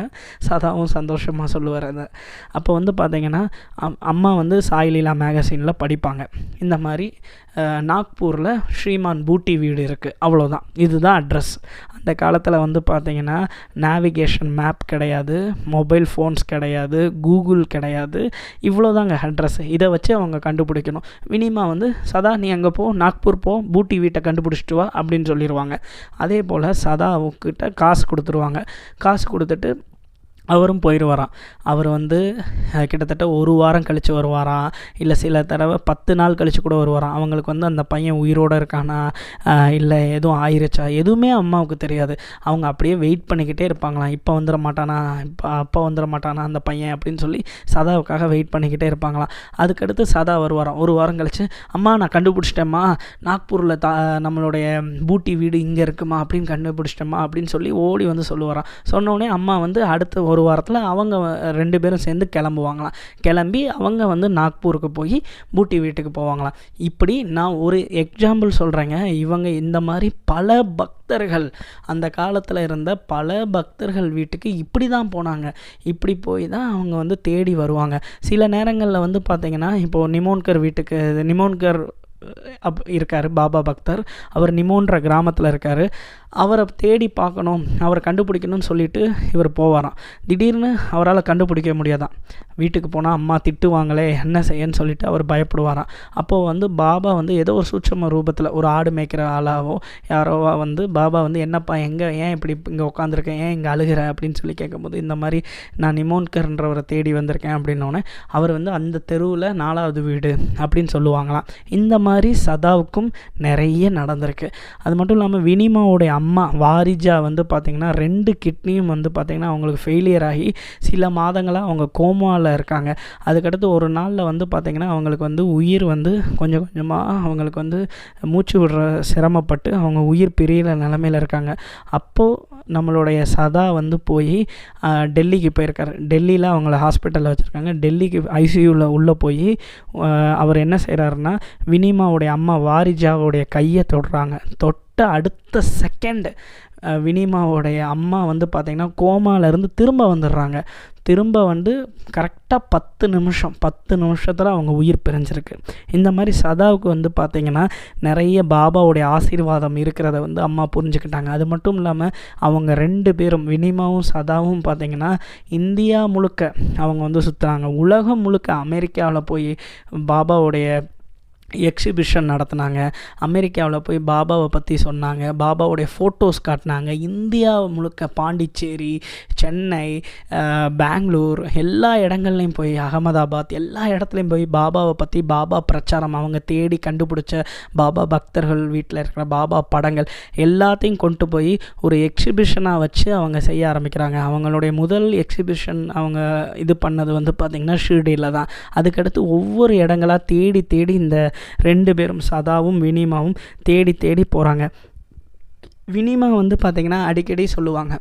சதாவும் சந்தோஷமாக சொல்லுவார். அதை அப்போ வந்து பார்த்திங்கன்னா அம்மா வந்து சாய்லீலா மேகசினில் படிப்பாங்க, இந்த மாதிரி நாக்பூரில் ஸ்ரீமான் பூட்டி வீடு இருக்குது, அவ்வளோதான், இதுதான் அட்ரஸ். அந்த காலத்தில் வந்து பார்த்திங்கன்னா நேவிகேஷன் மேப் கிடையாது, மொபைல் ஃபோன்ஸ் கிடையாது, கூகுள் கிடையாது, இவ்வளோதாங்க அட்ரஸ். இதை வச்சு அவங்க கண்டுபிடிக்கணும். வினிமா வந்து சதா நீ அங்கே போ, நாக்பூர் போ, பூட்டி வீட்டை கண்டுபிடிச்சிட்டு வா அப்படின்னு சொல்லிடுவாங்க. அதே போல் சதாவுக்கிட்ட காசு கொடுத்துருவாங்க. காசு கொடுத்துட்டு அவரும் போயிடுவாராம். அவர் வந்து கிட்டத்தட்ட 1 வாரம் கழித்து வருவாராம், இல்லை சில தடவை 10 நாள் கழித்து கூட வருவாராம். அவங்களுக்கு வந்து அந்த பையன் உயிரோடு இருக்கானா இல்லை எதுவும் ஆயிருச்சா எதுவுமே அம்மாவுக்கு தெரியாது. அவங்க அப்படியே வெயிட் பண்ணிக்கிட்டே இருப்பாங்களாம், இப்போ வந்துட மாட்டானா அந்த பையன் அப்படின்னு சொல்லி சதாவுக்காக வெயிட் பண்ணிக்கிட்டே இருப்பாங்களாம். அதுக்கடுத்து சதா வருவாராம். 1 வாரம் கழித்து, அம்மா நான் கண்டுபிடிச்சிட்டேம்மா, நாக்பூரில் நம்மளுடைய பூட்டி வீடு இங்கே இருக்குமா அப்படின்னு கண்டுபிடிச்சிட்டேம்மா அப்படின்னு சொல்லி ஓடி வந்து சொல்லுவாராம். சொன்னோடனே அம்மா வந்து அடுத்த ஒரு வாரத்தில் அவங்க 2 பேரும் சேர்ந்து கிளம்புவாங்களாம். கிளம்பி அவங்க வந்து நாக்பூருக்கு போய் பூட்டி வீட்டுக்கு போவாங்களாம். இப்படி நான் ஒரு எக்ஸாம்பிள் சொல்கிறேங்க. இவங்க இந்த மாதிரி பல பக்தர்கள், அந்த காலத்தில் இருந்த பல பக்தர்கள் வீட்டுக்கு இப்படி தான் போனாங்க. இப்படி போய் தான் அவங்க வந்து தேடி வருவாங்க. சில நேரங்களில் வந்து பார்த்திங்கன்னா, இப்போது நிமோன்கர் வீட்டுக்கு, நிமோன்கர் இருக்கார் பாபா பக்தர், அவர் நிமோன்ற கிராமத்தில் இருக்கார். அவரை தேடி பார்க்கணும், அவரை கண்டுபிடிக்கணும்னு சொல்லிட்டு இவர் போவாராம். திடீர்னு அவரால் கண்டுபிடிக்க முடியாதான். வீட்டுக்கு போனால் அம்மா திட்டுவாங்களே, என்ன செய்யன்னு சொல்லிட்டு அவர் பயப்படுவாராம். அப்போது வந்து பாபா வந்து ஏதோ ஒரு சூட்சம ரூபத்தில் ஒரு ஆடு மேய்க்கிற ஆளாவோ யாரோவா வந்து பாபா வந்து என்னப்பா ஏன் இப்படி இங்கே உட்காந்துருக்கேன், ஏன் இங்கே அழுகிறேன் அப்படின்னு சொல்லி கேட்கும்போது, இந்த மாதிரி நான் நிமோன்கர்ன்றவரை தேடி வந்திருக்கேன் அப்படின்னோடனே அவர் வந்து அந்த தெருவில் 4வது வீடு அப்படின்னு சொல்லுவாங்களாம். இந்த மாதிரி சதாவுக்கும் நிறைய நடந்திருக்கு. அது மட்டும் இல்லாமல் வினிமாவுடைய அம்மா வாரிஜா வந்து பார்த்திங்கன்னா 2 கிட்னியும் வந்து பார்த்திங்கன்னா அவங்களுக்கு ஃபெயிலியர் ஆகி சில மாதங்களாக அவங்க கோமாவில் இருக்காங்க. அதுக்கடுத்து ஒரு நாளில் வந்து பார்த்திங்கன்னா அவங்களுக்கு வந்து உயிர் வந்து கொஞ்சம் கொஞ்சமாக அவங்களுக்கு வந்து மூச்சு விடுற சிரமப்பட்டு அவங்க உயிர் பிரியிற நிலமையில் இருக்காங்க. அப்போது நம்மளுடைய சதா வந்து போய் டெல்லிக்கு போயிருக்காரு. டெல்லியில் அவங்கள ஹாஸ்பிட்டலில் வச்சுருக்காங்க. டெல்லிக்கு ஐசியூவில் உள்ளே போய் அவர் என்ன செய்கிறாருன்னா, வினிமாவுடைய அம்மா வாரிஜாவுடைய கையை தொடுறாங்க. அடுத்த செகண்ட் வினிமாவுடைய அம்மா வந்து பார்த்திங்கன்னா கோமாலேருந்து திரும்ப வந்துடுறாங்க. திரும்ப வந்து கரெக்டாக 10 நிமிஷத்தில் அவங்க உயிர் பிரிஞ்சிருக்கு. இந்த மாதிரி சதாவுக்கு வந்து பார்த்திங்கன்னா நிறைய பாபாவுடைய ஆசீர்வாதம் இருக்கிறத வந்து அம்மா புரிஞ்சுக்கிட்டாங்க. அது மட்டும் இல்லாமல் அவங்க 2 பேரும் வினிமாவும் சதாவும் பார்த்திங்கன்னா இந்தியா முழுக்க அவங்க வந்து சுற்றுறாங்க. உலகம் முழுக்க அமெரிக்காவில் போய் பாபாவுடைய எக்ஸிபிஷன் நடத்தினாங்க. அமெரிக்காவில் போய் பாபாவை பற்றி சொன்னாங்க. பாபாவுடைய ஃபோட்டோஸ் காட்டினாங்க. இந்தியா முழுக்க பாண்டிச்சேரி, சென்னை, பெங்களூர் எல்லா இடங்கள்லையும் போய், அகமதாபாத் எல்லா இடத்துலையும் போய் பாபாவை பற்றி பாபா பிரச்சாரம், அவங்க தேடி கண்டுபிடிச்ச பாபா பக்தர்கள் வீட்டில் இருக்கிற பாபா படங்கள் எல்லாத்தையும் கொண்டு போய் ஒரு எக்ஸிபிஷனாக வச்சு அவங்க செய்ய ஆரம்பிக்கிறாங்க. அவங்களுடைய முதல் எக்ஸிபிஷன் அவங்க இது பண்ணது வந்து பார்த்திங்கன்னா ஷிர்டியில் தான். அதுக்கடுத்து ஒவ்வொரு இடங்களாக தேடி இந்த 2 பேரும் சதாவும் வினிமாவும் தேடி போகிறாங்க. வினிமா வந்து பார்த்திங்கன்னா அடிக்கடி சொல்லுவாங்க,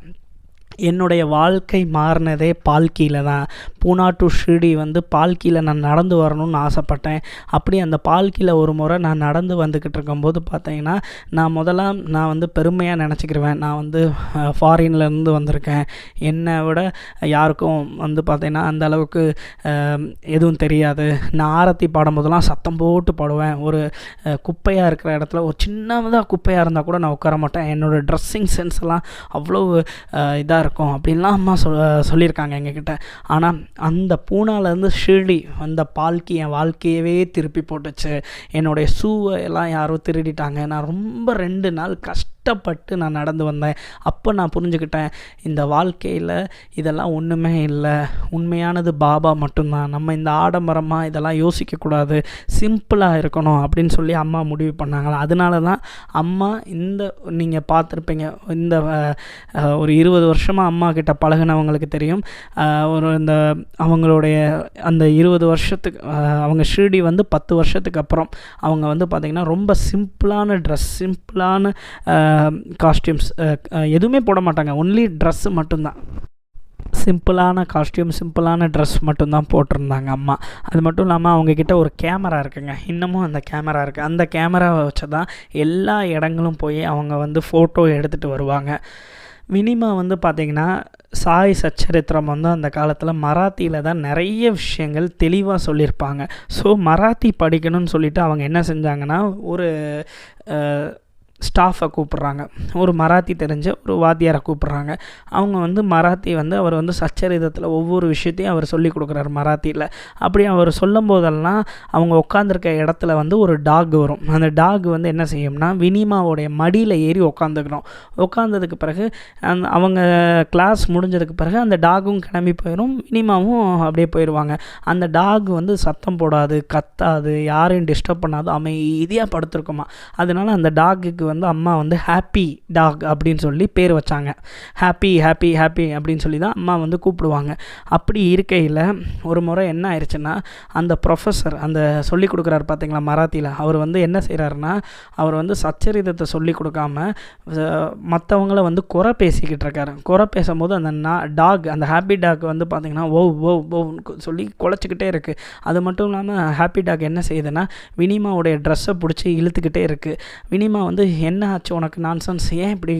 என்னுடைய வாழ்க்கை மாறினதே பால்கியில் தான். பூனா டு ஷிர்டி வந்து பால்கியில் நான் நடந்து வரணும்னு ஆசைப்பட்டேன். அப்படி அந்த பால்கியில் ஒரு முறை நான் நடந்து வந்துக்கிட்டு இருக்கும்போது பார்த்தீங்கன்னா, நான் வந்து பெருமையாக நினச்சிக்கிருவேன், நான் வந்து ஃபாரின்லேருந்து வந்திருக்கேன், என்னை விட யாருக்கும் வந்து பார்த்திங்கன்னா அந்த அளவுக்கு எதுவும் தெரியாது. நான் ஆரத்தி பாடும்போதெல்லாம் சத்தம் போட்டு பாடுவேன். ஒரு குப்பையாக இருக்கிற இடத்துல ஒரு சின்னதாக குப்பையாக இருந்தால் கூட நான் உட்கார மாட்டேன். என்னோடய ட்ரெஸ்ஸிங் சென்ஸ் எல்லாம் அவ்வளோ இதாக இருக்கும் அப்படின்லாம் அம்மா சொல்லியிருக்காங்க எங்ககிட்ட. ஆனால் அந்த பூனாலேருந்து ஷிர்டி அந்த பால்கி என் வாழ்க்கையவே திருப்பி போட்டுச்சு. என்னுடைய ஷூவை எல்லாம் யாரோ திருடிட்டாங்க. நான் ரொம்ப 2 நாள் கஷ்டப்பட்டு நான் நடந்து வந்தேன். அப்போ நான் புரிஞ்சுக்கிட்டேன், இந்த வாழ்க்கையில் இதெல்லாம் ஒன்றுமே இல்லை, உண்மையானது பாபா மட்டும்தான். நம்ம இந்த ஆடம்பரமாக இதெல்லாம் யோசிக்கக்கூடாது, சிம்பிளாக இருக்கணும் அப்படின்னு சொல்லி அம்மா முடிவு பண்ணாங்களா. அதனால தான் அம்மா நீங்கள் பார்த்துருப்பீங்க, இந்த ஒரு 20 வருஷமாக அம்மா கிட்ட பழகினவங்களுக்கு தெரியும். அவங்களுடைய அந்த 20 வருஷத்துக்கு அவங்க ஷிர்டி வந்து 10 வருஷத்துக்கு அப்புறம் அவங்க வந்து பார்த்திங்கன்னா ரொம்ப சிம்பிளான ட்ரெஸ், சிம்பிளான காஸ்டியூம்ஸ் எதுவுமே போட மாட்டாங்க. ஒன்லி ட்ரெஸ்ஸு மட்டும்தான், சிம்பிளான காஸ்டியூம், சிம்பிளான ட்ரெஸ் மட்டும்தான் போட்டிருந்தாங்க அம்மா. அது மட்டும் இல்லாமல் அவங்கக்கிட்ட ஒரு கேமரா இருக்குங்க, இன்னமும் அந்த கேமரா இருக்குது. அந்த கேமராவை வச்சு தான் எல்லா இடங்களும் போய் அவங்க வந்து ஃபோட்டோ எடுத்துகிட்டு வருவாங்க. வினிமா வந்து பார்த்திங்கன்னா சாய் சச்சரித்திரம் வந்து அந்த காலத்தில் மராத்தியில் தான் நிறைய விஷயங்கள் தெளிவாக சொல்லியிருப்பாங்க. ஸோ மராத்தி படிக்கணும்னு சொல்லிவிட்டு அவங்க என்ன செஞ்சாங்கன்னா, ஒரு ஸ்டாஃபை கூப்பிட்றாங்க, ஒரு மராத்தி தெரிஞ்ச ஒரு வாத்தியாரை கூப்பிட்றாங்க. அவங்க வந்து மராத்தி வந்து அவர் வந்து சச்சரிதத்தில் ஒவ்வொரு விஷயத்தையும் அவர் சொல்லி கொடுக்குறாரு மராத்தியில். அப்படி அவர் சொல்லும் போதெல்லாம் அவங்க உட்காந்துருக்க இடத்துல வந்து ஒரு டாக் வரும். அந்த டாக் வந்து என்ன செய்யும்னா, வினிமாவோடைய மடியில் ஏறி உட்காந்துக்கணும். உட்காந்ததுக்கு பிறகு அவங்க கிளாஸ் முடிஞ்சதுக்கு பிறகு அந்த டாகும் கிளம்பி போயிடும், வினிமாவும் அப்படியே போயிடுவாங்க. அந்த டாக் வந்து சத்தம் போடாது, கத்தாது, யாரையும் டிஸ்டர்ப் பண்ணாது, அமைதியாக படுத்துருக்குமா. அதனால அந்த டாகுக்கு வந்து அம்மா வந்து ஹாப்பி டாக் அப்படின்னு சொல்லி பேர் வச்சாங்க. ஹாப்பி ஹாப்பி ஹாப்பி அப்படின்னு சொல்லி தான் அம்மா வந்து கூப்பிடுவாங்க. அப்படி இருக்கையில் ஒரு முறை என்ன ஆயிடுச்சுன்னா, அந்த ப்ரொஃபஸர் அந்த சொல்லிக் கொடுக்குறாரு பார்த்தீங்களா மராத்தியில், அவர் வந்து என்ன செய்கிறாருன்னா, அவர் வந்து சச்சரிதத்தை சொல்லி கொடுக்காம மற்றவங்கள வந்து குறை பேசிக்கிட்டு இருக்காரு. குறை பேசும்போது அந்த டாக், அந்த ஹாப்பி டாக் வந்து பார்த்திங்கன்னா ஓ ஓ ஓன்னு சொல்லி குலைச்சிக்கிட்டே இருக்குது. அது மட்டும் இல்லாமல் ஹாப்பி டாக் என்ன செய்யுதுன்னா, வினிமாவுடைய ட்ரெஸ்ஸை பிடிச்சி இழுத்துக்கிட்டே இருக்குது. வினிமா வந்து என்ன ஆச்சு உனக்கு, நான்சென்ஸ், ஏன் இப்படி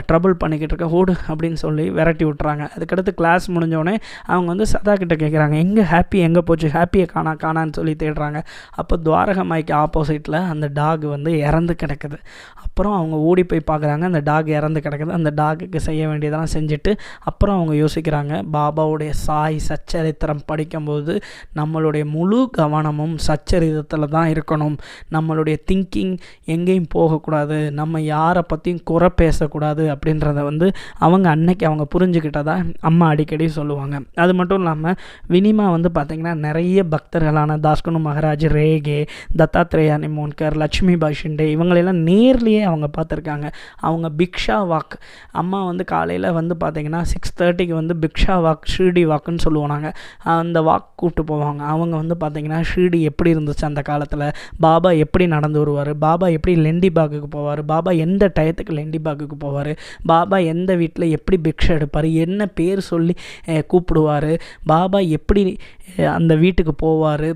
ட்ரபிள் பண்ணிக்கிட்டு இருக்க, ஓடு அப்படின்னு சொல்லி விரட்டி விட்றாங்க. அதுக்கடுத்து கிளாஸ் முடிஞ்சோடனே அவங்க வந்து சதா கிட்ட கேட்குறாங்க, எங்கே ஹாப்பி எங்கே போச்சு, ஹாப்பியை காணான்னு சொல்லி தேடுறாங்க. அப்போ துவாரகமாய்க்கு ஆப்போசிட்டில் அந்த டாக் வந்து இறந்து கிடக்குது. அப்புறம் அவங்க ஓடி போய் பார்க்குறாங்க, அந்த டாக் இறந்து கிடக்குது. அந்த டாகுக்கு செய்ய வேண்டியதெல்லாம் செஞ்சுட்டு அப்புறம் அவங்க யோசிக்கிறாங்க, பாபாவுடைய சாய் சச்சரித்திரம் படிக்கும்போது நம்மளுடைய முழு கவனமும் சச்சரிதத்தில் தான் இருக்கணும். நம்மளுடைய திங்கிங் எங்கேயும் போகக்கூடாது, நம்ம யாரை பற்றியும் குறை பேசக்கூடாது அப்படின்றத வந்து அவங்க அன்னைக்கு அவங்க புரிஞ்சுக்கிட்டதா அம்மா அடிக்கடி சொல்லுவாங்க. அது மட்டும் இல்லாமல் வினிமா வந்து பார்த்திங்கன்னா நிறைய பக்தர்களான தாஸ்குனு மகாராஜ், ரேகே, தத்தாத்ரேயா நிமோன்கர், லட்சுமி பாய் ஷிண்டே இவங்களெல்லாம் நேர்லேயே அவங்க பார்த்துருக்காங்க. அவங்க பிக்ஷா வாக், அம்மா வந்து காலையில் வந்து பார்த்திங்கன்னா 6:30க்கு வந்து பிக்ஷா வாக், ஷீர்டி வாக்குன்னு சொல்லுவோம் நாங்கள், அந்த வாக் கூப்பிட்டு போவாங்க. அவங்க வந்து பார்த்திங்கன்னா ஷீர்டி எப்படி இருந்துச்சு அந்த காலத்தில், பாபா எப்படி நடந்து வருவார், பாபா எப்படி லெண்டி பாகுக்கு போவார், பாபா எந்த டயத்துக்கு லெண்டி பாகுக்கு போவார், பாபா எந்த வீட்டில் எப்படி பிக்ஷை எடுப்பார், என்ன பேர் சொல்லி கூப்பிடுவார், பாபா எப்படி அந்த வீட்டுக்கு போவார்,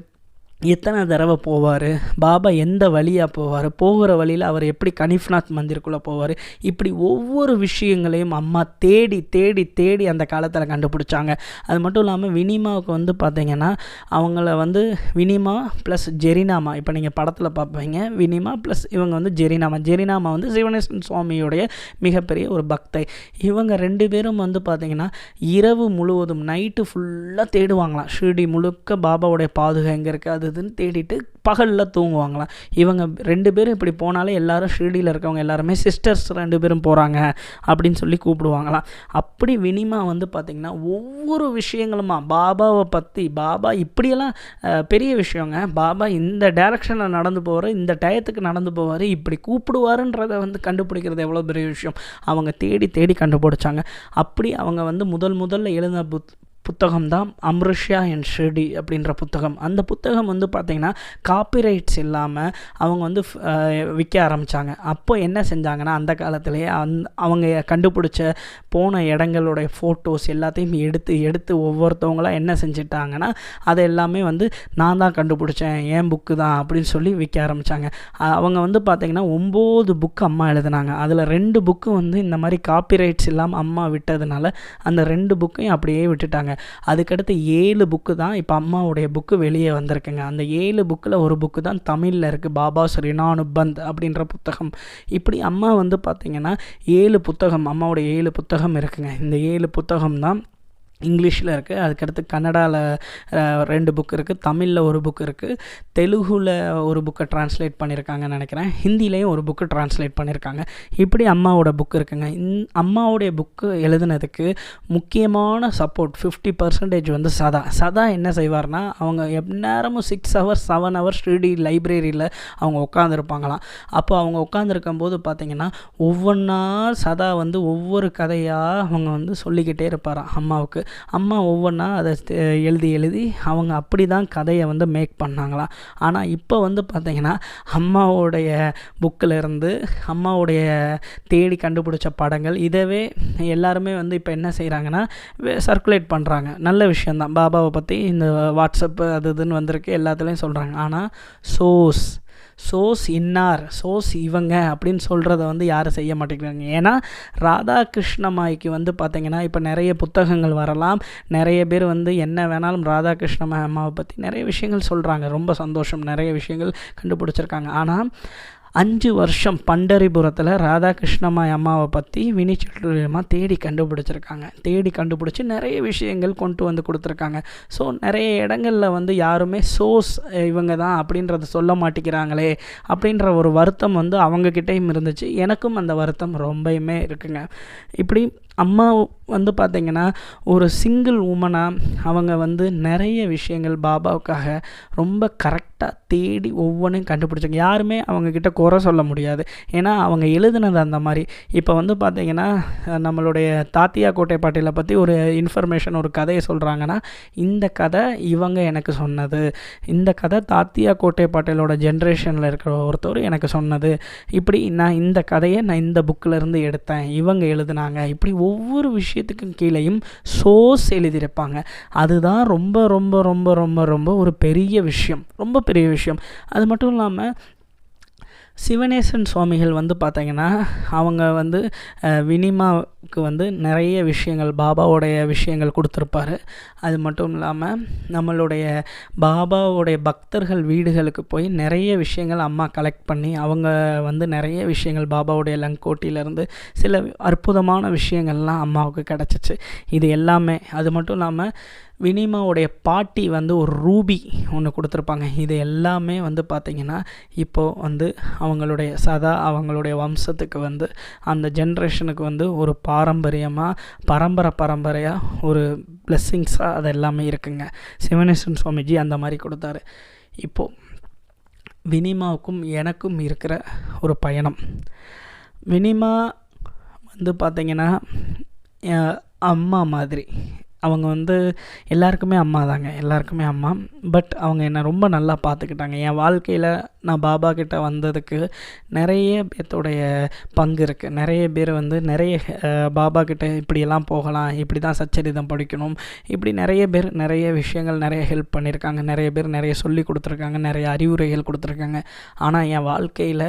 எத்தனை தடவை போவார், பாபா எந்த வழியாக போவார், போகிற வழியில் அவர் எப்படி கனிஃப்நாத் மந்திருக்குள்ளே போவார், இப்படி ஒவ்வொரு விஷயங்களையும் அம்மா தேடி தேடி தேடி அந்த காலத்தில் கண்டுபிடிச்சாங்க. அது மட்டும் இல்லாமல் வினிமாவுக்கு வந்து பார்த்திங்கன்னா அவங்கள வந்து வினிமா ப்ளஸ் ஜெரினாமா, இப்போ நீங்கள் படத்தில் பார்ப்பீங்க, வினிமா ப்ளஸ் இவங்க வந்து ஜெரினாமா வந்து சிவனேஸ்வரன் சுவாமியுடைய மிகப்பெரிய ஒரு பக்தை. இவங்க 2 பேரும் வந்து பார்த்திங்கன்னா இரவு முழுவதும் நைட்டு ஃபுல்லாக தேடுவாங்களாம். ஷீர்டி முழுக்க பாபாவுடைய பாதுகா எங்கே இருக்குது அது இதுன்னு தேடிட்டு பகலில் தூங்குவாங்களாம். இவங்க 2 பேரும் இப்படி போனாலே எல்லாரும் ஷீர்டியில் இருக்கவங்க எல்லாருமே சிஸ்டர்ஸ் 2 பேரும் போகிறாங்க அப்படின்னு சொல்லி கூப்பிடுவாங்களாம். அப்படி வினிமா வந்து பார்த்திங்கன்னா ஒவ்வொரு விஷயங்களுமா பாபாவை பற்றி, பாபா இப்படியெல்லாம் பெரிய விஷயங்க, பாபா இந்த டைரக்ஷனில் நடந்து போவார், இந்த டயத்துக்கு நடந்து போவார், இப்படி கூப்பிடுவாருன்றதை வந்து கண்டுபிடிக்கிறது எவ்வளோ பெரிய விஷயம். அவங்க தேடி தேடி கண்டுபிடிச்சாங்க. அப்படி அவங்க வந்து முதல்ல எழுந்த புத்தகம் தான் அம்ருஷ்யா அண்ட் ஷிர்டி அப்படின்ற புத்தகம். அந்த புத்தகம் வந்து பார்த்திங்கன்னா காப்பிரைட்ஸ் இல்லாமல் அவங்க வந்து விற்க ஆரம்பித்தாங்க. அப்போ என்ன செஞ்சாங்கன்னா, அந்த காலத்துலேயே அவங்க கண்டுபிடிச்ச போன இடங்களுடைய ஃபோட்டோஸ் எல்லாத்தையும் எடுத்து ஒவ்வொருத்தவங்களாம் என்ன செஞ்சிட்டாங்கன்னா, அதை எல்லாமே வந்து நான் தான் கண்டுபிடிச்சேன், என் புக்கு தான் அப்படின்னு சொல்லி விற்க ஆரம்பித்தாங்க. அவங்க வந்து பார்த்திங்கன்னா 9 புக்கு அம்மா எழுதினாங்க. அதில் 2 புக்கு வந்து இந்த மாதிரி காப்பிரைட்ஸ் இல்லாமல் அம்மா விட்டதுனால அந்த 2 புக்கையும் அப்படியே விட்டுட்டாங்க. அதுக்கடுத்து 7 புக்கு தான் இப்போ அம்மாவுடைய புக்கு வெளியே வந்திருக்குங்க. அந்த 7 புக்கில் ஒரு புக்கு தான் தமிழில் இருக்குது, பாபாஸ் ரினானுபந்த் அப்படின்ற புத்தகம். இப்படி அம்மா வந்து பார்த்திங்கன்னா 7 புத்தகம், அம்மாவுடைய 7 புத்தகம் இருக்குங்க. இந்த 7 புத்தகம் தான் இங்கிலீஷில் இருக்குது. அதுக்கடுத்து கன்னடாவில் 2 புக் இருக்குது, தமிழில் ஒரு புக் இருக்குது, தெலுங்கில் ஒரு புக்கை ட்ரான்ஸ்லேட் பண்ணியிருக்காங்கன்னு நினைக்கிறேன், ஹிந்திலையும் ஒரு புக்கு ட்ரான்ஸ்லேட் பண்ணியிருக்காங்க. இப்படி அம்மாவோட புக்கு இருக்குங்க. அம்மாவுடைய புக்கு எழுதுனதுக்கு முக்கியமான சப்போர்ட் 50% வந்து சதா என்ன செய்வார்னா, அவங்க எந்நேரமும் 6 hours 7 hours ஷீர்டி லைப்ரரியில் அவங்க உட்காந்துருப்பாங்களாம். அப்போ அவங்க உட்காந்துருக்கும் போது பார்த்திங்கன்னா ஒவ்வொன்றா சதா வந்து ஒவ்வொரு கதையாக அவங்க வந்து சொல்லிக்கிட்டே இருப்பாராம் அம்மாவுக்கு. அம்மா ஒவ்வொன்றா அதை எழுதி அவங்க அப்படி தான் கதையை வந்து மேக் பண்ணாங்களாம். ஆனால் இப்போ வந்து பார்த்திங்கன்னா அம்மாவுடைய புக்கில் இருந்து அம்மாவுடைய தேடி கண்டுபிடிச்ச படங்கள் இதவே எல்லாருமே வந்து இப்போ என்ன செய்கிறாங்கன்னா சர்க்குலேட் பண்ணுறாங்க. நல்ல விஷயந்தான், பாபாவை பற்றி இந்த வாட்ஸ்அப்பு அது இதுன்னு வந்திருக்கு, எல்லாத்துலேயும் சொல்கிறாங்க. ஆனால் சோஸ் இவங்க அப்படின்னு சொல்கிறத வந்து யாரும் செய்ய மாட்டேங்கிறாங்க. ஏன்னா ராதாகிருஷ்ணமாய்க்கு வந்து பார்த்திங்கன்னா இப்போ நிறைய புத்தகங்கள் வரலாம், நிறைய பேர் வந்து என்ன வேணாலும் ராதாகிருஷ்ணமாய் அம்மாவை பற்றி நிறைய விஷயங்கள் சொல்கிறாங்க, ரொம்ப சந்தோஷம், நிறைய விஷயங்கள் கண்டுபிடிச்சிருக்காங்க. ஆனால் 5 வருஷம் பண்டரிபுரத்தில் ராதாகிருஷ்ணமாய் அம்மாவை பற்றி வினிச்செல்வம்மா தேடி கண்டுபிடிச்சி நிறைய விஷயங்கள் கொண்டு வந்து கொடுத்துருக்காங்க. ஸோ நிறைய இடங்களில் வந்து யாருமே இவங்க தான் அப்படின்றத சொல்ல மாட்டேங்கிறாங்களே அப்படின்ற ஒரு வருத்தம் வந்து அவங்கக்கிட்டையும் இருந்துச்சு. எனக்கும் அந்த வருத்தம் ரொம்பவுமே இருக்குங்க. இப்படி அம்மா வந்து பார்த்திங்கன்னா ஒரு சிங்கிள் உமனாக அவங்க வந்து நிறைய விஷயங்கள் பாபாவுக்காக ரொம்ப கரெக்டாக கரெக்டாக தேடி ஒவ்வொன்றையும் கண்டுபிடிச்சாங்க. யாருமே அவங்கக்கிட்ட குறை சொல்ல முடியாது, ஏன்னா அவங்க எழுதுனது அந்த மாதிரி. இப்போ வந்து பார்த்திங்கன்னா நம்மளுடைய தாத்தியா கோட்டை பாட்டிலை பற்றி ஒரு இன்ஃபர்மேஷன், ஒரு கதையை சொல்கிறாங்கன்னா, இந்த கதை இவங்க எனக்கு சொன்னது, இந்த கதை தாத்தியா கோட்டை பாட்டிலோட ஜென்ரேஷனில் இருக்கிற ஒருத்தர் எனக்கு சொன்னது, இப்படி நான் இந்த கதையை நான் இந்த புக்கிலேருந்து எடுத்தேன், இவங்க எழுதுனாங்க, இப்படி ஒவ்வொரு விஷயத்துக்கும் கீழேயும் சோர்ஸ் எழுதியிருப்பாங்க. அதுதான் ரொம்ப ரொம்ப ரொம்ப ரொம்ப ரொம்ப ஒரு பெரிய விஷயம், ரொம்ப பெரிய விஷயம். அது மட்டும் இல்லாமல் சிவனேசன் சுவாமிகள் வந்து பார்த்திங்கன்னா அவங்க வந்து வினிமாவுக்கு வந்து நிறைய விஷயங்கள், பாபாவோடைய விஷயங்கள் கொடுத்துருப்பாரு. அது மட்டும் இல்லாமல் நம்மளுடைய பாபாவோடைய பக்தர்கள் வீடுகளுக்கு போய் நிறைய விஷயங்கள் அம்மா கலெக்ட் பண்ணி அவங்க வந்து நிறைய விஷயங்கள் பாபாவுடைய லங்கோட்டியிலேருந்து சில அற்புதமான விஷயங்கள்லாம் அம்மாவுக்கு கிடச்சிச்சு. இது எல்லாமே, அது மட்டும் இல்லாமல் வினிமாவுடைய பாட்டி வந்து ஒரு ரூபி ஒன்று கொடுத்துருப்பாங்க. இது எல்லாமே வந்து பார்த்திங்கன்னா இப்போது வந்து அவங்களுடைய அவங்களுடைய வம்சத்துக்கு வந்து அந்த ஜென்ரேஷனுக்கு வந்து ஒரு பாரம்பரியமாக பரம்பரையாக ஒரு பிளெஸ்ஸிங்ஸாக அது எல்லாமே இருக்குங்க. சிவனேசன் சுவாமிஜி அந்த மாதிரி கொடுத்தாரு. இப்போது வினிமாவுக்கும் எனக்கும் இருக்கிற ஒரு பயணம். வினிமா வந்து பார்த்திங்கன்னா அம்மா மாதிரி. அவங்க வந்து எல்லாருக்குமே அம்மா தாங்க, எல்லாருக்குமே அம்மா. பட் அவங்க என்னை ரொம்ப நல்லா பார்த்துக்கிட்டாங்க. என் வாழ்க்கையில் நான் பாபா கிட்டே வந்ததுக்கு நிறைய பேர்த்தோடைய பங்கு இருக்குது. நிறைய பேர் வந்து நிறைய பாபா கிட்டே இப்படியெல்லாம் போகலாம், இப்படி தான் சச்சரிதம் படிக்கணும், இப்படி நிறைய பேர் நிறைய விஷயங்கள் நிறைய ஹெல்ப் பண்ணியிருக்காங்க. நிறைய பேர் நிறைய சொல்லி கொடுத்துருக்காங்க, நிறைய அறிவுரைகள் கொடுத்துருக்காங்க. ஆனால் என் வாழ்க்கையில்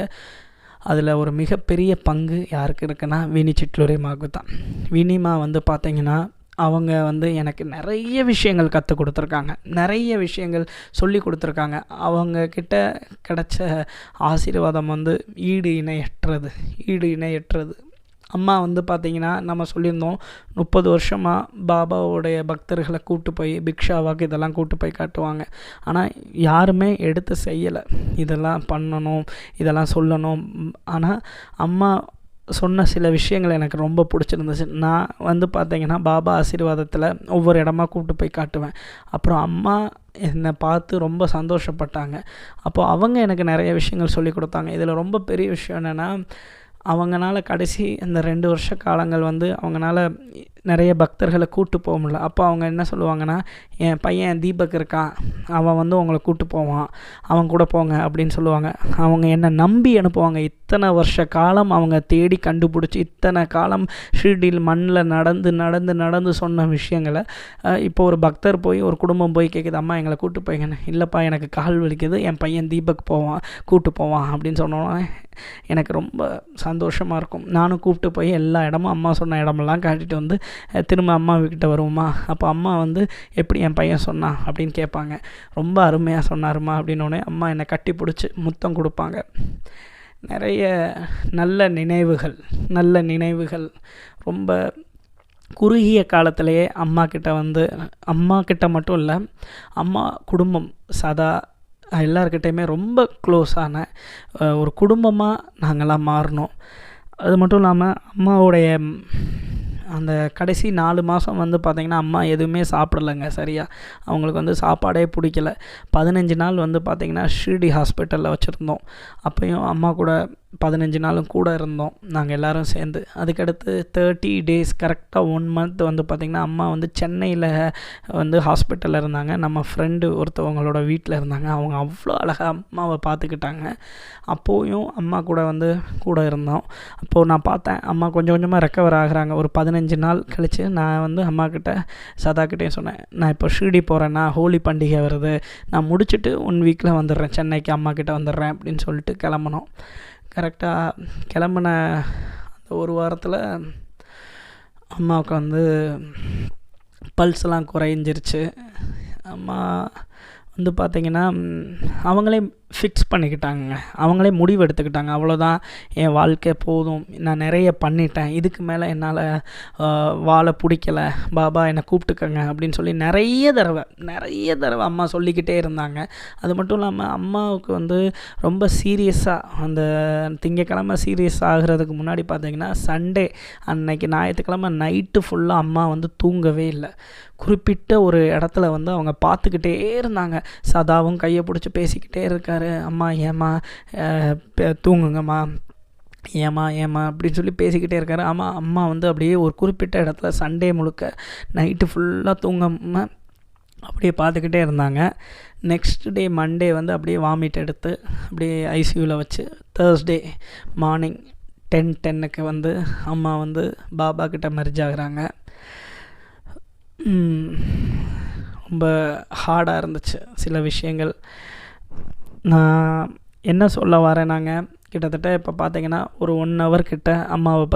அதில் ஒரு மிகப்பெரிய பங்கு யாருக்கு இருக்குன்னா வினி சிட்லுரை மாகு தான். வினிமா வந்து பார்த்திங்கன்னா அவங்க வந்து எனக்கு நிறைய விஷயங்கள் கற்றுக் கொடுத்துருக்காங்க, நிறைய விஷயங்கள் சொல்லி கொடுத்துருக்காங்க. அவங்கக்கிட்ட கிடைச்ச ஆசீர்வாதம் வந்து ஈடு இணையற்றது. அம்மா வந்து பார்த்திங்கன்னா நம்ம சொல்லியிருந்தோம் 30 வருஷமாக பாபாவோடைய பக்தர்களை கூப்பிட்டு போய் பிக்ஷாவாக்கு இதெல்லாம் கூப்பிட்டு போய் காட்டுவாங்க. ஆனால் யாருமே எடுத்து செய்யலை, இதெல்லாம் பண்ணணும், இதெல்லாம் சொல்லணும். ஆனால் அம்மா சொன்ன சில விஷயங்கள் எனக்கு ரொம்ப பிடிச்சிருந்துச்சு. நான் வந்து பார்த்திங்கன்னா பாபா ஆசீர்வாதத்தில் ஒவ்வொரு இடமா கூப்பிட்டு போய் காட்டுவேன். அப்புறம் அம்மா என்னை பார்த்து ரொம்ப சந்தோஷப்பட்டாங்க. அப்போது அவங்க எனக்கு நிறைய விஷயங்கள் சொல்லி கொடுத்தாங்க. இதில் ரொம்ப பெரிய விஷயம் என்னென்னா, அவங்களால கடைசி இந்த 2 வருஷ காலங்கள் வந்து அவங்களால நிறைய பக்தர்களை கூப்பிட்டு போக முடியல. அப்போ அவங்க என்ன சொல்லுவாங்கன்னா, என் பையன் தீபக் இருக்கான், அவன் வந்து உங்களை கூப்பிட்டு போவான், அவன் கூட போங்க அப்படின்னு சொல்லுவாங்க. அவங்க என்னை நம்பி அனுப்புவாங்க. இத்தனை வருஷ காலம் அவங்க தேடி கண்டுபிடிச்சி, இத்தனை காலம் ஷீர்டியில் மண்ணில் நடந்து சொன்ன விஷயங்களை இப்போ ஒரு பக்தர் போய், ஒரு குடும்பம் போய் கேட்குது, அம்மா எங்களை கூப்பிட்டு போய்ங்கன்னு. இல்லைப்பா எனக்கு கால் வலிக்குது, என் பையன் தீபக் கூப்பிட்டு போவான் அப்படின்னு சொன்னோன்னா எனக்கு ரொம்ப சந்தோஷமாக இருக்கும். நானும் கூப்பிட்டு போய் எல்லா இடமும் அம்மா சொன்ன இடமெல்லாம் காட்டிட்டு வந்து திரும்ப அம்மா வீக்கிட்ட வருவோமா. அப்போ அம்மா வந்து எப்படி என் பையன் சொன்னான் அப்படின்னு கேட்பாங்க. ரொம்ப அருமையாக சொன்னாருமா அப்படின்னோடனே அம்மா என்னை கட்டி பிடிச்சி முத்தம் கொடுப்பாங்க. நிறைய நல்ல நினைவுகள் ரொம்ப குறுகிய காலத்திலேயே அம்மா கிட்ட மட்டும் இல்லை, அம்மா குடும்பம் எல்லார்கிட்டையுமே ரொம்ப க்ளோஸான ஒரு குடும்பமாக நாங்கள்லாம் மாறினோம். அது மட்டும் இல்லாமல் அம்மாவுடைய அந்த கடைசி 4 மாதம் வந்து பார்த்திங்கன்னா அம்மா எதுவுமே சாப்பிடலைங்க சரியாக. அவங்களுக்கு வந்து சாப்பாடே பிடிக்கல. 15 நாள் வந்து பார்த்திங்கன்னா ஷீர்டி ஹாஸ்பிட்டலில் வச்சுருந்தோம். அப்போயும் அம்மா கூட 15 நாளும் கூட இருந்தோம் நாங்கள் எல்லோரும் சேர்ந்து. அதுக்கடுத்து 30 டேஸ் கரெக்டாக 1 மந்த் வந்து பார்த்திங்கன்னா அம்மா வந்து சென்னையில் வந்து ஹாஸ்பிட்டலில் இருந்தாங்க. நம்ம ஃப்ரெண்டு ஒருத்தவங்களோட வீட்டில் இருந்தாங்க. அவங்க அவ்வளோ அழகாக அம்மாவை பார்த்துக்கிட்டாங்க. அப்போயும் அம்மா கூட இருந்தோம். அப்போது நான் பார்த்தேன் அம்மா கொஞ்சம் கொஞ்சமாக ரெக்கவர் ஆகுறாங்க. ஒரு 15 நாள் கழித்து நான் வந்து அம்மாக்கிட்ட சதாக்கிட்டேயும் சொன்னேன், நான் இப்போ ஷீர்டி போகிறேன்னா, ஹோலி பண்டிகை வருது, நான் முடிச்சுட்டு 1 வீக்கில் வந்துடுறேன், சென்னைக்கு அம்மாக்கிட்ட வந்துடுறேன் அப்படின்னு சொல்லிட்டு கிளம்புனோம். கரெக்டாக கிளம்புன அந்த 1 வாரத்தில் அம்மாவுக்கு வந்து பல்ஸ்லாம் குறைஞ்சிருச்சு. அம்மா வந்து பார்த்திங்கன்னா அவங்களே ஃபிக்ஸ் பண்ணிக்கிட்டாங்க, அவங்களே முடிவு எடுத்துக்கிட்டாங்க. அவ்வளோதான், என் வாழ்க்கை போதும், நான் நிறைய பண்ணிட்டேன், இதுக்கு மேலே என்னால் வாழ பிடிக்கலை, பாபா என்னை கூப்பிட்டுக்கங்க அப்படின்னு சொல்லி நிறைய தடவை அம்மா சொல்லிக்கிட்டே இருந்தாங்க. அது மட்டும் இல்லாமல் அம்மாவுக்கு வந்து ரொம்ப சீரியஸாக அந்த திங்கக்கிழமை சீரியஸ் ஆகிறதுக்கு முன்னாடி பார்த்திங்கன்னா சண்டே அன்னைக்கு ஞாயிற்றுக்கிழமை நைட்டு ஃபுல்லாக அம்மா வந்து தூங்கவே இல்லை. குறிப்பிட்ட ஒரு இடத்துல வந்து அவங்க பார்த்துக்கிட்டே இருந்தாங்க. சதாவும் கையை பிடிச்சி பேசிக்கிட்டே இருக்காரு, அம்மா ஏம்மா தூங்குங்கம்மா, ஏம்மா அப்படின்னு சொல்லி பேசிக்கிட்டே இருக்காரு. அம்மா வந்து அப்படியே ஒரு குறிப்பிட்ட இடத்துல சண்டே முழுக்க நைட்டு ஃபுல்லாக தூங்காமல் அப்படியே பார்த்துக்கிட்டே இருந்தாங்க. நெக்ஸ்ட் டே மண்டே வந்து அப்படியே வாமிட் எடுத்து அப்படியே ஐசியூவில் வச்சு தேர்ஸ்டே மார்னிங் 10:10 வந்து அம்மா வந்து பாபா கிட்ட மெர்ஜ் ஆகுறாங்க. ரொம்ப ஹார்டாக இருந்துச்சு சில விஷயங்கள். நான் என்ன சொல்ல வரேன், நாங்கள் கிட்டத்தட்ட இப்போ பார்த்திங்கன்னா ஒரு 1 hour கிட்ட அம்மாவை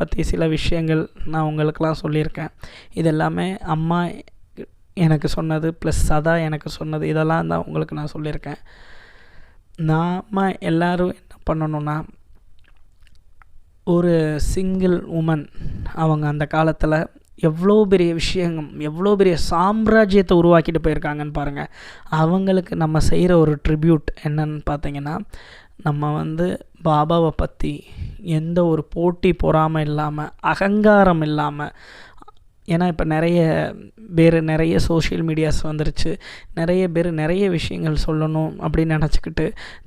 பற்றி சில விஷயங்கள் நான் உங்களுக்கெல்லாம் சொல்லியிருக்கேன். இது எல்லாமே அம்மா எனக்கு சொன்னது ப்ளஸ் சதா எனக்கு சொன்னது, இதெல்லாம் தான் உங்களுக்கு நான் சொல்லியிருக்கேன். நாம் எல்லோரும் என்ன பண்ணணுன்னா, ஒரு சிங்கிள் உமன் அவங்க அந்த காலத்தில் எவ்வளோ பெரிய எவ்வளோ பெரிய சாம்ராஜ்யத்தை உருவாக்கிட்டு போயிருக்காங்கன்னு பாருங்கள். அவங்களுக்கு நம்ம செய்கிற ஒரு ட்ரிபியூட் என்னன்னு பார்த்தீங்கன்னா, நம்ம வந்து பாபாவை பற்றி எந்த ஒரு போட்டி பொறாமை இல்லாமல், அகங்காரம் இல்லாமல், ஏன்னா இப்போ நிறைய சோஷியல் மீடியாஸ் வந்துருச்சு, நிறைய பேர் நிறைய விஷயங்கள் சொல்லணும் அப்படின்னு நினச்சிக்கிட்டு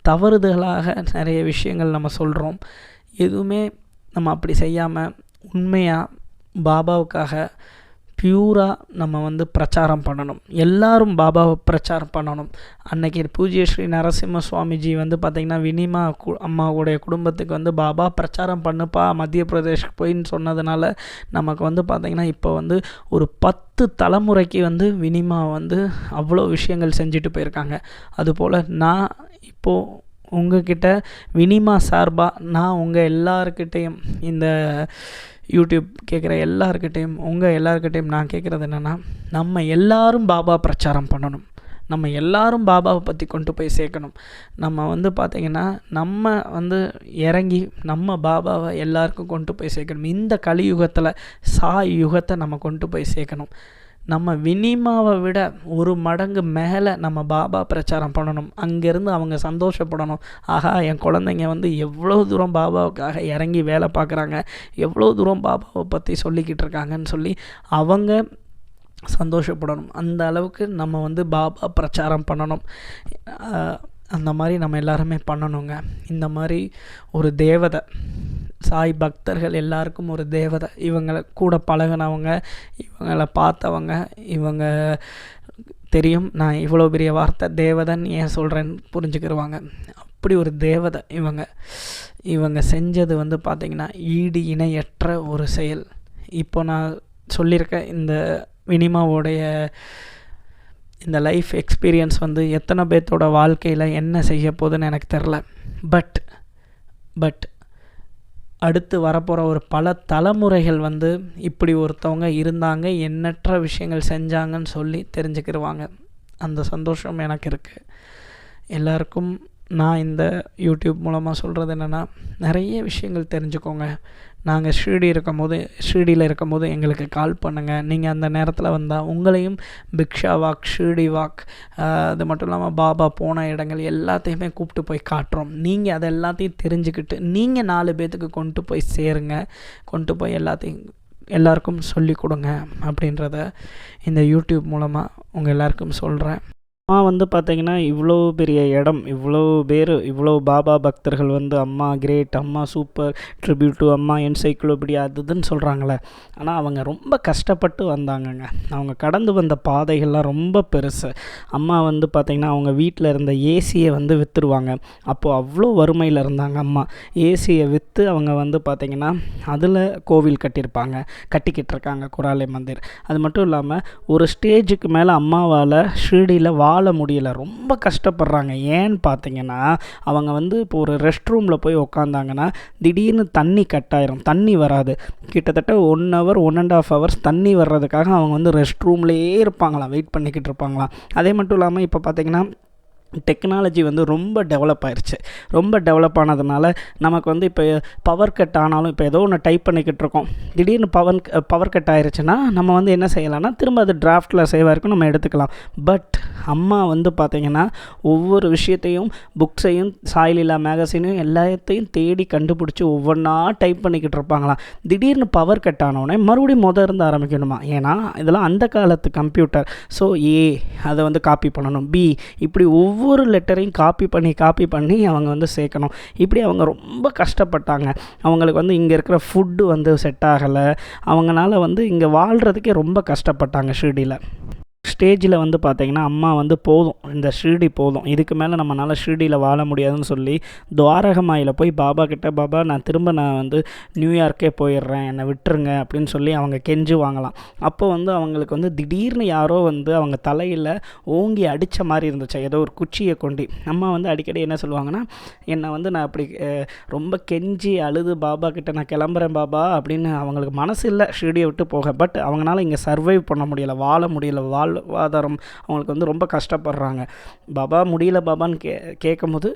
தவறுதலாக நிறைய விஷயங்கள் நம்ம சொல்கிறோம். எதுவுமே நம்ம அப்படி செய்யாமல் உண்மையாக பாபாவுக்காக பியூராக நம்ம வந்து பிரச்சாரம் பண்ணணும். எல்லாரும் பாபாவை பிரச்சாரம் பண்ணணும். அன்றைக்கி பூஜ்ய ஸ்ரீ நரசிம்ம சுவாமிஜி வந்து பார்த்திங்கன்னா வினிமா அம்மாவுடைய குடும்பத்துக்கு வந்து பாபா பிரச்சாரம் பண்ணுப்பா மத்திய பிரதேஷ்க்கு போயின்னு சொன்னதுனால நமக்கு வந்து பார்த்திங்கன்னா இப்போ வந்து ஒரு 10 தலைமுறைக்கு வந்து வினிமா வந்து அவ்வளோ விஷயங்கள் செஞ்சுட்டு போயிருக்காங்க. அதுபோல் நான் இப்போது உங்ககிட்ட வினிமா சார்பாக நான் உங்கள் எல்லாருக்கிட்டேயும், இந்த யூடியூப் கேட்குற எல்லாருக்கிட்டேயும் நான் கேட்குறது என்னென்னா, நம்ம எல்லாரும் பாபா பிரச்சாரம் பண்ணணும். நம்ம எல்லாரும் பாபாவை பற்றி கொண்டு போய் சேர்க்கணும். நம்ம வந்து பார்த்திங்கன்னா நம்ம வந்து இறங்கி நம்ம பாபாவை எல்லாருக்கும் கொண்டு போய் சேர்க்கணும். இந்த கலியுகத்தில் சாய் யுகத்தை நம்ம கொண்டு போய் சேர்க்கணும். நம்ம வினிமாவை விட 1 மடங்கு மேலே நம்ம பாபா பிரச்சாரம் பண்ணணும். அங்கேருந்து அவங்க சந்தோஷப்படணும். ஆஹா, என் குழந்தைங்க வந்து எவ்வளோ தூரம் பாபாவுக்காக இறங்கி வேலை பார்க்குறாங்க, எவ்வளோ தூரம் பாபாவை பற்றி சொல்லிக்கிட்டு இருக்காங்கன்னு சொல்லி அவங்க சந்தோஷப்படணும். அந்த அளவுக்கு நம்ம வந்து பாபா பிரச்சாரம் பண்ணணும். அந்த மாதிரி நம்ம எல்லாருமே பண்ணணுங்க. இந்த மாதிரி ஒரு தேவதை, சாய் பக்தர்கள் எல்லாருக்கும் ஒரு தேவதை. இவங்களை கூட பழகினவங்க, இவங்களை பார்த்தவங்க, இவங்க தெரியும் நான் இவ்வளோ பெரிய வார்த்தை தேவதைன்னு ஏன் சொல்கிறேன்னு புரிஞ்சுக்கிடுவாங்க. அப்படி ஒரு தேவதை இவங்க செஞ்சது வந்து பார்த்திங்கன்னா ஈடு இணையற்ற ஒரு செயல். இப்போ நான் சொல்லியிருக்க இந்த வினிமாவோடைய இந்த லைஃப் எக்ஸ்பீரியன்ஸ் வந்து எத்தனை பேர்த்தோட வாழ்க்கையில் என்ன செய்ய போகுதுன்னு எனக்கு தெரில. பட் அடுத்து வரப்போகிற ஒரு பல தலைமுறைகள் வந்து இப்படி ஒருத்தவங்க இருந்தாங்க, எண்ணற்ற விஷயங்கள் செஞ்சாங்கன்னு சொல்லி தெரிஞ்சுக்கிடுவாங்க. அந்த சந்தோஷம் எனக்கு இருக்குது. எல்லாருக்கும் நான் இந்த யூடியூப் மூலமாக சொல்கிறது என்னென்னா, நிறைய விஷயங்கள் தெரிஞ்சுக்கோங்க. நாங்கள் ஷீரடியில் இருக்கும்போது எங்களுக்கு கால் பண்ணுங்கள். நீங்கள் அந்த நேரத்தில் வந்தால் உங்களையும் பிக்ஷா வாக், ஷீரடி வாக், அது மட்டும் இல்லாமல் பாபா போன இடங்கள் எல்லாத்தையுமே கூப்பிட்டு போய் காட்டுறோம். நீங்கள் அதை எல்லாத்தையும் தெரிஞ்சுக்கிட்டு நீங்கள் 4 பேர்த்துக்கு கொண்டு போய் சேருங்க, கொண்டு போய் எல்லாருக்கும் சொல்லி கொடுங்க அப்படின்றத இந்த யூடியூப் மூலமாக உங்கள் எல்லாருக்கும் சொல்கிறேன். வந்து பார்த்திங்கன்னா இவ்வளோ பெரிய இடம், இவ்வளோ பாபா பக்தர்கள் வந்து அம்மா கிரேட், அம்மா சூப்பர், ட்ரிபியூட் டு அம்மா, என்சைக்ளோபீடியா அதுன்னு சொல்கிறாங்களே. ஆனால் அவங்க ரொம்ப கஷ்டப்பட்டு வந்தாங்கங்க. அவங்க கடந்து வந்த பாதைகள்லாம் ரொம்ப பெருசு. அம்மா வந்து பார்த்திங்கன்னா அவங்க வீட்டில் இருந்த ஏசியை வந்து விற்றுருவாங்க. அப்போது அவ்வளோ வறுமையில் இருந்தாங்க அம்மா. ஏசியை விற்று அவங்க வந்து பார்த்திங்கன்னா அதில் கோவில் கட்டிக்கிட்டு இருக்காங்க, குராலே மந்திர். அது மட்டும் இல்லாமல் ஒரு ஸ்டேஜுக்கு மேலே அம்மாவால் ஷீரடியில் வாழ முடியலை, ரொம்ப கஷ்டப்படுறாங்க. ஏன்னு பார்த்தீங்கன்னா அவங்க வந்து இப்போ ஒரு ரெஸ்ட் ரூமில் போய் உக்காந்தாங்கன்னா திடீர்னு தண்ணி கட்டாயிரும், தண்ணி வராது. கிட்டத்தட்ட 1 hour 1.5 hours தண்ணி வர்றதுக்காக அவங்க வந்து ரெஸ்ட் ரூம்லேயே இருப்பாங்களாம், வெயிட் பண்ணிக்கிட்டு இருப்பாங்களாம். அதே மட்டும் இல்லாமல் இப்போ பார்த்தீங்கன்னா டெக்னாலஜி வந்து ரொம்ப டெவலப் ஆயிடுச்சு. ரொம்ப டெவலப் ஆனதுனால நமக்கு வந்து இப்போ பவர் கட் ஆனாலும், இப்போ ஏதோ ஒன்று டைப் பண்ணிக்கிட்டு இருக்கோம், திடீர்னு பவர் கட் ஆயிடுச்சுன்னா நம்ம வந்து என்ன செய்யலாம்னா திரும்ப அது டிராஃப்டில் சேவ் ஆகிருக்கும், நம்ம எடுத்துக்கலாம். பட் அம்மா வந்து பார்த்திங்கன்னா ஒவ்வொரு விஷயத்தையும், புக்ஸையும், சாய்லீலா மேகசினையும் எல்லாத்தையும் தேடி கண்டுபிடிச்சி ஒவ்வொன்றா டைப் பண்ணிக்கிட்டு இருப்பாங்களாம். திடீர்னு பவர் கட் ஆனவுடனே மறுபடியும் இருந்து ஆரம்பிக்கணுமா. ஏன்னா இதெல்லாம் அந்த காலத்து கம்ப்யூட்டர். ஸோ அதை வந்து காப்பி பண்ணணும், இப்படி ஒவ்வொரு லெட்டரையும் காப்பி பண்ணி அவங்க வந்து சேர்க்கணும். இப்படி அவங்க ரொம்ப கஷ்டப்பட்டாங்க. அவங்களுக்கு வந்து இங்கே இருக்கிற ஃபுட்டு வந்து செட் ஆகலை. அவங்களால வந்து இங்கே வாழ்கிறதுக்கே ரொம்ப கஷ்டப்பட்டாங்க ஷிர்டியில். ஸ்டேஜில் வந்து பார்த்திங்கன்னா அம்மா வந்து போதும், இந்த ஷிர்டி போதும், இதுக்கு மேலே நம்மளால் ஷிர்டியில் வாழ முடியாதுன்னு சொல்லி துவாரகமாயில் போய் பாபா கிட்ட, பாபா நான் வந்து நியூயார்க்கே போயிடுறேன், என்னை விட்டுருங்க அப்படின்னு சொல்லி அவங்க கெஞ்சுவாங்களாம். அப்போ வந்து அவங்களுக்கு வந்து திடீர்னு யாரோ வந்து அவங்க தலையில் ஓங்கி அடித்த மாதிரி இருந்துச்சு, ஏதோ ஒரு குச்சியை கொண்டு. அம்மா வந்து அடிக்கடி என்ன சொல்லுவாங்கன்னா, என்னை வந்து நான் அப்படி ரொம்ப கெஞ்சி அழுது பாபா கிட்ட நான் கிளம்புறேன் பாபா அப்படின்னு. அவங்களுக்கு மனசு இல்லை ஷிர்டியை விட்டு போக. பட் அவங்களால இங்கே சர்வைவ் பண்ண முடியலை, வாழ முடியலை, வாழ்வாதாரம் அவங்களுக்கு வந்து ரொம்ப கஷ்டப்படுறாங்க. பாபா முடியல பாபான்னு கேட்கும்போது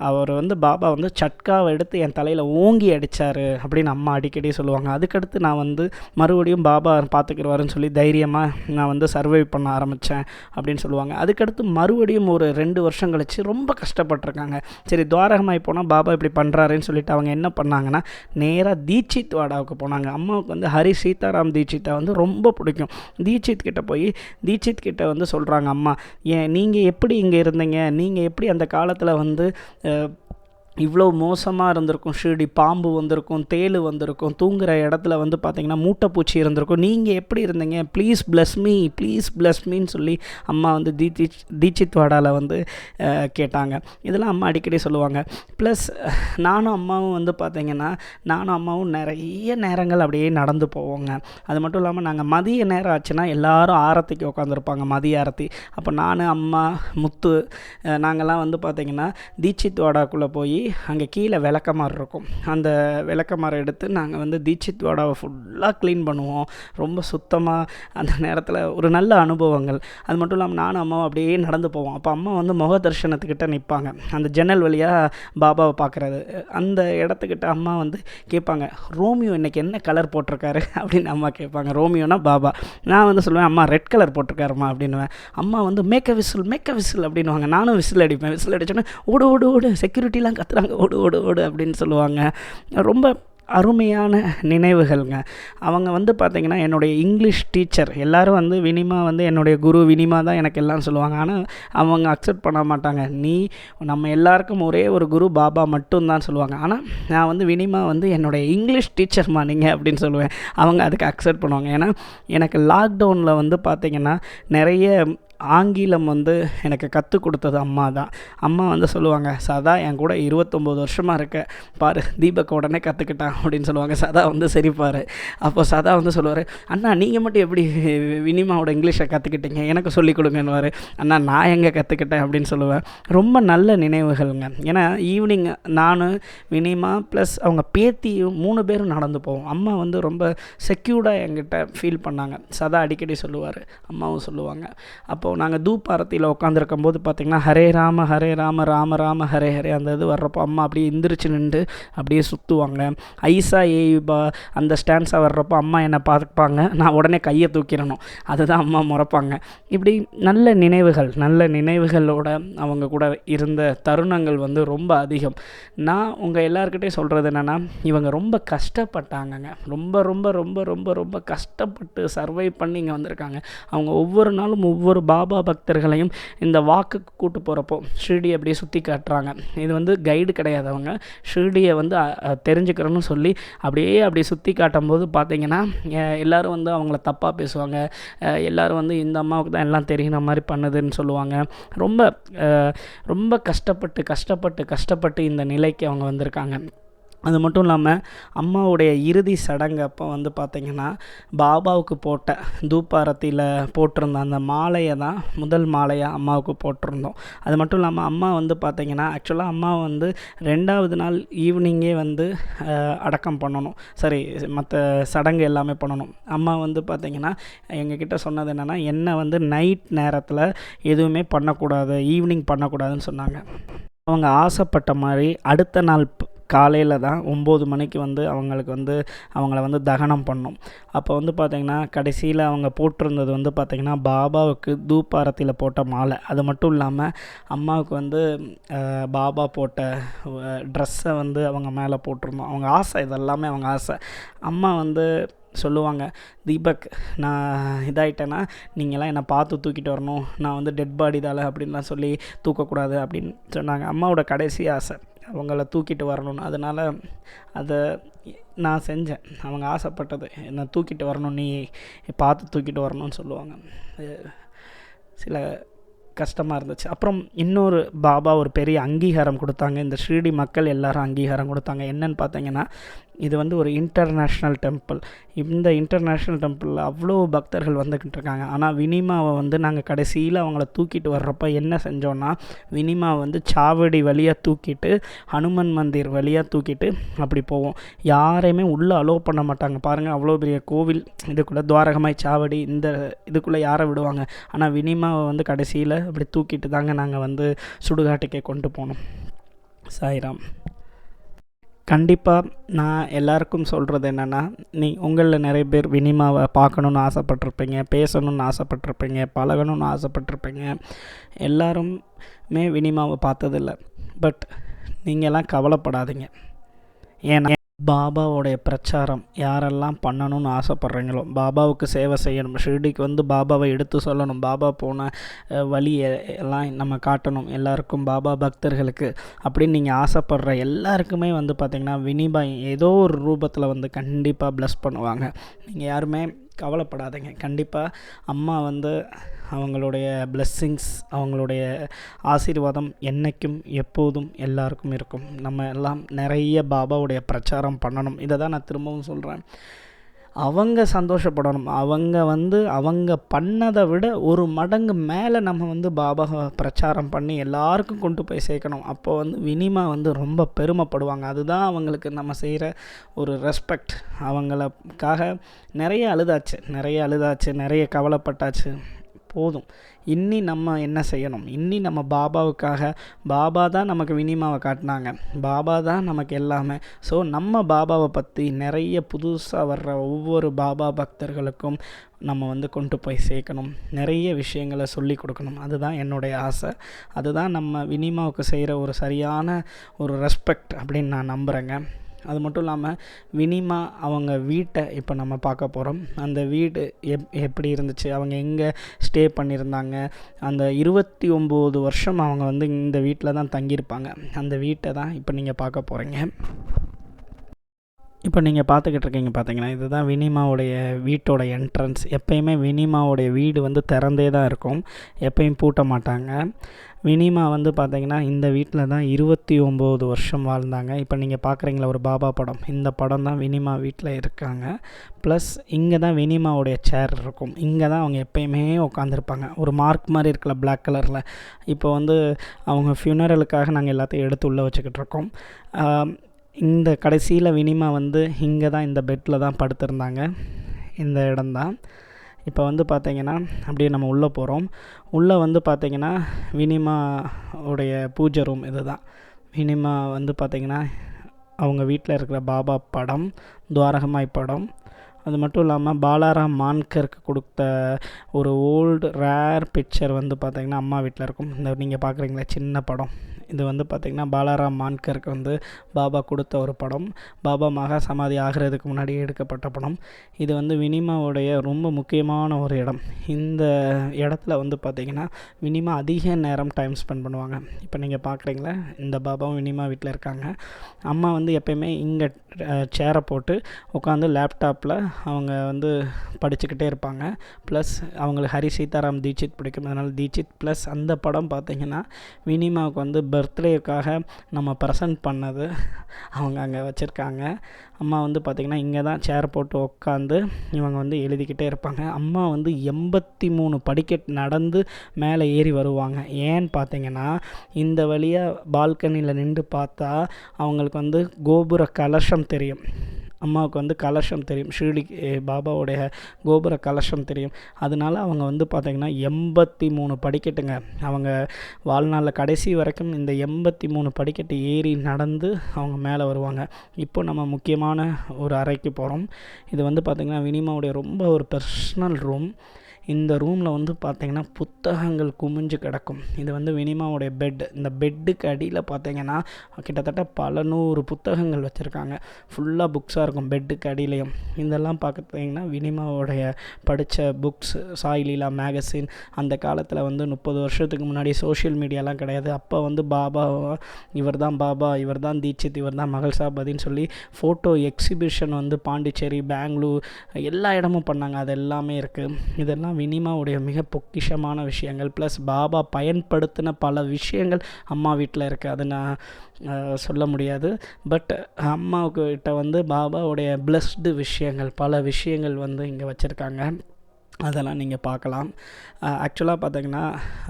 அவர் வந்து பாபா வந்து சட்காவை எடுத்து என் தலையில் ஓங்கி அடித்தார் அப்படின்னு அம்மா அடிக்கடி சொல்லுவாங்க. அதுக்கடுத்து நான் வந்து மறுபடியும் பாபா பார்த்துக்கிடுவாருன்னு சொல்லி தைரியமாக நான் வந்து சர்வைவ் பண்ண ஆரம்பித்தேன் அப்படின்னு சொல்லுவாங்க. அதுக்கடுத்து மறுபடியும் ஒரு 2 வருஷம் கழித்து ரொம்ப கஷ்டப்பட்டுருக்காங்க. சரி துவாரகமாய் போனால் பாபா இப்படி பண்ணுறாருன்னு சொல்லிட்டு அவங்க என்ன பண்ணாங்கன்னா நேராக தீட்சித் வாடாவுக்கு போனாங்க. அம்மாவுக்கு வந்து ஹரி சீதாராம் தீட்சித்தை வந்து ரொம்ப பிடிக்கும். தீட்சித் கிட்ட போய் தீட்சித் கிட்ட வந்து சொல்கிறாங்க, அம்மா நீங்கள் எப்படி இங்கே இருந்தீங்க, நீங்கள் எப்படி அந்த காலத்தில் வந்து இவ்வளோ மோசமாக இருந்திருக்கும், ஷிர்டி பாம்பு வந்திருக்கும், தேள் வந்திருக்கும், தூங்குகிற இடத்துல வந்து பார்த்திங்கன்னா மூட்டைப்பூச்சி இருந்திருக்கும், நீங்கள் எப்படி இருந்தீங்க, ப்ளீஸ் பிளஸ் மீன்னு சொல்லி அம்மா வந்து தீட்சித் வாடாவில் வந்து கேட்டாங்க. இதெல்லாம் அம்மா அடிக்கடி சொல்லுவாங்க. ப்ளஸ் நானும் அம்மாவும் வந்து பார்த்திங்கன்னா நிறைய நேரங்கள் அப்படியே நடந்து போவோங்க. அது மட்டும் இல்லாமல் நாங்கள் மதிய நேரம் ஆச்சுன்னா எல்லோரும் ஆரத்திக்கு உட்காந்துருப்பாங்க, மதிய ஆரத்தி. அப்போ நான், அம்மா, முத்து நாங்கள்லாம் வந்து பார்த்திங்கன்னா தீட்சித் வாடாக்குள்ளே போய் அங்கே கீழே விளக்கமாறு இருக்கும், அந்த விளக்கமாறை எடுத்து நாங்கள் வந்து தீட்சித் வாடாவை ஃபுல்லாக க்ளீன் பண்ணுவோம். ரொம்ப சுத்தமாக அந்த நேரத்தில் ஒரு நல்ல அனுபவங்கள். அது மட்டும் இல்லாமல் நானும் அம்மாவும் அப்படியே நடந்து போவோம். அப்போ அம்மா வந்து முக தரிசனத்துக்கிட்ட நிற்பாங்க, அந்த ஜன்னல் வழியாக பாபாவை பார்க்குறது. அந்த இடத்துக்கிட்ட அம்மா வந்து கேட்பாங்க, ரோமியோ இன்றைக்கி என்ன கலர் போட்டிருக்காரு அப்படின்னு அம்மா கேட்பாங்க. ரோமியோனா பாபா. நான் வந்து சொல்லுவேன், அம்மா ரெட் கலர் போட்டிருக்காருமா அப்படின்னுவேன். அம்மா வந்து மேக்க விசில் அப்படின்னுவாங்க. நானும் விசில் அடிப்பேன். விசில் அடிச்சோன்னே ஓடு செக்யூரிட்டிலாம் கத்துறாங்க, ஓடு அப்படின்னு சொல்லுவாங்க. ரொம்ப அருமையான நினைவுகள்ங்க. அவங்க வந்து பார்த்திங்கன்னா என்னுடைய இங்கிலீஷ் டீச்சர். எல்லோரும் வந்து வினிமா வந்து என்னுடைய குரு வினிமா தான் எனக்கு எல்லாம் சொல்லுவாங்க. ஆனால் அவங்க அக்செப்ட் பண்ண மாட்டாங்க. நம்ம எல்லாருக்கும் ஒரே ஒரு குரு பாபா மட்டும்தான் சொல்லுவாங்க. ஆனால் நான் வந்து வினிமா வந்து என்னுடைய இங்கிலீஷ் டீச்சர்மா நீங்கள் அப்படின்னு சொல்லுவேன். அவங்க அதுக்கு அக்செப்ட் பண்ணுவாங்க. ஏன்னா எனக்கு லாக்டவுனில் வந்து பார்த்திங்கன்னா நிறைய ஆங்கிலம் வந்து எனக்கு கற்றுக் கொடுத்தது அம்மா தான். அம்மா வந்து சொல்லுவாங்க, சதா என் கூட 29 வருஷமாக இருக்க பாரு, தீபக் உடனே கற்றுக்கிட்டான் அப்படின்னு சொல்லுவாங்க. சதா வந்து சரிப்பார். அப்போ சதா வந்து சொல்லுவார், அண்ணா நீங்கள் மட்டும் எப்படி வினிமாவோட இங்கிலீஷை கற்றுக்கிட்டீங்க, எனக்கு சொல்லிக் கொடுங்கன்னுவார். அண்ணா நான் எங்கே கற்றுக்கிட்டேன் அப்படின்னு சொல்லுவேன். ரொம்ப நல்ல நினைவுகள்ங்க. ஏன்னா ஈவினிங் நான், வினிமா ப்ளஸ் அவங்க பேத்தியும் 3 பேரும் நடந்து போவோம். அம்மா வந்து ரொம்ப செக்யூர்டாக என்கிட்ட ஃபீல் பண்ணாங்க. சதா அடிக்கடி சொல்லுவார், அம்மாவும் சொல்லுவாங்க. அப்போது நாங்கள் தூப் ஆரத்தியில் உட்காந்துருக்கும் போது பார்த்திங்கன்னா ஹரே ராம ராம ராம ஹரே ஹரே அந்த இது வர்றப்போ அம்மா அப்படியே எந்திரிச்சு நின்று அப்படியே சுற்றுவாங்க. ஐசா ஏயுபா அந்த ஸ்டான்ஸாக வர்றப்போ அம்மா என்னை பார்ப்பாங்க, நான் உடனே கையை தூக்கிடணும், அதுதான் அம்மா முறைப்பாங்க. இப்படி நல்ல நினைவுகளோட அவங்க கூட இருந்த தருணங்கள் வந்து ரொம்ப அதிகம். நான் உங்கள் எல்லாருக்கிட்டையும் சொல்கிறது என்னென்னா, இவங்க ரொம்ப கஷ்டப்பட்டாங்கங்க. ரொம்ப ரொம்ப ரொம்ப ரொம்ப ரொம்ப கஷ்டப்பட்டு சர்வை பண்ணி இங்கே வந்திருக்காங்க. அவங்க ஒவ்வொரு நாளும் ஒவ்வொரு பாபா பக்தர்களையும் இந்த வாக்குக்கு கூட்டு போகிறப்போ ஷிர்டியை அப்படியே சுற்றி காட்டுறாங்க. இது வந்து கைடு கிடையாது, அவங்க ஷிர்டியை வந்து தெரிஞ்சுக்கிறோன்னு சொல்லி அப்படியே சுற்றி காட்டும் போது பார்த்திங்கன்னா எல்லோரும் வந்து அவங்கள தப்பாக பேசுவாங்க. எல்லோரும் வந்து இந்த அம்மாவுக்கு தான் எல்லாம் தெரிகிற மாதிரி பண்ணுதுன்னு சொல்லுவாங்க. ரொம்ப ரொம்ப கஷ்டப்பட்டு இந்த நிலைக்கு அவங்க வந்திருக்காங்க. அது மட்டும் இல்லாமல் அம்மாவுடைய இறுதி சடங்கு அப்போ வந்து பார்த்திங்கன்னா பாபாவுக்கு போட்ட தூப்பாரத்தியில் போட்டிருந்த அந்த மாலையை தான் முதல் மாலையாக அம்மாவுக்கு போட்டிருந்தோம். அது மட்டும் இல்லாமல் அம்மா வந்து பார்த்திங்கன்னா ஆக்சுவலாக அம்மா வந்து 2வது நாள் ஈவினிங்கே வந்து அடக்கம் பண்ணணும், சரி மற்ற சடங்கு எல்லாமே பண்ணணும். அம்மா வந்து பார்த்திங்கன்னா எங்ககிட்ட சொன்னது என்னென்னா, என்னை வந்து நைட் நேரத்தில் எதுவுமே பண்ணக்கூடாது, ஈவினிங் பண்ணக்கூடாதுன்னு சொன்னாங்க. அவங்க ஆசைப்பட்ட மாதிரி அடுத்த நாள் காலையில் தான் 9 மணிக்கு வந்து அவங்கள வந்து தகனம் பண்ணோம். அப்போ வந்து பார்த்திங்கன்னா கடைசியில் அவங்க போட்டிருந்தது வந்து பார்த்திங்கன்னா பாபாவுக்கு தூப்பாரத்தில் போட்ட மாலை. அது மட்டும் இல்லாமல் அம்மாவுக்கு வந்து பாபா போட்ட ட்ரெஸ்ஸை வந்து அவங்க மேலே போட்டிருந்தோம். அவங்க ஆசை, இதெல்லாமே அவங்க ஆசை. அம்மா வந்து சொல்லுவாங்க, தீபக் நான் இதாகிட்டேன்னா நீங்களாம் என்னை பார்த்து தூக்கிட்டு வரணும், நான் வந்து டெட் பாடி தானே அப்படின்லாம் சொல்லி தூக்கக்கூடாது அப்படின்னு சொன்னாங்க. அம்மாவோட கடைசி ஆசை அவங்கள தூக்கிட்டு வரணும்னு. அதனால் அதை நான் செஞ்சேன். அவங்க ஆசைப்பட்டது என்னை தூக்கிட்டு வரணும், நீ பார்த்து தூக்கிட்டு வரணும்னு சொல்லுவாங்க. சில கஷ்டமாக இருந்துச்சு. அப்புறம் இன்னொரு பாபா ஒரு பெரிய அங்கீகாரம் கொடுத்தாங்க, இந்த ஷிரடி மக்கள் எல்லாரும் அங்கீகாரம் கொடுத்தாங்க. என்னன்னு பார்த்தீங்கன்னா, இது வந்து ஒரு இன்டர்நேஷ்னல் டெம்பிள். இந்த இன்டர்நேஷ்னல் டெம்பிளில் அவ்வளோ பக்தர்கள் வந்துக்கிட்டு இருக்காங்க. ஆனால் வினிமாவை வந்து நாங்கள் கடைசியில் அவங்கள தூக்கிட்டு வர்றப்போ என்ன செஞ்சோன்னா, வினிமாவை வந்து சாவடி வழியாக தூக்கிட்டு ஹனுமன் மந்திர் வழியாக தூக்கிட்டு அப்படி போவோம். யாரையுமே உள்ளே அலோவ் பண்ண மாட்டாங்க. பாருங்கள், அவ்வளோ பெரிய கோவில், இதுக்குள்ளே துவாரகமாய் சாவடி, இந்த இதுக்குள்ளே யாரை விடுவாங்க? ஆனால் வினிமாவை வந்து கடைசியில் அப்படி தூக்கிட்டு தாங்க நாங்கள் வந்து சுடுகாட்டுக்கே கொண்டு போனோம். சாய்ராம். கண்டிப்பாக நான் எல்லாருக்கும் சொல்கிறது என்னென்னா, உங்களில் நிறைய பேர் வினிமாவை பார்க்கணுன்னு ஆசைப்பட்டிருப்பீங்க, பேசணுன்னு ஆசைப்பட்டிருப்பீங்க, பழகணுன்னு ஆசைப்பட்டிருப்பீங்க. எல்லாருமே வினிமாவை பார்த்ததில்ல. பட் நீங்கள்லாம் கவலைப்படாதீங்க. ஏன்னா பாபாவோடைய பிரச்சாரம் யாரெல்லாம் பண்ணணும்னு ஆசைப்பட்றீங்களோ, பாபாவுக்கு சேவை செய்யணும், ஷிரடிக்கு வந்து பாபாவை எடுத்து சொல்லணும், பாபா போன வழி எல்லாம் நம்ம காட்டணும் எல்லாருக்கும், பாபா பக்தர்களுக்கு அப்படின்னு நீங்கள் ஆசைப்படுற எல்லாருக்குமே வந்து பார்த்திங்கன்னா வினிபா ஏதோ ஒரு ரூபத்தில் வந்து கண்டிப்பாக ப்ளஸ் பண்ணுவாங்க. நீங்கள் யாருமே கவலைப்படாதீங்க. கண்டிப்பாக அம்மா வந்து அவங்களுடைய பிளெஸ்ஸிங்ஸ், அவங்களுடைய ஆசீர்வாதம் என்றைக்கும் எப்போதும் எல்லாருக்கும் இருக்கும். நம்ம எல்லாம் நிறைய பாபாவுடைய பிரச்சாரம் பண்ணணும். இதை தான் நான் திரும்பவும் சொல்கிறேன். அவங்க சந்தோஷப்படணும். அவங்க பண்ணதை விட ஒரு மடங்கு மேலே நம்ம வந்து பாபா பிரச்சாரம் பண்ணி எல்லாருக்கும் கொண்டு போய் சேர்க்கணும். அப்போ வந்து வினிமா வந்து ரொம்ப பெருமைப்படுவாங்க. அதுதான் அவங்களுக்கு நம்ம செய்கிற ஒரு ரெஸ்பெக்ட். அவங்களுக்காக நிறைய அழுதாச்சு, நிறைய கவலைப்பட்டாச்சு. போதும், இன்னி நம்ம என்ன செய்யணும்? இன்னி நம்ம பாபாவுக்காக, பாபா தான் நமக்கு வினிமாவை காட்டினாங்க, பாபா தான் நமக்கு எல்லாமே. ஸோ நம்ம பாபாவை பற்றி நிறைய புதுசாக வர்ற ஒவ்வொரு பாபா பக்தர்களுக்கும் நம்ம வந்து கொண்டு போய் சேர்க்கணும், நிறைய விஷயங்களை சொல்லி கொடுக்கணும். அதுதான் என்னுடைய ஆசை. அதுதான் நம்ம வினிமாவுக்கு செய்கிற ஒரு சரியான ஒரு ரெஸ்பெக்ட் அப்படின்னு நான் நம்புகிறேங்க. அது மட்டும் இல்லாமல் வினிமா அவங்க வீட்டை இப்போ நம்ம பார்க்க போகிறோம். அந்த வீடு எப்படி இருந்துச்சு, அவங்க எங்கே ஸ்டே பண்ணியிருந்தாங்க, அந்த 29 வருஷம் அவங்க வந்து இந்த வீட்டில் தான் தங்கியிருப்பாங்க. அந்த வீட்டை தான் இப்போ நீங்கள் பார்க்க போகிறீங்க. இப்போ நீங்கள் பார்த்துக்கிட்டு இருக்கீங்க பார்த்தீங்கன்னா, இதுதான் வினிமாவுடைய வீட்டோட என்ட்ரன்ஸ். எப்பயுமே வினிமாவுடைய வீடு வந்து திறந்தே தான் இருக்கும், எப்பயும் பூட்ட மாட்டாங்க. வினிமா வந்து பார்த்திங்கன்னா இந்த வீட்டில் தான் 29 வருஷம் வாழ்ந்தாங்க. இப்போ நீங்கள் பார்க்குறீங்களா ஒரு பாபா படம், இந்த படம் தான் வினிமா வீட்டில் இருக்காங்க. ப்ளஸ் இங்கே தான் வினிமாவுடைய சேர் இருக்கும், இங்கே தான் அவங்க எப்பயுமே உட்காந்துருப்பாங்க. ஒரு மார்க் மாதிரி இருக்கல பிளாக் கலரில். இப்போ வந்து அவங்க ஃபியூனரலுக்காக நாங்கள் எல்லாத்தையும் எடுத்து உள்ளே வச்சுக்கிட்டு இருக்கோம். இந்த கடைசியில் வினிமா வந்து இங்கே தான் இந்த பெட்டில் தான் படுத்திருந்தாங்க. இந்த இடம்தான். இப்போ வந்து பார்த்திங்கன்னா அப்படியே நம்ம உள்ளே போகிறோம். உள்ளே வந்து பார்த்திங்கன்னா வினிமா உடைய பூஜை ரூம் இது தான். வினிமா வந்து பார்த்திங்கன்னா அவங்க வீட்டில் இருக்கிற பாபா படம், துவாரகமாய் படம், அது மட்டும் இல்லாமல் பாலாராம் மான்கருக்கு கொடுத்த ஒரு ஓல்டு ரேர் பிக்சர் வந்து பார்த்திங்கன்னா அம்மா வீட்டில் இருக்கும். இந்த நீங்கள் பார்க்குறீங்களா சின்ன படம், இது வந்து பார்த்திங்கன்னா பாலாராம் மான்கருக்கு வந்து பாபா கொடுத்த ஒரு படம். பாபா மகா சமாதி ஆகிறதுக்கு முன்னாடி எடுக்கப்பட்ட படம். இது வந்து வினிமாவுடைய ரொம்ப முக்கியமான ஒரு இடம். இந்த இடத்துல வந்து பார்த்திங்கன்னா வினிமா அதிக நேரம் டைம் ஸ்பெண்ட் பண்ணுவாங்க. இப்போ நீங்கள் பார்க்குறீங்களா இந்த பாபாவும் வினிமா வீட்டில் இருக்காங்க. அம்மா வந்து எப்பயுமே இங்கே சேரை போட்டு உட்காந்து லேப்டாப்பில் அவங்க வந்து படிச்சுக்கிட்டே இருப்பாங்க. ப்ளஸ் அவங்களுக்கு ஹரி சீதாராம் தீட்சித் பிடிக்கும், அதனால் தீட்சித். ப்ளஸ் அந்த படம் பார்த்திங்கன்னா வினிமாவுக்கு வந்து பர்த்டேக்காக நம்ம ப்ரெசன்ட் பண்ணது அவங்க அங்கே வச்சுருக்காங்க. அம்மா வந்து பார்த்திங்கன்னா இங்கே தான் சேர் போட்டு உட்காந்து இவங்க வந்து எழுதிக்கிட்டே இருப்பாங்க. அம்மா வந்து 83 படிக்கட் நடந்து மேலே ஏறி வருவாங்க. ஏன்னு பார்த்தீங்கன்னா இந்த வழியாக பால்கனியில் நின்று பார்த்தா அவங்களுக்கு வந்து கோபுர கலசம் தெரியும். அம்மாவுக்கு வந்து கலசம் தெரியும், ஷிரடி பாபாவுடைய கோபுர கலசம் தெரியும். அதனால அவங்க வந்து பார்த்திங்கன்னா 83 படிக்கட்டுங்க. அவங்க வாழ்நாளில் கடைசி வரைக்கும் இந்த 83 படிக்கட்டு ஏறி நடந்து அவங்க மேலே வருவாங்க. இப்போ நம்ம முக்கியமான ஒரு அறைக்கு போகிறோம். இது வந்து பார்த்திங்கன்னா வினிமாவுடைய ரொம்ப ஒரு பர்சனல் ரூம். இந்த ரூமில் வந்து பார்த்திங்கன்னா புத்தகங்கள் குமிஞ்சு கிடக்கும். இது வந்து வினிமாவுடைய பெட். இந்த பெட்டுக்கு அடியில் பார்த்திங்கன்னா கிட்டத்தட்ட பல 100 புத்தகங்கள் வச்சுருக்காங்க. ஃபுல்லாக புக்ஸாக இருக்கும் பெட்டுக்கு அடியிலையும். இதெல்லாம் பார்த்திங்கன்னா வினிமாவுடைய படித்த புக்ஸ், சாய் லீலா மேகசின். அந்த காலத்தில் வந்து 30 வருஷத்துக்கு முன்னாடி சோஷியல் மீடியாலாம் கிடையாது. அப்போ வந்து பாபா, இவர் தான் பாபா, இவர் தான் தீட்சித், இவர் தான் மகள்சாபதின்னு சொல்லி ஃபோட்டோ எக்ஸிபிஷன் வந்து பாண்டிச்சேரி, பெங்களூர் எல்லா இடமும் பண்ணாங்க. அது எல்லாமே இருக்குது. இதெல்லாம் வினிமாவுடைய மிக பொக்கிஷமான விஷயங்கள். ப்ளஸ் பாபா பயன்படுத்தின பல விஷயங்கள் அம்மா வீட்டில் இருக்குது. அது நான் சொல்ல முடியாது. பட் அம்மாவுக்கு கிட்ட வந்து பாபாவுடைய பிளஸ்டு விஷயங்கள், பல விஷயங்கள் வந்து இங்கே வச்சுருக்காங்க. அதெல்லாம் நீங்கள் பார்க்கலாம். ஆக்சுவலாக பார்த்தீங்கன்னா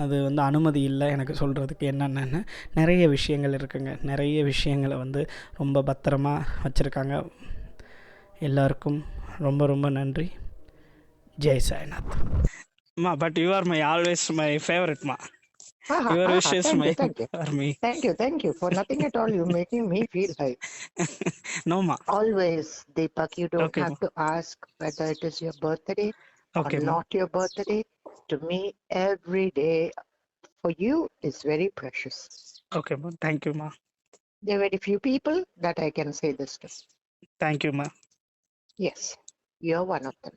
அது வந்து அனுமதி இல்லை எனக்கு சொல்கிறதுக்கு என்னென்னு. நிறைய விஷயங்கள் இருக்குங்க. நிறைய விஷயங்களை வந்து ரொம்ப பத்திரமா வச்சுருக்காங்க. எல்லாருக்கும் ரொம்ப ரொம்ப நன்றி. Jai Sainath. Ma, but you are always my favorite, ma. Your wishes for me. Thank you. For nothing at all, you're making me feel high. No, ma. Always, Deepak, you don't Okay, have to ask whether it is your birthday Okay, or ma. not your birthday. To me, every day for you is very precious. Okay, ma. Thank you, ma. There are very few people that I can say this to. Thank you, ma. Yes, you're one of them.